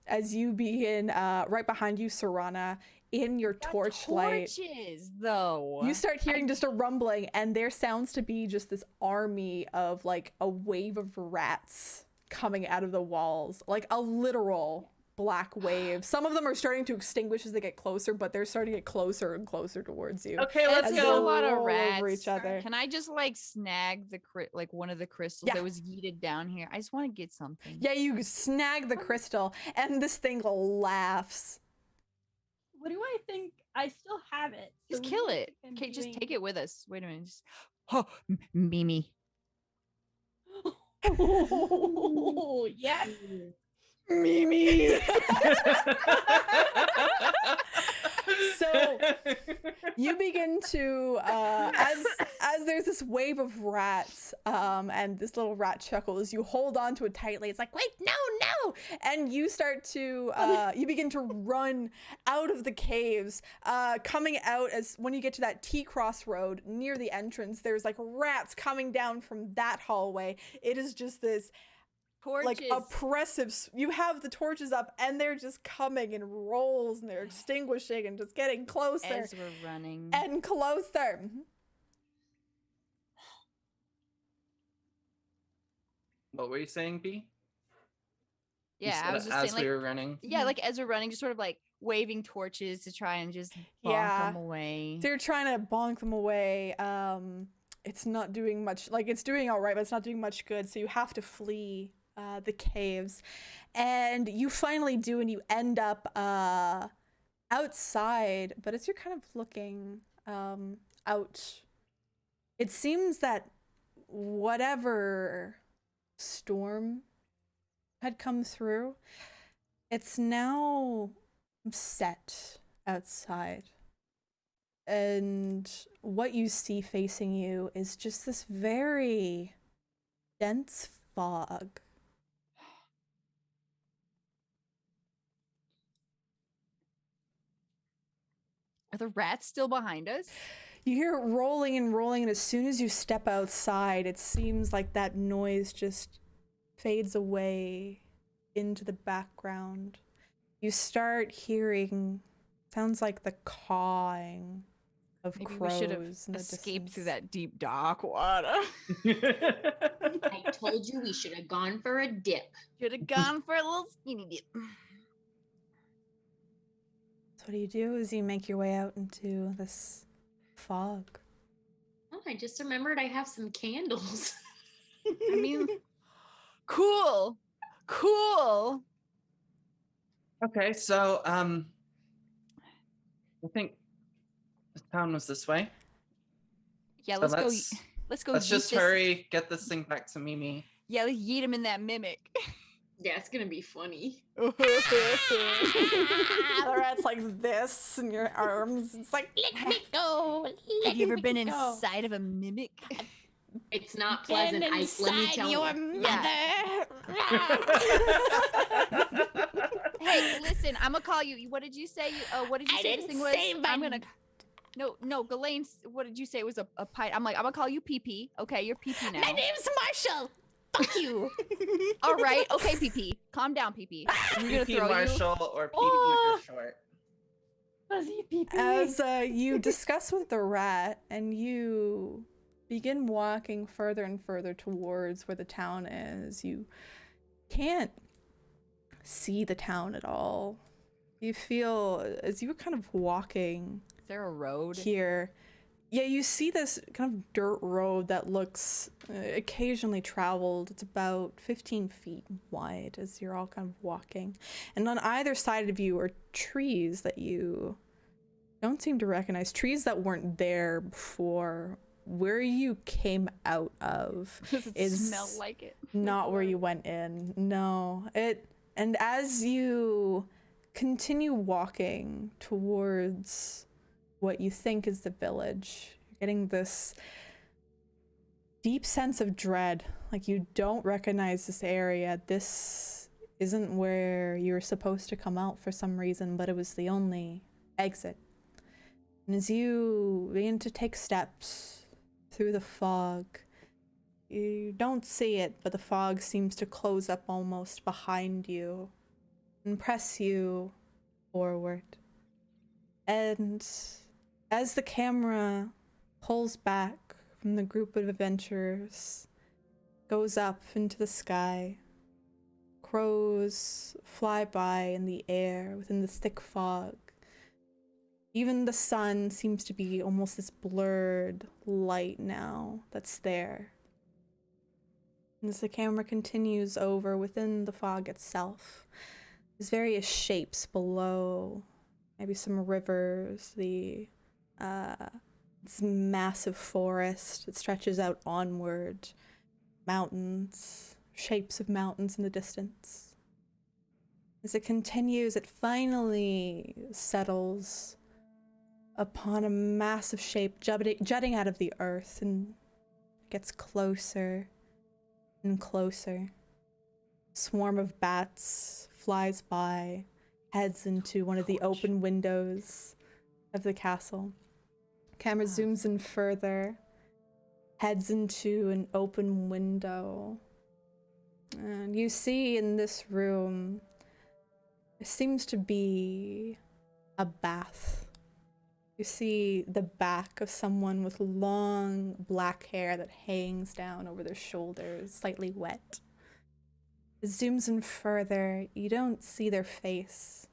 as you begin, right behind you, Serana, in your torchlight. Torches, though. You start hearing just a rumbling, and there sounds to be just this army of like a wave of rats coming out of the walls, like a literal black wave. Some of them are starting to extinguish as they get closer, but they're starting to get closer and closer towards you. Okay, let's As There's they a go. lot of roll rats. over each other. Can I just like snag the like one of the crystals Yeah. that was yeeted down here? I just want to get something. Yeah, you snag the crystal, and this thing laughs. What do I think? I still have it. so Just what kill do I it. think I'm Okay, just doing? take it with us. Wait a minute. Just Mimi. Oh, yes. Mimi. So you begin to as there's this wave of rats and this little rat chuckles, you hold on to it tightly. It's like, wait, no, and you start to you begin to run out of the caves, coming out. As when you get to that T-crossroad near the entrance, there's like rats coming down from that hallway. It is just this Torches. like oppressive. You have the torches up, and they're just coming in rolls, and they're extinguishing and just getting closer As we're running. and closer. What were you saying, B? You Yeah, I said was just as saying, like, we were running. yeah, like as we're running, just sort of like waving torches to try and just bonk Yeah. them away. So you're trying to bonk them away. It's not doing much. Like, it's doing all right, but it's not doing much good. So you have to flee the caves, and you finally do, and you end up outside. But as you're kind of looking out, it seems that whatever storm had come through, it's now set outside. And what you see facing you is just this very dense fog. Are the rats still behind us? You hear it rolling and rolling, and as soon as you step outside, it seems like that noise just fades away into the background. You start hearing sounds like the cawing of Maybe we crows should have in the escaped through distance. that deep dark water. I told you we should have gone for a dip. Should have gone for a little skinny dip. So what do is you make your way out into this fog. Oh, I just remembered I have some candles. I mean, cool. Okay, so I think the town was this way. Yeah, So let's go. Let's Let's yeet just this- hurry, get this thing back to Mimi. Yeah, let's yeet him in that mimic. Yeah, it's gonna be funny. The rat's like this in your arms. It's like, let me go. Have you ever been me go. inside of a mimic? It's not pleasant. Been Let me inside tell your you. mother. Hey, listen, I'm gonna call you. What did you say? What did you I say this didn't thing was? say my- I'm gonna. No, Ghislaine. What did you say it was a pie? I'm gonna call you PP. Okay, you're PP now. My name's Marshall. Fuck you. All right. Okay, PP. Calm down, PP. We're gonna PP throw you. Marshall or PP Oh. for short. Fuzzy pee-pee. As you discuss with the rat and you begin walking further and further towards where the town is, you can't see the town at all. You feel, as you were kind of walking Is there a road? here, yeah, you see this kind of dirt road that looks occasionally traveled. It's about 15 feet wide as you're all kind of walking. And on either side of you are trees that you don't seem to recognize. Trees that weren't there before. Where you came out of Does it is smell like it? not where you went in. No. And as you continue walking towards what you think is the village, you're getting this deep sense of dread. Like you don't recognize this area. This isn't where you were supposed to come out for some reason, but it was the only exit. And as you begin to take steps through the fog, you don't see it, but the fog seems to close up almost behind you and press you forward. And as the camera pulls back from the group of adventurers, goes up into the sky, crows fly by in the air within the thick fog. Even the sun seems to be almost this blurred light now that's there. And as the camera continues over within the fog itself, there's various shapes below, maybe some rivers, this massive forest that stretches out onward, mountains, shapes of mountains in the distance. As it continues, it finally settles upon a massive shape jutting out of the earth and gets closer and closer. A swarm of bats flies by, heads into one of the open windows of the castle. Camera zooms in further, heads into an open window. And you see in this room, there seems to be a bath. You see the back of someone with long black hair that hangs down over their shoulders, slightly wet. It zooms in further. You don't see their face,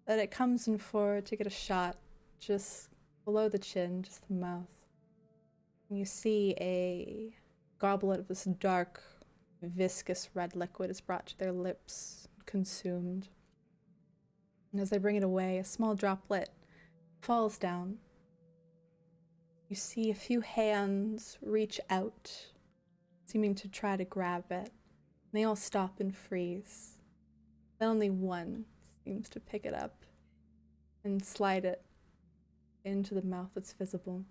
but it comes in forward to get a shot just below the chin, just the mouth. And you see a goblet of this dark, viscous red liquid is brought to their lips, consumed. And as they bring it away, a small droplet falls down. You see a few hands reach out, seeming to try to grab it. They all stop and freeze. Then only one seems to pick it up and slide it into the mouth that's visible.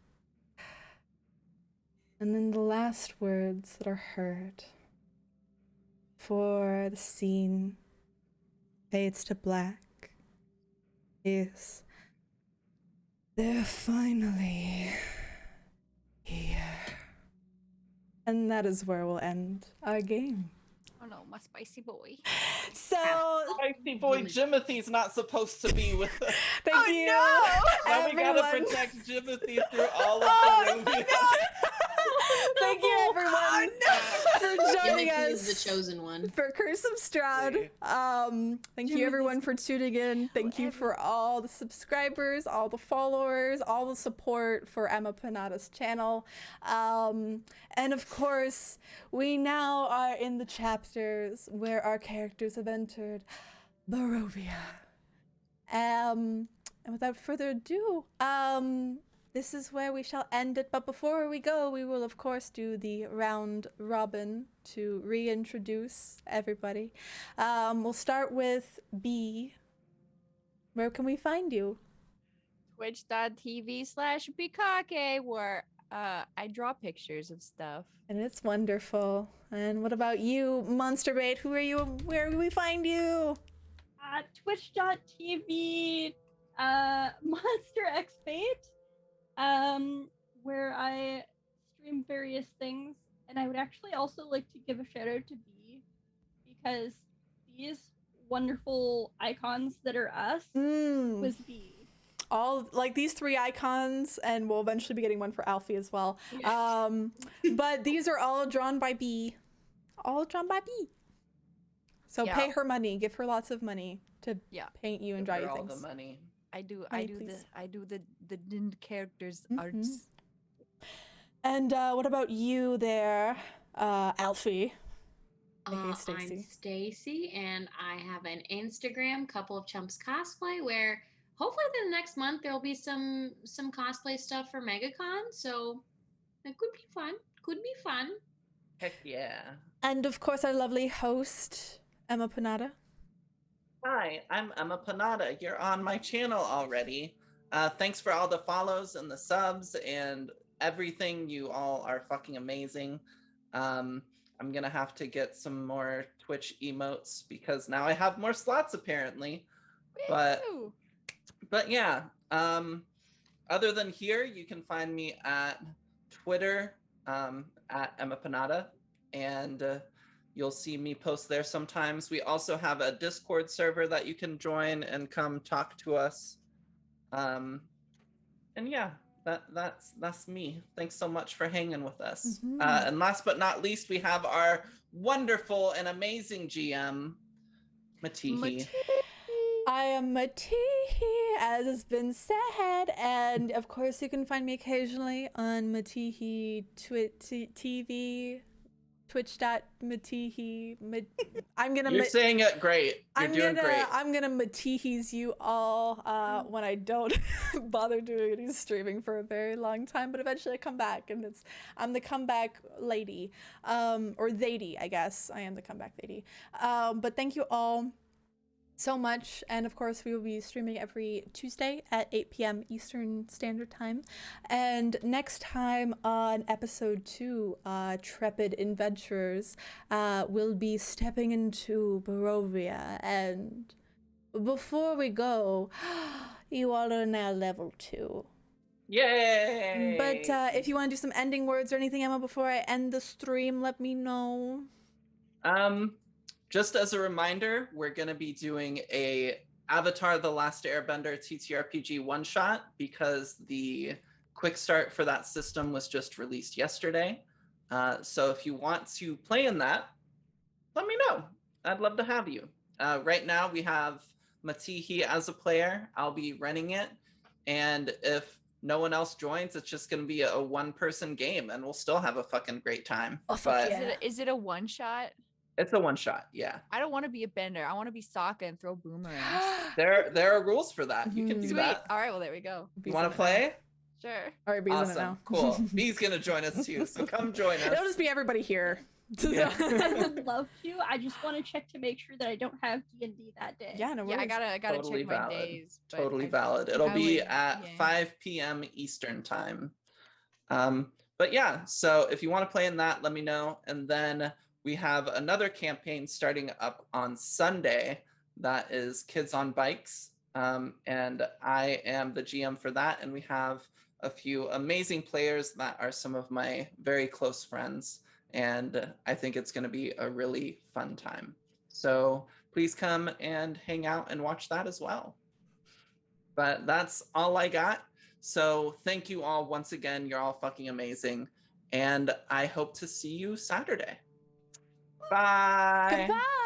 And then the last words that are heard before the scene fades to black is, "They're finally here." And that is where we'll end our game. Oh no, my spicy boy. So, Spicy boy Jimothy's not supposed to be with us. thank you, Now we gotta everyone. protect Jimothy through all of the movies. Thank you, everyone, for joining Timothy us. is the chosen one. For Curse of Strahd. Thank you everyone for tuning in. Thank you for all the subscribers, all the followers, all the support for Emma Panada's channel. And of course, we now are in the chapters where our characters have entered Barovia. And without further ado, this is where we shall end it. But before we go, we will, of course, do the round robin to reintroduce everybody. We'll start with B. Where can we find you? Twitch.tv/Bukake, where I draw pictures of stuff. And it's wonderful. And what about you, Monster Bait? Who are you? Where can we find you? Twitch.tv Monster X Fate, where I stream various things. And I would actually also like to give a shout out to B, because these wonderful icons that are us was B. All like these 3 icons, and we'll eventually be getting one for Alfie as well. But these are all drawn by B. All drawn by B. So pay her money, give her lots of money to paint you and draw you all things. the money. I do please. the characters arts. And what about you there, Alfie? I'm Stacy. Stacy, and I have an Instagram, Couple of Chumps Cosplay, where hopefully within the next month there'll be some cosplay stuff for MegaCon. So it could be fun. Could be fun. Heck yeah. And of course, our lovely host, Emma Panada. Hi, I'm Emma Panada. You're on my channel already. Thanks for all the follows and the subs and everything. You all are fucking amazing. I'm gonna have to get some more Twitch emotes because now I have more slots apparently. But yeah, other than here, you can find me at Twitter at Emma Panada, and you'll see me post there sometimes. We also have a Discord server that you can join and come talk to us. And yeah, that's me. Thanks so much for hanging with us. And last but not least, we have our wonderful and amazing GM, Matihi. I am Matihi, as has been said, and of course you can find me occasionally on Matihi TV, twitch.matihi. You're saying it great. You're doing great. I'm gonna Matihis you all when I don't bother doing any streaming for a very long time, but eventually I come back, and I'm the comeback lady, or lady, I guess. I am the comeback lady. But thank you all so much, and of course we will be streaming every Tuesday at 8 p.m. Eastern Standard Time, and next time on episode 2, Trepid Adventurers, we'll be stepping into Barovia, and before we go, you all are now level 2. Yay! But if you want to do some ending words or anything, Emma, before I end the stream, let me know. Just as a reminder, we're going to be doing a Avatar: The Last Airbender TTRPG one-shot because the quick start for that system was just released yesterday. So if you want to play in that, let me know. I'd love to have you. Right now we have Matihi as a player. I'll be running it. And if no one else joins, it's just going to be a one-person game, and we'll still have a fucking great time. Oh, fuck but yeah. Is it a one shot? It's a one-shot, yeah. I don't want to be a bender. I want to be Sokka and throw boomerangs. There are rules for that. You can do Sweet. that. All right, well there we go. You want to play? Sure. All right, B's in it now. Awesome. Cool. B's gonna join us too, so come join us. It'll just be everybody here. Yeah. I would love to. I just want to check to make sure that I don't have D&D that day. Yeah, no worries. Yeah, I gotta Totally check my valid. days. but Totally I- valid. It'll I be would- at yeah. 5 p.m. Eastern time. But yeah, so if you want to play in that, let me know. And then we have another campaign starting up on Sunday that is Kids on Bikes. And I am the GM for that. And we have a few amazing players that are some of my very close friends. And I think it's going to be a really fun time. So please come and hang out and watch that as well. But that's all I got. So thank you all once again. You're all fucking amazing. And I hope to see you Saturday. Bye. Goodbye.